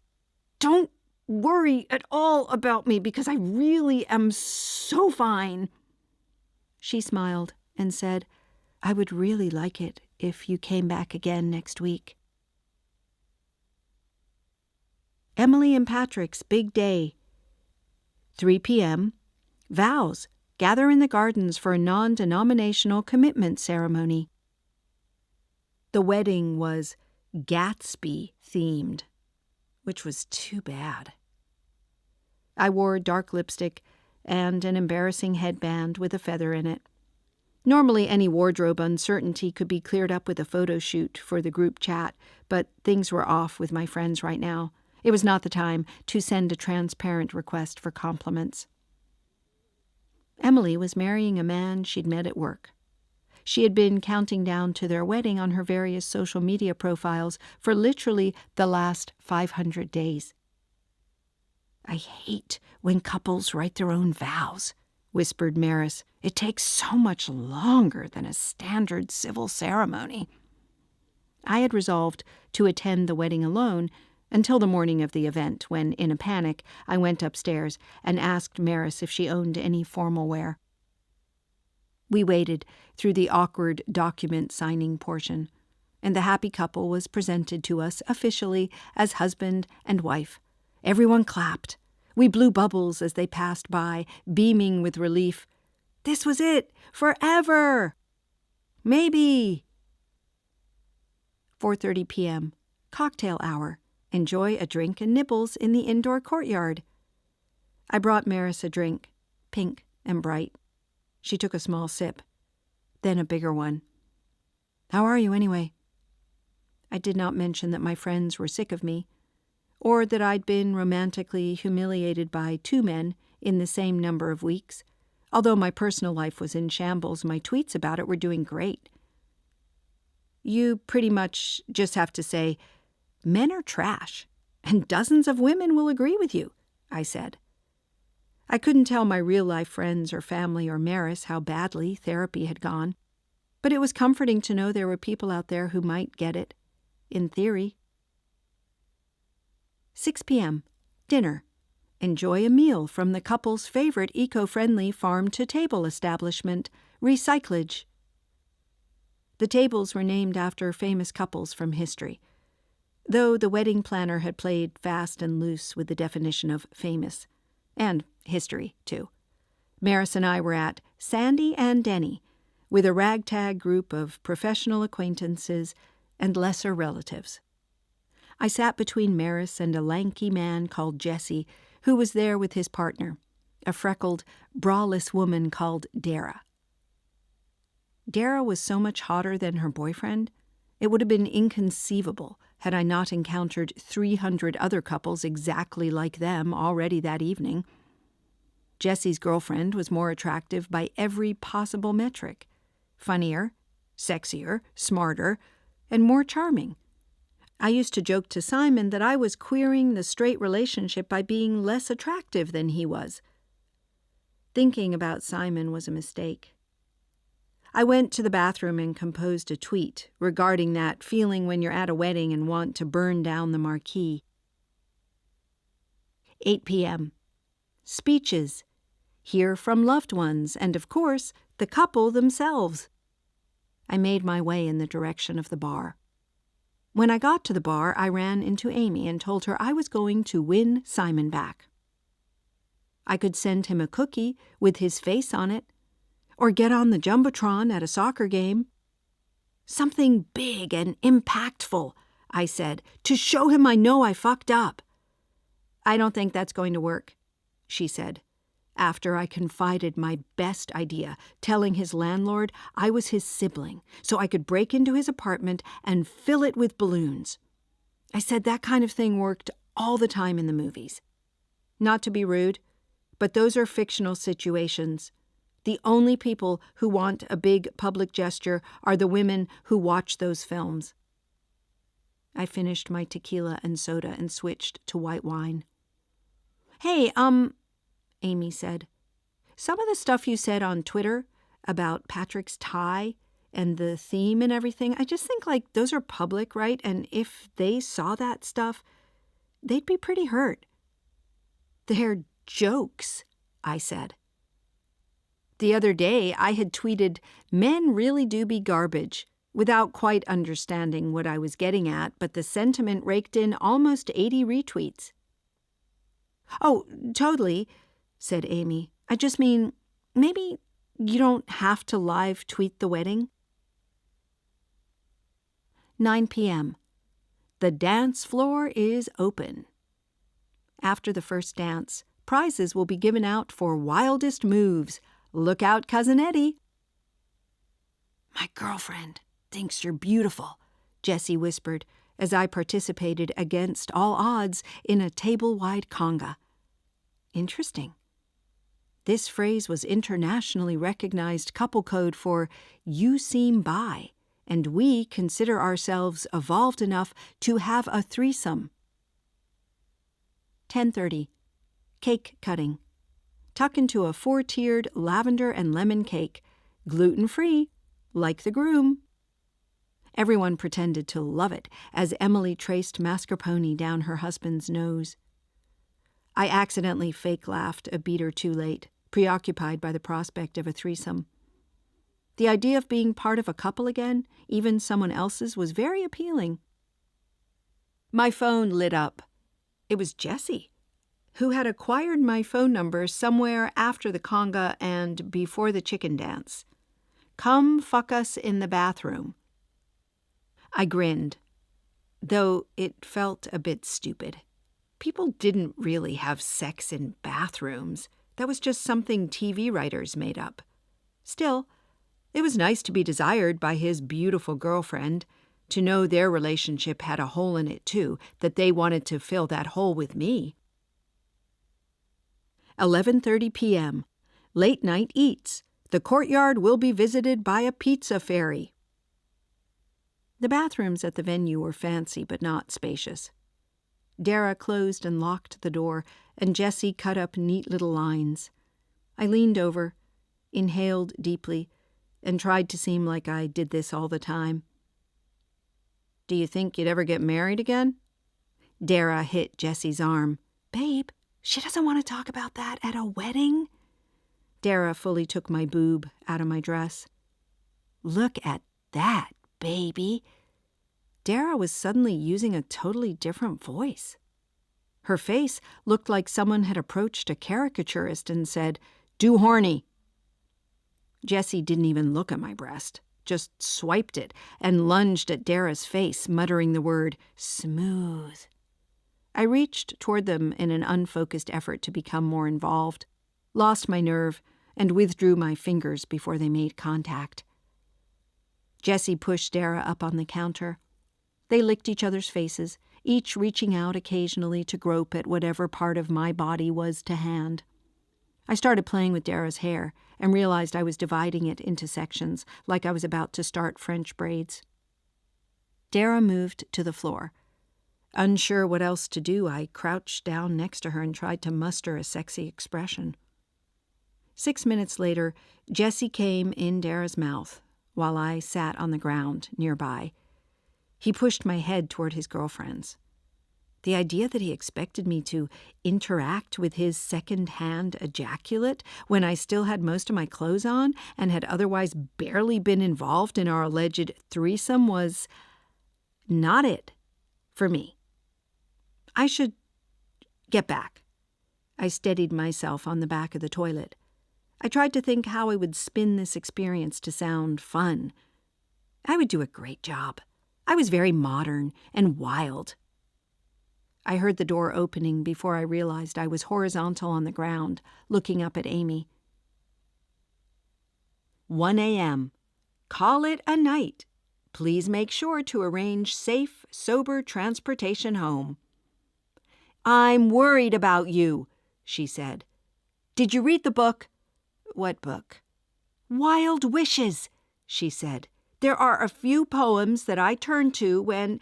Don't worry at all about me, because I really am so fine. She smiled and said, I would really like it if you came back again next week. Emily and Patrick's big day. 3 p.m. Vows. Gather in the gardens for a non-denominational commitment ceremony. The wedding was Gatsby-themed, which was too bad. I wore dark lipstick and an embarrassing headband with a feather in it. Normally, any wardrobe uncertainty could be cleared up with a photo shoot for the group chat, but things were off with my friends right now. It was not the time to send a transparent request for compliments. Emily was marrying a man she'd met at work. She had been counting down to their wedding on her various social media profiles for literally the last 500 days. I hate when couples write their own vows, whispered Maris. It takes so much longer than a standard civil ceremony. I had resolved to attend the wedding alone until the morning of the event, when, in a panic, I went upstairs and asked Maris if she owned any formal wear. We waited through the awkward document signing portion, and the happy couple was presented to us officially as husband and wife. Everyone clapped. We blew bubbles as they passed by, beaming with relief. This was it! Forever! Maybe! 4:30 p.m. Cocktail hour. Enjoy a drink and nibbles in the indoor courtyard. I brought Maris a drink, pink and bright. She took a small sip, then a bigger one. How are you anyway? I did not mention that my friends were sick of me, or that I'd been romantically humiliated by 2 men in the same number of weeks. Although my personal life was in shambles, my tweets about it were doing great. You pretty much just have to say, men are trash, and dozens of women will agree with you, I said. I couldn't tell my real-life friends or family or Maris how badly therapy had gone, but it was comforting to know there were people out there who might get it, in theory. 6 p.m. Dinner. Enjoy a meal from the couple's favorite eco-friendly farm-to-table establishment, Recyclage. The tables were named after famous couples from history, though the wedding planner had played fast and loose with the definition of famous. And history, too. Maris and I were at Sandy and Denny, with a ragtag group of professional acquaintances and lesser relatives. I sat between Maris and a lanky man called Jesse, who was there with his partner, a freckled, braless woman called Dara. Dara was so much hotter than her boyfriend, it would have been inconceivable had I not encountered 300 other couples exactly like them already that evening. Jesse's girlfriend was more attractive by every possible metric. Funnier, sexier, smarter, and more charming. I used to joke to Simon that I was queering the straight relationship by being less attractive than he was. Thinking about Simon was a mistake. I went to the bathroom and composed a tweet regarding that feeling when you're at a wedding and want to burn down the marquee. 8 p.m. Speeches. Hear from loved ones and, of course, the couple themselves. I made my way in the direction of the bar. When I got to the bar, I ran into Amy and told her I was going to win Simon back. I could send him a cookie with his face on it, or get on the Jumbotron at a soccer game. Something big and impactful, I said, to show him I know I fucked up. I don't think that's going to work, she said, after I confided my best idea, telling his landlord I was his sibling, so I could break into his apartment and fill it with balloons. I said that kind of thing worked all the time in the movies. Not to be rude, but those are fictional situations. The only people who want a big public gesture are the women who watch those films. I finished my tequila and soda and switched to white wine. Hey, Amy said, some of the stuff you said on Twitter about Patrick's tie and the theme and everything, I just think like those are public, right? And if they saw that stuff, they'd be pretty hurt. They're jokes, I said. The other day, I had tweeted, "Men really do be garbage," without quite understanding what I was getting at, but the sentiment raked in almost 80 retweets. Oh, totally, said Amy. I just mean, maybe you don't have to live tweet the wedding. 9 p.m. The dance floor is open. After the first dance, prizes will be given out for wildest moves. Look out, Cousin Eddie. My girlfriend thinks you're beautiful, Jessie whispered as I participated against all odds in a table-wide conga. Interesting. This phrase was internationally recognized couple code for "you seem bi," and we consider ourselves evolved enough to have a threesome. 10:30. Cake cutting. Tuck into a 4-tiered lavender and lemon cake, gluten-free, like the groom. Everyone pretended to love it as Emily traced mascarpone down her husband's nose. I accidentally fake laughed a beat or two late, preoccupied by the prospect of a threesome. The idea of being part of a couple again, even someone else's, was very appealing. My phone lit up. It was Jessie, who had acquired my phone number somewhere after the conga and before the chicken dance. Come fuck us in the bathroom. I grinned, though it felt a bit stupid. People didn't really have sex in bathrooms. That was just something TV writers made up. Still, it was nice to be desired by his beautiful girlfriend, to know their relationship had a hole in it too, that they wanted to fill that hole with me. 11:30 p.m. Late night eats. The courtyard will be visited by a pizza fairy. The bathrooms at the venue were fancy but not spacious. Dara closed and locked the door, and Jessie cut up neat little lines. I leaned over, inhaled deeply, and tried to seem like I did this all the time. Do you think you'd ever get married again? Dara hit Jessie's arm. Babe, she doesn't want to talk about that at a wedding. Dara fully took my boob out of my dress. Look at that, baby. Dara was suddenly using a totally different voice. Her face looked like someone had approached a caricaturist and said, "Do horny." Jessie didn't even look at my breast, just swiped it and lunged at Dara's face, muttering the word, smooth. I reached toward them in an unfocused effort to become more involved, lost my nerve, and withdrew my fingers before they made contact. Jessie pushed Dara up on the counter. They licked each other's faces, each reaching out occasionally to grope at whatever part of my body was to hand. I started playing with Dara's hair and realized I was dividing it into sections, like I was about to start French braids. Dara moved to the floor. Unsure what else to do, I crouched down next to her and tried to muster a sexy expression. 6 minutes later, Jessie came in Dara's mouth, while I sat on the ground nearby. He pushed my head toward his girlfriend's. The idea that he expected me to interact with his second-hand ejaculate when I still had most of my clothes on and had otherwise barely been involved in our alleged threesome was not it for me. I should get back. I steadied myself on the back of the toilet. I tried to think how I would spin this experience to sound fun. I would do a great job. I was very modern and wild. I heard the door opening before I realized I was horizontal on the ground, looking up at Amy. 1 a.m. Call it a night. Please make sure to arrange safe, sober transportation home. I'm worried about you, she said. Did you read the book? What book? Wild Wishes, she said. There are a few poems that I turn to when...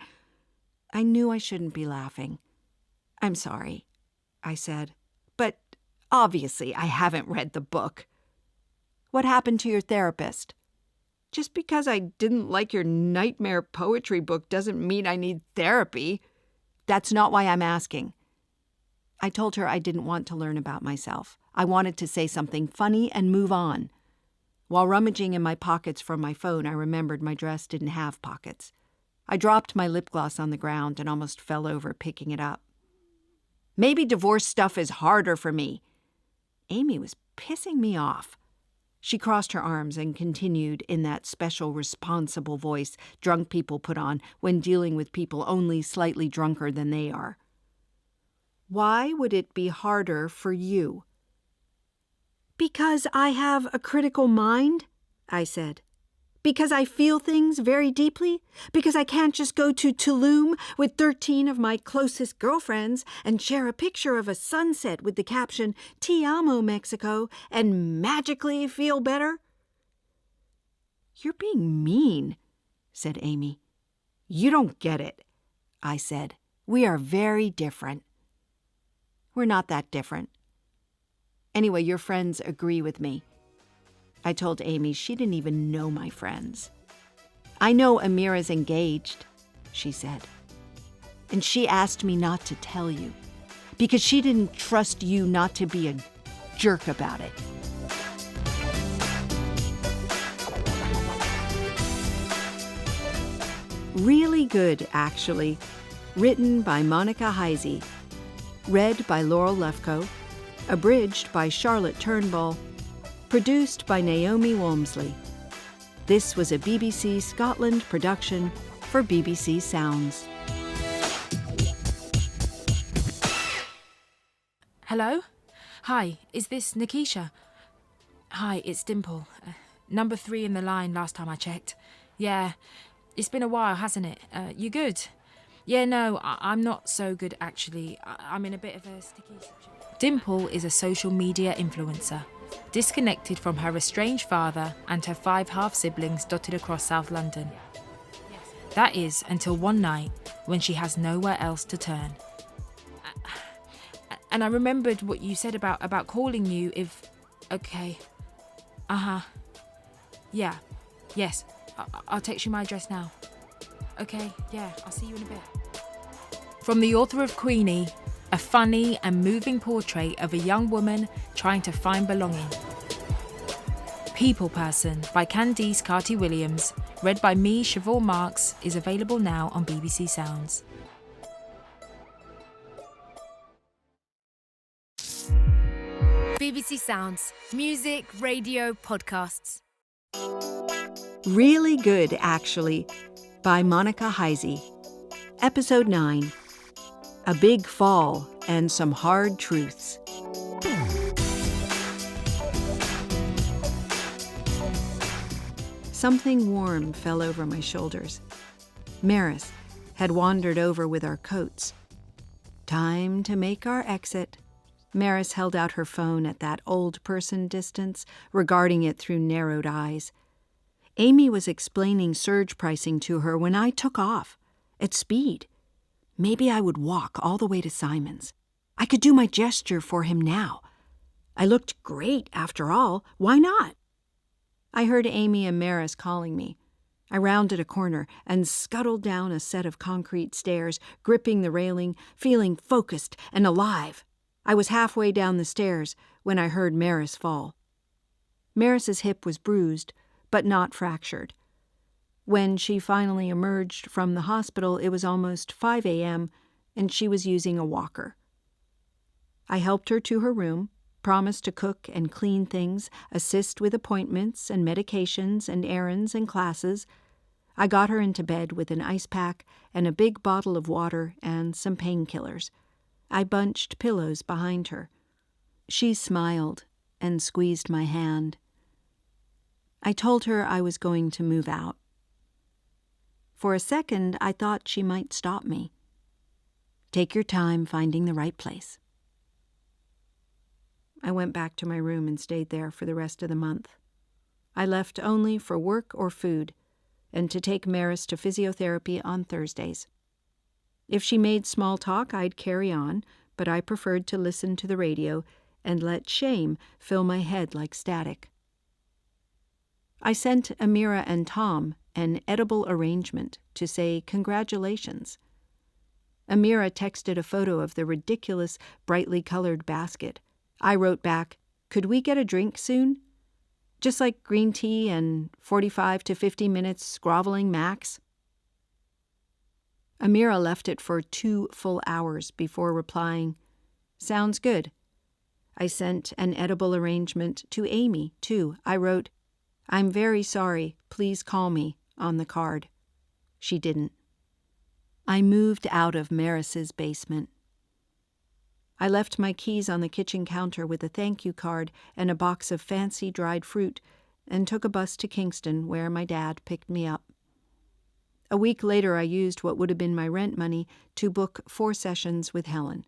I knew I shouldn't be laughing. I'm sorry, I said, but obviously I haven't read the book. What happened to your therapist? Just because I didn't like your nightmare poetry book doesn't mean I need therapy. That's not why I'm asking. I told her I didn't want to learn about myself. I wanted to say something funny and move on. While rummaging in my pockets for my phone, I remembered my dress didn't have pockets. I dropped my lip gloss on the ground and almost fell over picking it up. Maybe divorce stuff is harder for me. Amy was pissing me off. She crossed her arms and continued in that special responsible voice drunk people put on when dealing with people only slightly drunker than they are. Why would it be harder for you? Because I have a critical mind, I said. Because I feel things very deeply? Because I can't just go to Tulum with 13 of my closest girlfriends and share a picture of a sunset with the caption, Te amo, Mexico, and magically feel better? You're being mean, said Amy. You don't get it, I said. We are very different. We're not that different. Anyway, your friends agree with me. I told Amy she didn't even know my friends. I know Amira's engaged, she said. And she asked me not to tell you, because she didn't trust you not to be a jerk about it. Really Good, Actually, written by Monica Heisey, read by Laurel Lefkoe, abridged by Charlotte Turnbull, produced by Naomi Walmsley. This was a BBC Scotland production for BBC Sounds. Hello? Hi, is this Nikisha? Hi, it's Dimple. Number 3 in the line last time I checked. Yeah, it's been a while, hasn't it? You good? Yeah, no, I'm not so good actually. I'm in a bit of a sticky situation. Dimple is a social media influencer, disconnected from her estranged father and her 5 half-siblings dotted across South London. That is until one night when she has nowhere else to turn. And I remembered what you said about calling you if... Okay. Yeah. Yes. I'll text you my address now. Okay, yeah, I'll see you in a bit. From the author of Queenie, a funny and moving portrait of a young woman trying to find belonging. People Person by Candice Carty-Williams, read by me, Siobhan Marks, is available now on BBC Sounds. BBC Sounds. Music, radio, podcasts. Really Good, Actually, by Monica Heisey. Episode 9. A Big Fall and Some Hard Truths. Something warm fell over my shoulders. Maris had wandered over with our coats. Time to make our exit. Maris held out her phone at that old person distance, regarding it through narrowed eyes. Amy was explaining surge pricing to her when I took off, at speed. Maybe I would walk all the way to Simon's. I could do my gesture for him now. I looked great, after all. Why not? I heard Amy and Maris calling me. I rounded a corner and scuttled down a set of concrete stairs, gripping the railing, feeling focused and alive. I was halfway down the stairs when I heard Maris fall. Maris's hip was bruised, but not fractured. When she finally emerged from the hospital, it was almost 5 a.m., and she was using a walker. I helped her to her room, promised to cook and clean things, assist with appointments and medications and errands and classes. I got her into bed with an ice pack and a big bottle of water and some painkillers. I bunched pillows behind her. She smiled and squeezed my hand. I told her I was going to move out. For a second, I thought she might stop me. Take your time finding the right place. I went back to my room and stayed there for the rest of the month. I left only for work or food, and to take Maris to physiotherapy on Thursdays. If she made small talk, I'd carry on, but I preferred to listen to the radio and let shame fill my head like static. I sent Amira and Tom an edible arrangement to say congratulations. Amira texted a photo of the ridiculous, brightly colored basket. I wrote back, "Could we get a drink soon? Just like green tea and 45 to 50 minutes groveling max." Amira left it for 2 full hours before replying, "Sounds good." I sent an edible arrangement to Amy, too. I wrote, "I'm very sorry, please call me," on the card. She didn't. I moved out of Maris's basement. I left my keys on the kitchen counter with a thank you card and a box of fancy dried fruit and took a bus to Kingston, where my dad picked me up. A week later, I used what would have been my rent money to book 4 sessions with Helen.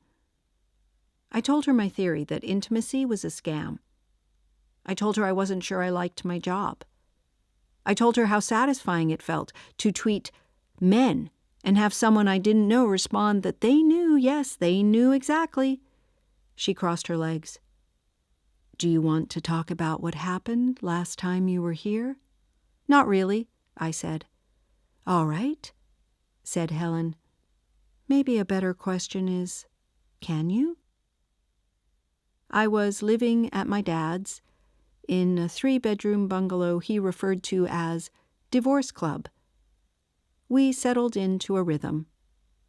I told her my theory that intimacy was a scam. I told her I wasn't sure I liked my job. I told her how satisfying it felt to tweet men and have someone I didn't know respond that they knew, yes, they knew exactly. She crossed her legs. "Do you want to talk about what happened last time you were here?" "Not really," I said. "All right," said Helen. "Maybe a better question is, can you?" I was living at my dad's, in a 3-bedroom bungalow he referred to as Divorce Club. We settled into a rhythm,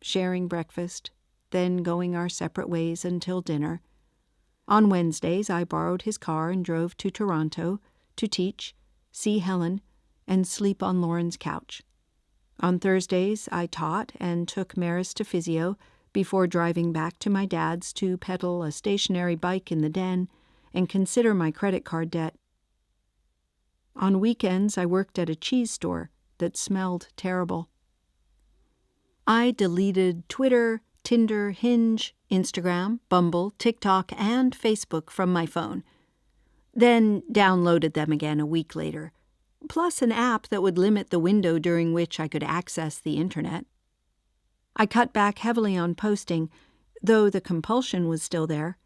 sharing breakfast, then going our separate ways until dinner. On Wednesdays, I borrowed his car and drove to Toronto to teach, see Helen, and sleep on Lauren's couch. On Thursdays, I taught and took Maris to physio before driving back to my dad's to pedal a stationary bike in the den and consider my credit card debt. On weekends, I worked at a cheese store that smelled terrible. I deleted Twitter, Tinder, Hinge, Instagram, Bumble, TikTok, and Facebook from my phone, then downloaded them again a week later, plus an app that would limit the window during which I could access the internet. I cut back heavily on posting, though the compulsion was still there.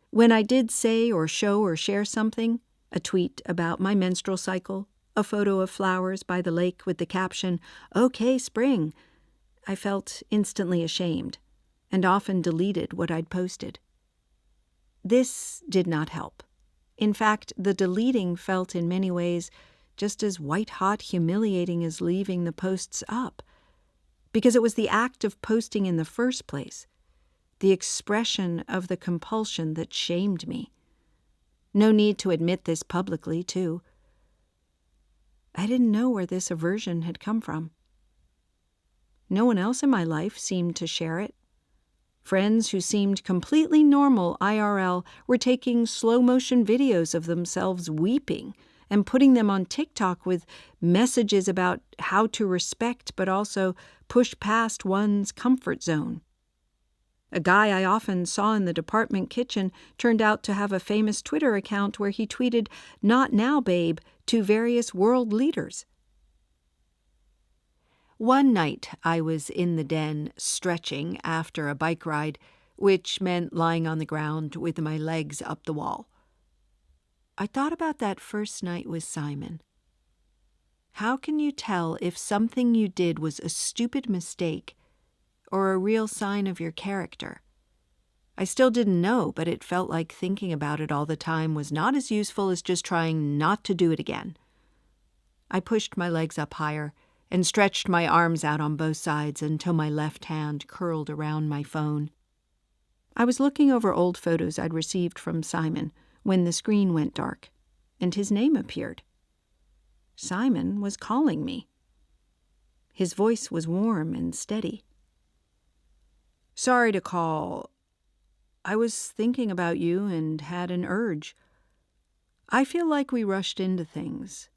When I did say or show or share something, a tweet about my menstrual cycle, a photo of flowers by the lake with the caption, "Okay, spring," I felt instantly ashamed and often deleted what I'd posted. This did not help. In fact, the deleting felt in many ways just as white-hot humiliating as leaving the posts up, because it was the act of posting in the first place, the expression of the compulsion that shamed me. No need to admit this publicly, too. I didn't know where this aversion had come from. No one else in my life seemed to share it. Friends who seemed completely normal IRL were taking slow-motion videos of themselves weeping and putting them on TikTok with messages about how to respect but also push past one's comfort zone. A guy I often saw in the department kitchen turned out to have a famous Twitter account where he tweeted, "Not now, babe," to various world leaders. One night I was in the den stretching after a bike ride, which meant lying on the ground with my legs up the wall. I thought about that first night with Simon. How can you tell if something you did was a stupid mistake or a real sign of your character? I still didn't know, but it felt like thinking about it all the time was not as useful as just trying not to do it again. I pushed my legs up higher and stretched my arms out on both sides until my left hand curled around my phone. I was looking over old photos I'd received from Simon when the screen went dark, and his name appeared. Simon was calling me. His voice was warm and steady. "Sorry to call. I was thinking about you and had an urge. I feel like we rushed into things.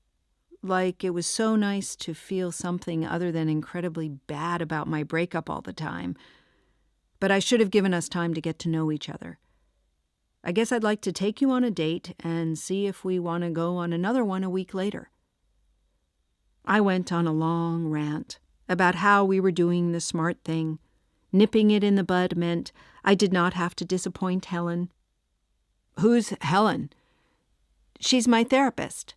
Like it was so nice to feel something other than incredibly bad about my breakup all the time. But I should have given us time to get to know each other. I guess I'd like to take you on a date and see if we want to go on another one a week later." I went on a long rant about how we were doing the smart thing. Nipping it in the bud meant I did not have to disappoint Helen. "Who's Helen?" "She's my therapist."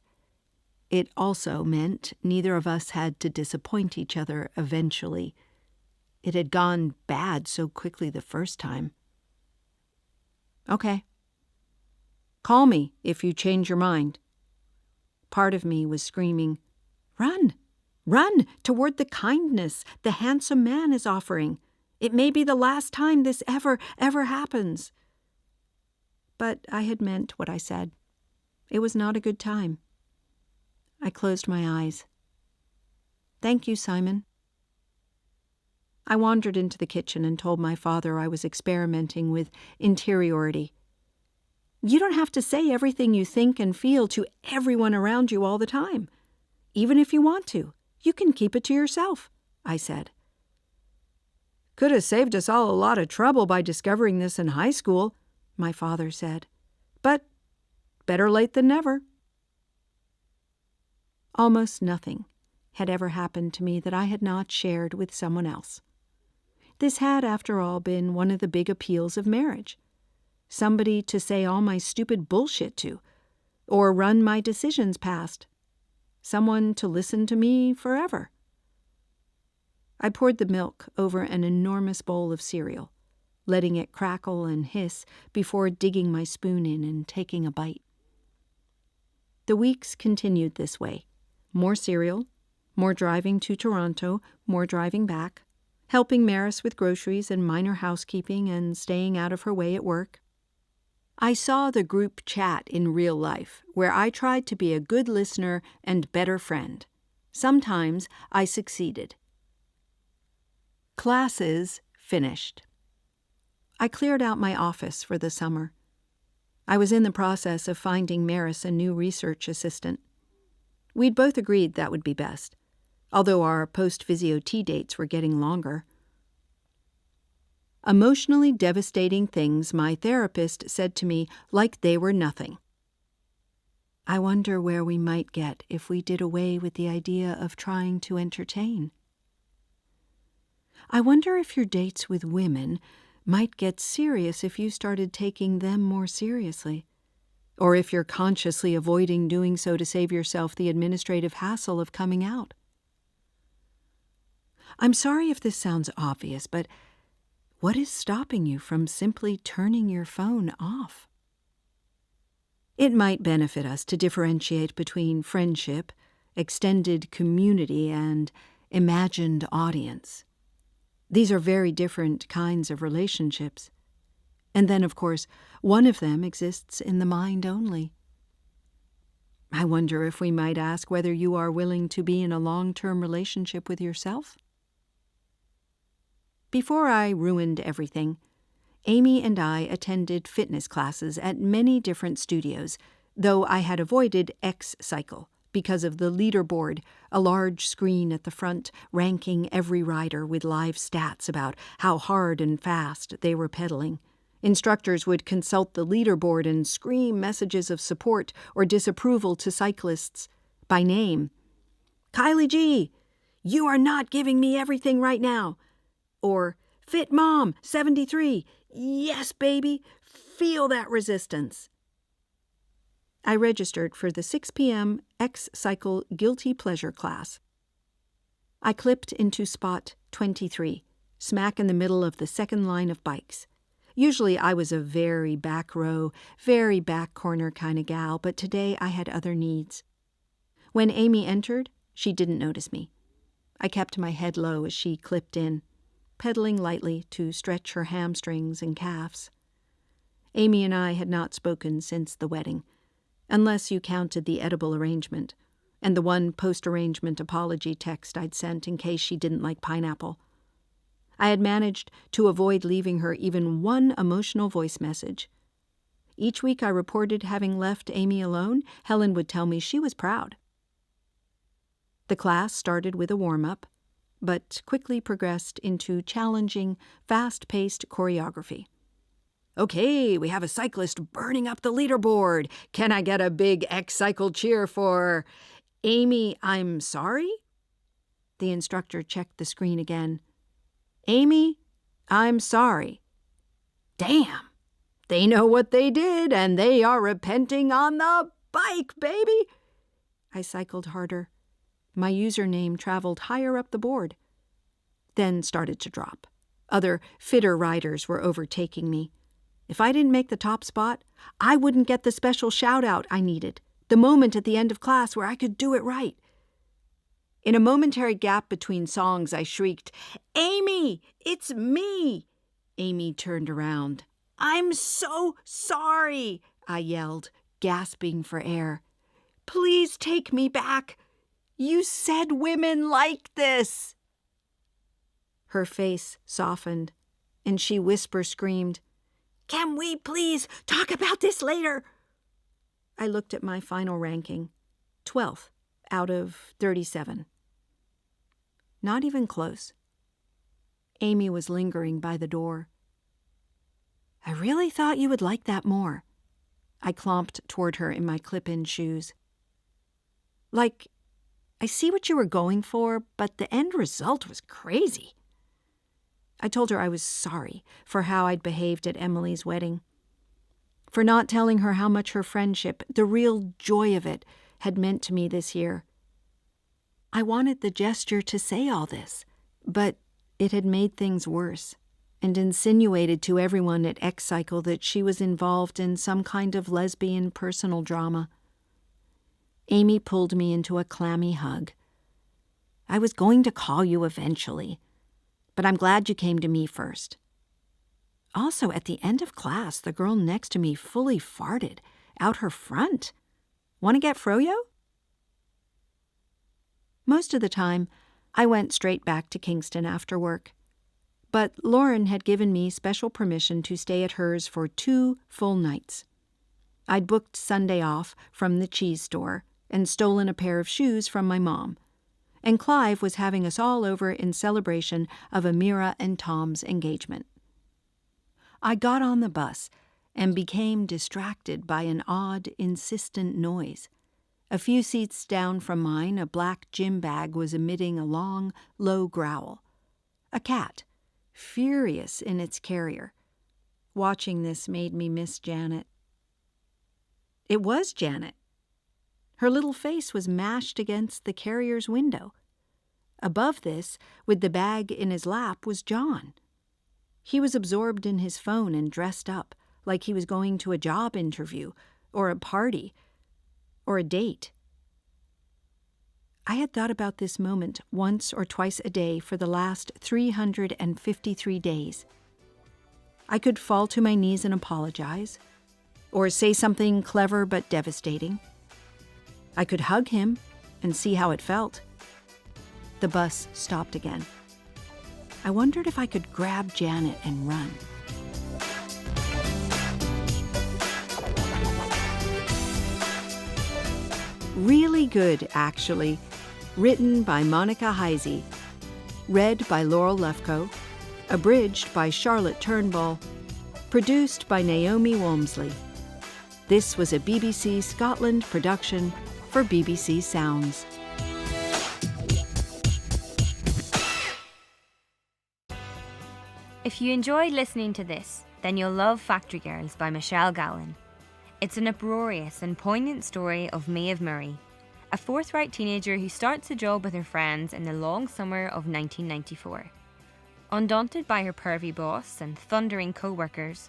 It also meant neither of us had to disappoint each other eventually. It had gone bad so quickly the first time. "Okay. Call me if you change your mind." Part of me was screaming, "Run! Run toward the kindness the handsome man is offering. It may be the last time this ever happens." But I had meant what I said. It was not a good time. I closed my eyes. "Thank you, Simon." I wandered into the kitchen and told my father I was experimenting with interiority. "You don't have to say everything you think and feel to everyone around you all the time. Even if you want to, you can keep it to yourself," I said. "Could have saved us all a lot of trouble by discovering this in high school," my father said. "But better late than never." Almost nothing had ever happened to me that I had not shared with someone else. This had, after all, been one of the big appeals of marriage. Somebody to say all my stupid bullshit to, or run my decisions past. Someone to listen to me forever. I poured the milk over an enormous bowl of cereal, letting it crackle and hiss before digging my spoon in and taking a bite. The weeks continued this way. More cereal, more driving to Toronto, more driving back, helping Maris with groceries and minor housekeeping and staying out of her way at work. I saw the group chat in real life, where I tried to be a good listener and better friend. Sometimes I succeeded. Classes finished. I cleared out my office for the summer. I was in the process of finding Maris a new research assistant. We'd both agreed that would be best, although our post-physio tea dates were getting longer. Emotionally devastating things my therapist said to me like they were nothing. I wonder where we might get if we did away with the idea of trying to entertain. I wonder if your dates with women might get serious if you started taking them more seriously, or if you're consciously avoiding doing so to save yourself the administrative hassle of coming out. I'm sorry if this sounds obvious, but what is stopping you from simply turning your phone off? It might benefit us to differentiate between friendship, extended community, and imagined audience. These are very different kinds of relationships. And then, of course, one of them exists in the mind only. I wonder if we might ask whether you are willing to be in a long-term relationship with yourself? Before I ruined everything, Amy and I attended fitness classes at many different studios, though I had avoided X-Cycle because of the leaderboard, a large screen at the front ranking every rider with live stats about how hard and fast they were pedaling. Instructors would consult the leaderboard and scream messages of support or disapproval to cyclists by name. "Kylie G, you are not giving me everything right now." Or, "Fit Mom, 73, yes, baby, feel that resistance." I registered for the 6 p.m. X-Cycle Guilty Pleasure class. I clipped into spot 23, smack in the middle of the second line of bikes. Usually I was a very back row, very back corner kind of gal, but today I had other needs. When Amy entered, she didn't notice me. I kept my head low as she clipped in, pedaling lightly to stretch her hamstrings and calves. Amy and I had not spoken since the wedding, unless you counted the edible arrangement, and the one post-arrangement apology text I'd sent in case she didn't like pineapple. I had managed to avoid leaving her even one emotional voice message. Each week I reported having left Amy alone, Helen would tell me she was proud. The class started with a warm-up, but quickly progressed into challenging, fast-paced choreography. "Okay, we have a cyclist burning up the leaderboard. Can I get a big X-Cycle cheer for Amy, I'm sorry?" The instructor checked the screen again. "Amy, I'm sorry." Damn! They know what they did, and they are repenting on the bike, baby! I cycled harder. My username traveled higher up the board, then started to drop. Other, fitter riders were overtaking me. If I didn't make the top spot, I wouldn't get the special shout-out I needed, the moment at the end of class where I could do it right. In a momentary gap between songs, I shrieked, "Amy, it's me!" Amy turned around. "I'm so sorry," I yelled, gasping for air. "Please take me back. You said women like this." Her face softened, and she whisper-screamed, "Can we please talk about this later?" I looked at my final ranking, 12th out of 37. Not even close. Amy was lingering by the door. "I really thought you would like that more." I clomped toward her in my clip-in shoes. "Like, I see what you were going for, but the end result was crazy." I told her I was sorry for how I'd behaved at Emily's wedding, for not telling her how much her friendship, the real joy of it, had meant to me this year. I wanted the gesture to say all this, but it had made things worse and insinuated to everyone at X-Cycle that she was involved in some kind of lesbian personal drama. Amy pulled me into a clammy hug. I was going to call you eventually, but I'm glad you came to me first. Also, at the end of class, the girl next to me fully farted out her front. Want to get froyo? Most of the time, I went straight back to Kingston after work. But Lauren had given me special permission to stay at hers for 2 full nights. I'd booked Sunday off from the cheese store and stolen a pair of shoes from my mom. And Clive was having us all over in celebration of Amira and Tom's engagement. I got on the bus and became distracted by an odd, insistent noise. A few seats down from mine, a black gym bag was emitting a long, low growl. A cat, furious in its carrier. Watching this made me miss Janet. It was Janet. Her little face was mashed against the carrier's window. Above this, with the bag in his lap, was John. He was absorbed in his phone and dressed up, like he was going to a job interview, or a party, or a date. I had thought about this moment once or twice a day for the last 353 days. I could fall to my knees and apologize, or say something clever but devastating. I could hug him and see how it felt. The bus stopped again. I wondered if I could grab Janet and run. Really good, actually. Written by Monica Heisey. Read by Laurel Lefkoe. Abridged by Charlotte Turnbull. Produced by Naomi Walmsley. This was a BBC Scotland production for BBC Sounds. If you enjoyed listening to this, then you'll love Factory Girls by Michelle Gallen. It's an uproarious and poignant story of Maeve Murray, a forthright teenager who starts a job with her friends in the long summer of 1994. Undaunted by her pervy boss and thundering co-workers,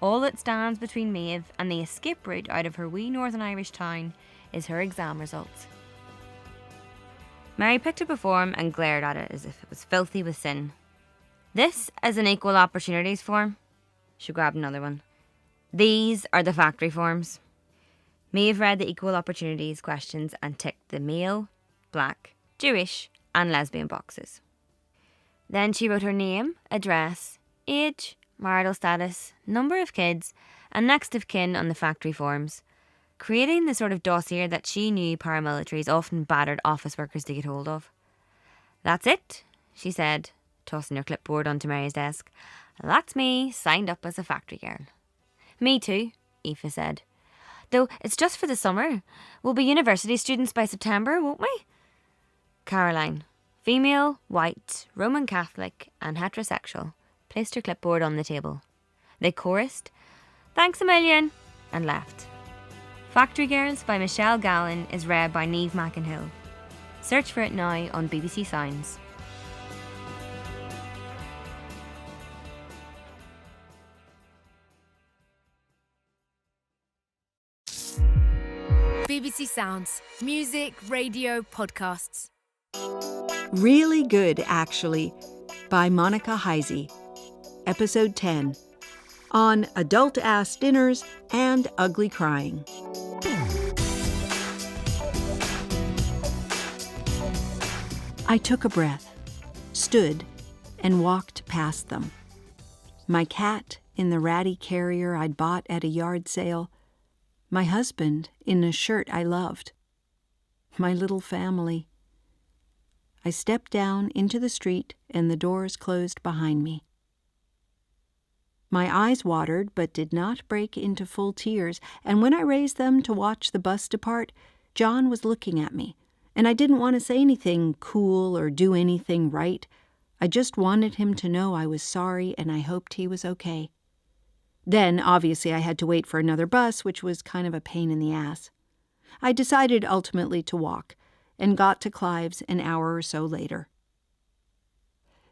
all that stands between Maeve and the escape route out of her wee Northern Irish town is her exam results. Mary picked up a form and glared at it as if it was filthy with sin. This is an equal opportunities form. She grabbed another one. These are the factory forms. Maeve read the equal opportunities questions and ticked the male, black, Jewish and lesbian boxes. Then she wrote her name, address, age, marital status, number of kids and next of kin on the factory forms, creating the sort of dossier that she knew paramilitaries often battered office workers to get hold of. "That's it," she said, tossing her clipboard onto Mary's desk. "That's me, signed up as a factory girl." "Me too," Aoife said. "Though it's just for the summer. We'll be university students by September, won't we?" Caroline, female, white, Roman Catholic and heterosexual, placed her clipboard on the table. They chorused, "Thanks a million," and left. Factory Girls by Michelle Gallen is read by Niamh McInhill. Search for it now on BBC Sounds. BBC Sounds. Music, radio, podcasts. Really Good, Actually, by Monica Heisey. Episode 10. On adult-ass dinners and ugly crying. I took a breath, stood, and walked past them. My cat in the ratty carrier I'd bought at a yard sale. My husband in a shirt I loved. My little family. I stepped down into the street and the doors closed behind me. My eyes watered but did not break into full tears, and when I raised them to watch the bus depart, John was looking at me, and I didn't want to say anything cool or do anything right. I just wanted him to know I was sorry and I hoped he was okay. Then, obviously, I had to wait for another bus, which was kind of a pain in the ass. I decided ultimately to walk, and got to Clive's an hour or so later.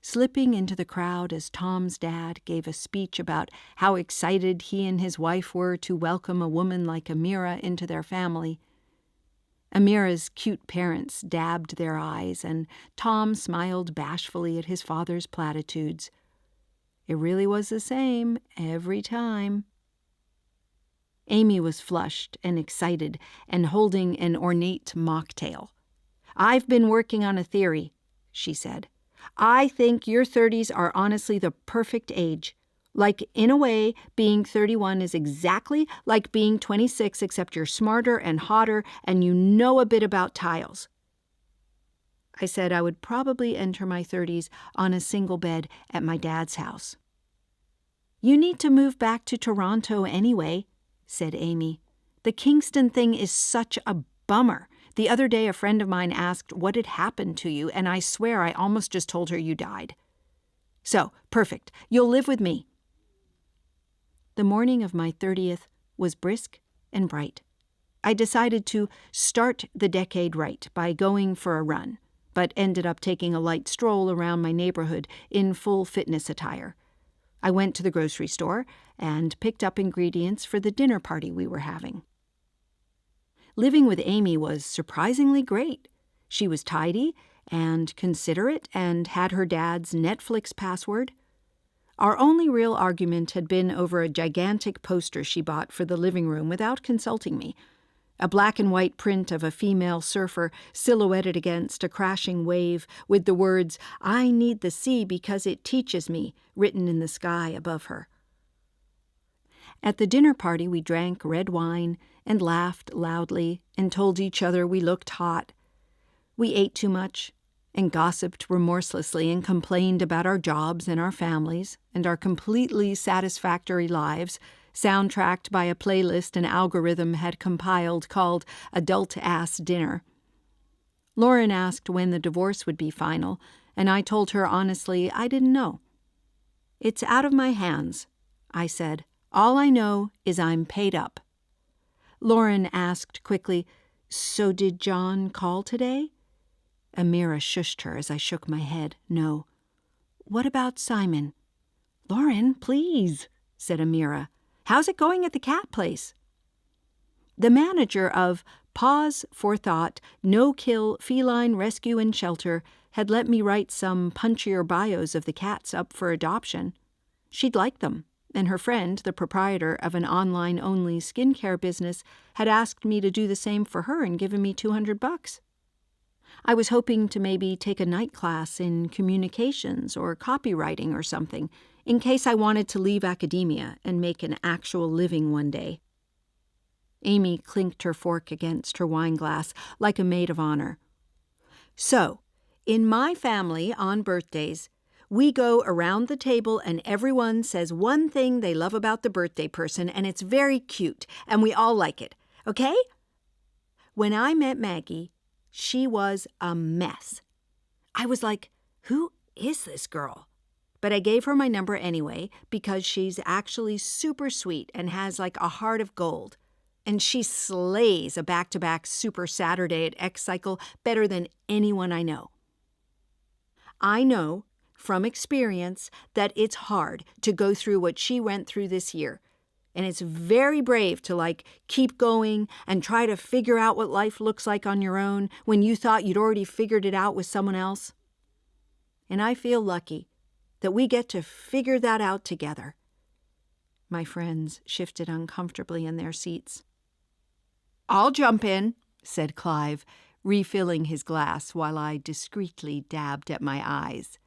Slipping into the crowd as Tom's dad gave a speech about how excited he and his wife were to welcome a woman like Amira into their family, Amira's cute parents dabbed their eyes, and Tom smiled bashfully at his father's platitudes. It really was the same every time. Amy was flushed and excited and holding an ornate mocktail. "I've been working on a theory," she said. "I think your 30s are honestly the perfect age. Like, in a way, being 31 is exactly like being 26, except you're smarter and hotter and you know a bit about tiles." I said I would probably enter my 30s on a single bed at my dad's house. "You need to move back to Toronto anyway," said Amy. "The Kingston thing is such a bummer. The other day a friend of mine asked what had happened to you, and I swear I almost just told her you died. So, perfect. You'll live with me." The morning of my 30th was brisk and bright. I decided to start the decade right by going for a run, but ended up taking a light stroll around my neighborhood in full fitness attire. I went to the grocery store and picked up ingredients for the dinner party we were having. Living with Amy was surprisingly great. She was tidy and considerate and had her dad's Netflix password. Our only real argument had been over a gigantic poster she bought for the living room without consulting me. A black and white print of a female surfer silhouetted against a crashing wave with the words, "I need the sea because it teaches me," written in the sky above her. At the dinner party, we drank red wine and laughed loudly and told each other we looked hot. We ate too much and gossiped remorselessly and complained about our jobs and our families and our completely satisfactory lives, soundtracked by a playlist an algorithm had compiled called Adult Ass Dinner. Lauren asked when the divorce would be final, and I told her honestly I didn't know. "It's out of my hands," I said. "All I know is I'm paid up." Lauren asked quickly, "So did John call today?" Amira shushed her as I shook my head. "No." "What about Simon?" "Lauren, please," said Amira. "How's it going at the cat place?" The manager of Pause for Thought, No-Kill Feline Rescue and Shelter had let me write some punchier bios of the cats up for adoption. She'd like them, and her friend, the proprietor of an online-only skincare business, had asked me to do the same for her and given me $200. I was hoping to maybe take a night class in communications or copywriting or something, in case I wanted to leave academia and make an actual living one day. Amy clinked her fork against her wine glass like a maid of honor. "So, in my family on birthdays, we go around the table and everyone says one thing they love about the birthday person, and it's very cute, and we all like it, okay? When I met Maggie, she was a mess. I was like, who is this girl? But I gave her my number anyway because she's actually super sweet and has like a heart of gold. And she slays a back-to-back Super Saturday at X-Cycle better than anyone I know. I know from experience that it's hard to go through what she went through this year. And it's very brave to keep going and try to figure out what life looks like on your own when you thought you'd already figured it out with someone else. And I feel lucky that we get to figure that out together." My friends shifted uncomfortably in their seats. "I'll jump in," said Clive, refilling his glass while I discreetly dabbed at my eyes.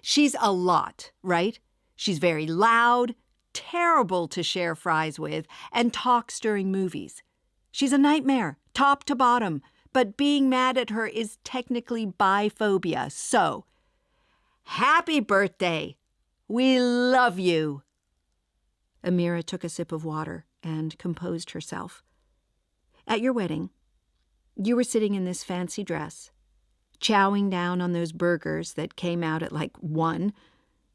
"She's a lot, right? She's very loud, terrible to share fries with, and talks during movies. She's a nightmare, top to bottom, but being mad at her is technically biphobia, so happy birthday! We love you!" Amira took a sip of water and composed herself. "At your wedding, you were sitting in this fancy dress, chowing down on those burgers that came out at 1,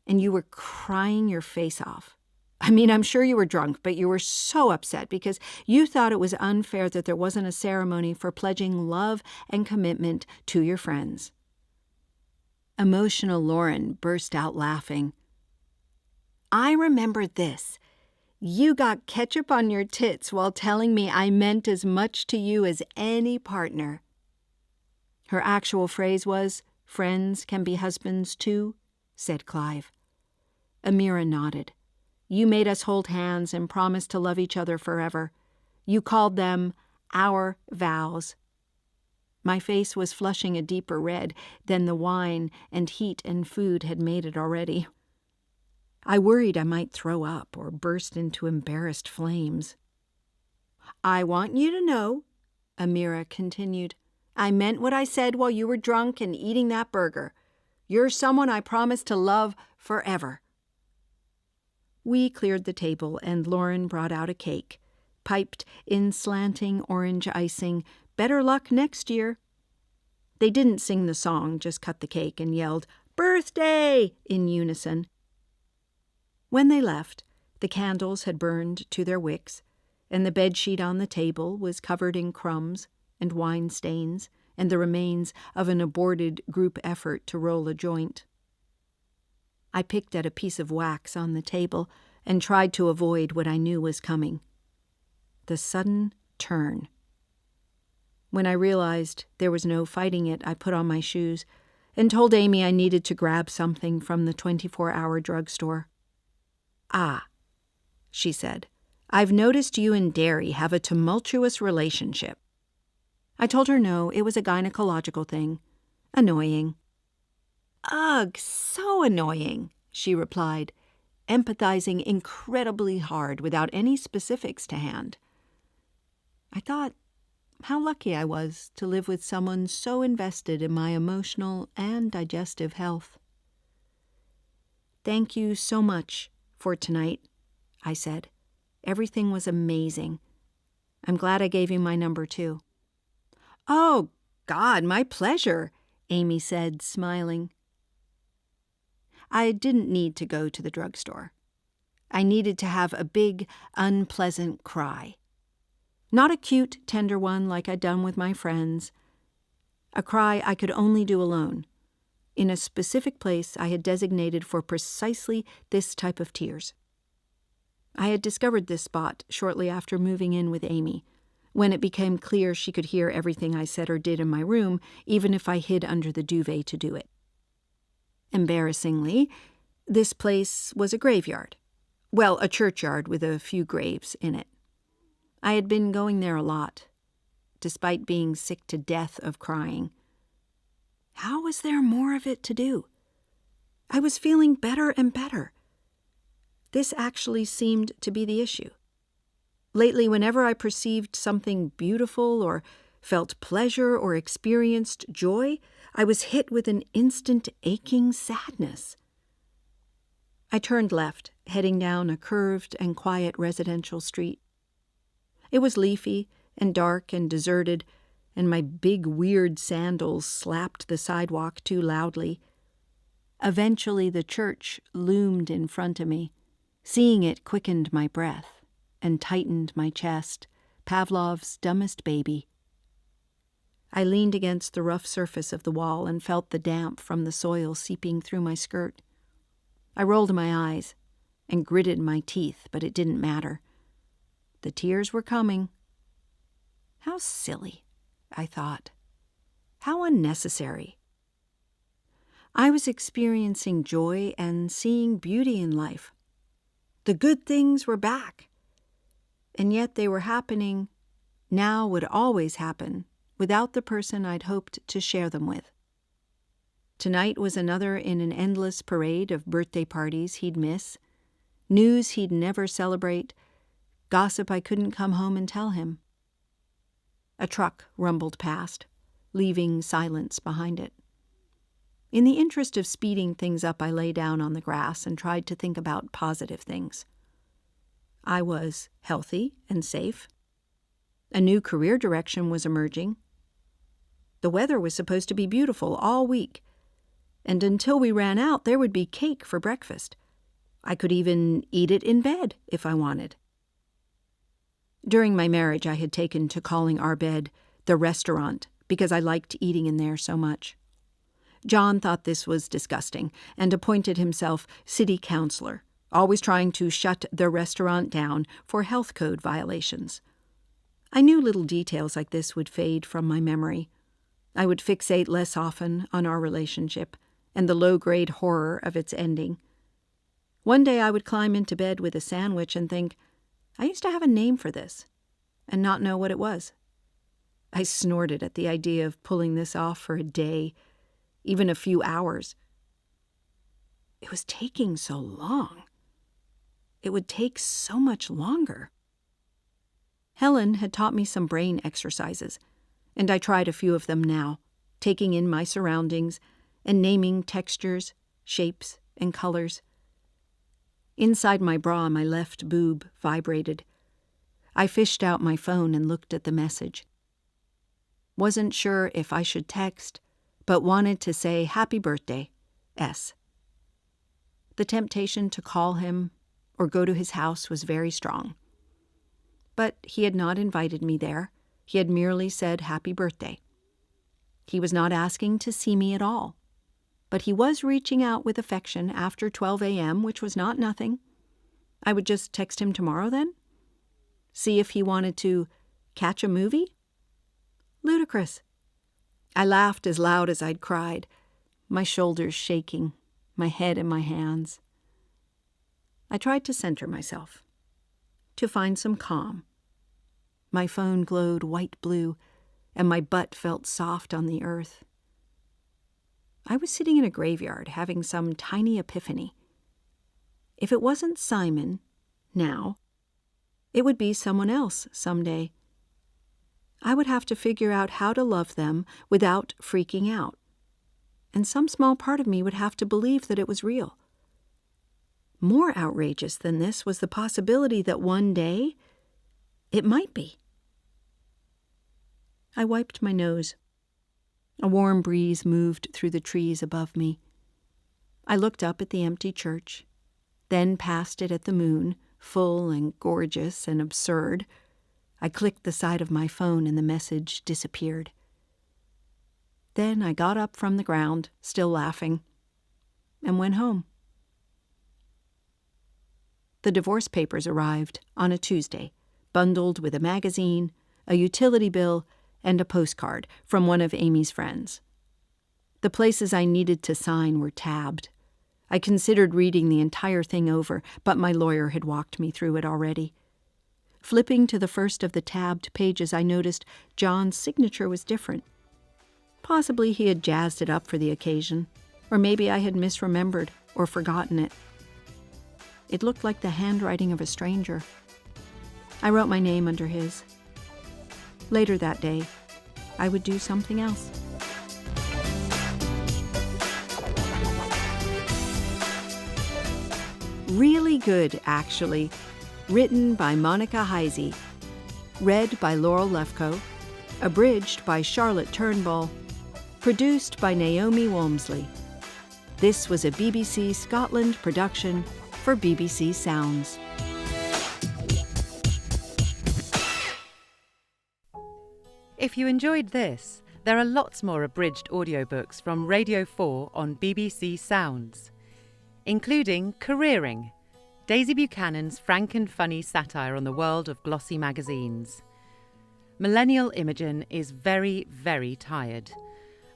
and you were crying your face off. I mean, I'm sure you were drunk, but you were so upset because you thought it was unfair that there wasn't a ceremony for pledging love and commitment to your friends." Emotional Lauren burst out laughing. "I remember this. You got ketchup on your tits while telling me I meant as much to you as any partner." Her actual phrase was, "Friends can be husbands too," said Clive. Amira nodded. "You made us hold hands and promise to love each other forever. You called them our vows." My face was flushing a deeper red than the wine and heat and food had made it already. I worried I might throw up or burst into embarrassed flames. "I want you to know," Amira continued, "I meant what I said while you were drunk and eating that burger. You're someone I promise to love forever." We cleared the table and Lauren brought out a cake, piped in slanting orange icing, "Better luck next year." They didn't sing the song, just cut the cake and yelled, "Birthday!" in unison. When they left, the candles had burned to their wicks, and the bedsheet on the table was covered in crumbs and wine stains and the remains of an aborted group effort to roll a joint. I picked at a piece of wax on the table and tried to avoid what I knew was coming. The sudden turn. When I realized there was no fighting it, I put on my shoes and told Amy I needed to grab something from the 24-hour drugstore. "Ah," she said, "I've noticed you and dairy have a tumultuous relationship." I told her no, it was a gynecological thing. Annoying. "Ugh, so annoying," she replied, empathizing incredibly hard without any specifics to hand. I thought how lucky I was to live with someone so invested in my emotional and digestive health. "Thank you so much for tonight," I said. "Everything was amazing. I'm glad I gave you my number, too." "Oh, God, my pleasure," Amy said, smiling. I didn't need to go to the drugstore. I needed to have a big, unpleasant cry. Not a cute, tender one like I'd done with my friends. A cry I could only do alone, in a specific place I had designated for precisely this type of tears. I had discovered this spot shortly after moving in with Amy, when it became clear she could hear everything I said or did in my room, even if I hid under the duvet to do it. Embarrassingly, this place was a graveyard. Well, a churchyard with a few graves in it. I had been going there a lot, despite being sick to death of crying. How was there more of it to do? I was feeling better and better. This actually seemed to be the issue. Lately, whenever I perceived something beautiful or felt pleasure or experienced joy, I was hit with an instant aching sadness. I turned left, heading down a curved and quiet residential street. It was leafy and dark and deserted, and my big, weird sandals slapped the sidewalk too loudly. Eventually, the church loomed in front of me. Seeing it quickened my breath and tightened my chest, Pavlov's dumbest baby. I leaned against the rough surface of the wall and felt the damp from the soil seeping through my skirt. I rolled my eyes and gritted my teeth, but it didn't matter. The tears were coming. How silly, I thought. How unnecessary. I was experiencing joy and seeing beauty in life. The good things were back. And yet they were happening, now would always happen, without the person I'd hoped to share them with. Tonight was another in an endless parade of birthday parties he'd miss, news he'd never celebrate, gossip I couldn't come home and tell him. A truck rumbled past, leaving silence behind it. In the interest of speeding things up, I lay down on the grass and tried to think about positive things. I was healthy and safe. A new career direction was emerging. The weather was supposed to be beautiful all week, and until we ran out, there would be cake for breakfast. I could even eat it in bed if I wanted. During my marriage, I had taken to calling our bed the restaurant because I liked eating in there so much. John thought this was disgusting and appointed himself city councilor, always trying to shut the restaurant down for health code violations. I knew little details like this would fade from my memory. I would fixate less often on our relationship and the low-grade horror of its ending. One day I would climb into bed with a sandwich and think, I used to have a name for this, and not know what it was. I snorted at the idea of pulling this off for a day, even a few hours. It was taking so long. It would take so much longer. Helen had taught me some brain exercises, and I tried a few of them now, taking in my surroundings and naming textures, shapes, and colors. Inside my bra, my left boob vibrated. I fished out my phone and looked at the message. Wasn't sure if I should text, but wanted to say happy birthday, S. The temptation to call him or go to his house was very strong. But he had not invited me there. He had merely said happy birthday. He was not asking to see me at all. But he was reaching out with affection after 12 a.m., which was not nothing. I would just text him tomorrow then? See if he wanted to catch a movie? Ludicrous. I laughed as loud as I'd cried, my shoulders shaking, my head in my hands. I tried to center myself, to find some calm. My phone glowed white blue, and my butt felt soft on the earth. I was sitting in a graveyard having some tiny epiphany. If it wasn't Simon, now, it would be someone else someday. I would have to figure out how to love them without freaking out. And some small part of me would have to believe that it was real. More outrageous than this was the possibility that one day it might be. I wiped my nose. A warm breeze moved through the trees above me. I looked up at the empty church, then past it at the moon, full and gorgeous and absurd. I clicked the side of my phone and the message disappeared. Then I got up from the ground, still laughing, and went home. The divorce papers arrived on a Tuesday, bundled with a magazine, a utility bill, and a postcard from one of Amy's friends. The places I needed to sign were tabbed. I considered reading the entire thing over, but my lawyer had walked me through it already. Flipping to the first of the tabbed pages, I noticed John's signature was different. Possibly he had jazzed it up for the occasion, or maybe I had misremembered or forgotten it. It looked like the handwriting of a stranger. I wrote my name under his. Later that day, I would do something else. Really good, actually. Written by Monica Heisey. Read by Laurel Lefko. Abridged by Charlotte Turnbull. Produced by Naomi Walmsley. This was a BBC Scotland production for BBC Sounds. If you enjoyed this, there are lots more abridged audiobooks from Radio 4 on BBC Sounds, including Careering, Daisy Buchanan's frank and funny satire on the world of glossy magazines. Millennial Imogen is very, very tired.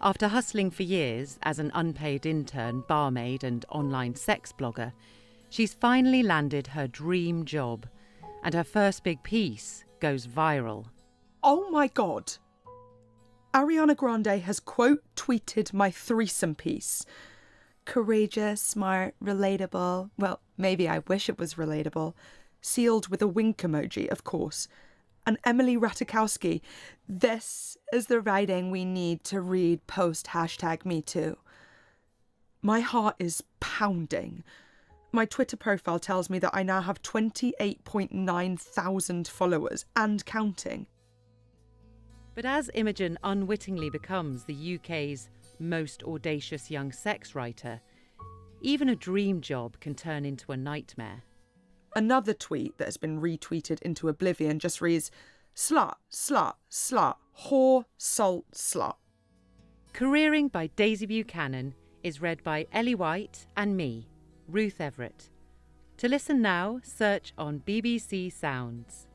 After hustling for years as an unpaid intern, barmaid and online sex blogger, she's finally landed her dream job, and her first big piece goes viral. Oh my God. Ariana Grande has quote tweeted my threesome piece. Courageous, smart, relatable. Well, maybe I wish it was relatable. Sealed with a wink emoji, of course. And Emily Ratajkowski. This is the writing we need to read post #MeToo. My heart is pounding. My Twitter profile tells me that I now have 28.9 thousand followers and counting. But as Imogen unwittingly becomes the UK's most audacious young sex writer, even a dream job can turn into a nightmare. Another tweet that has been retweeted into oblivion just reads, slut, slut, slut, whore, salt, slut. Careering by Daisy Buchanan is read by Ellie White and me, Ruth Everett. To listen now, search on BBC Sounds.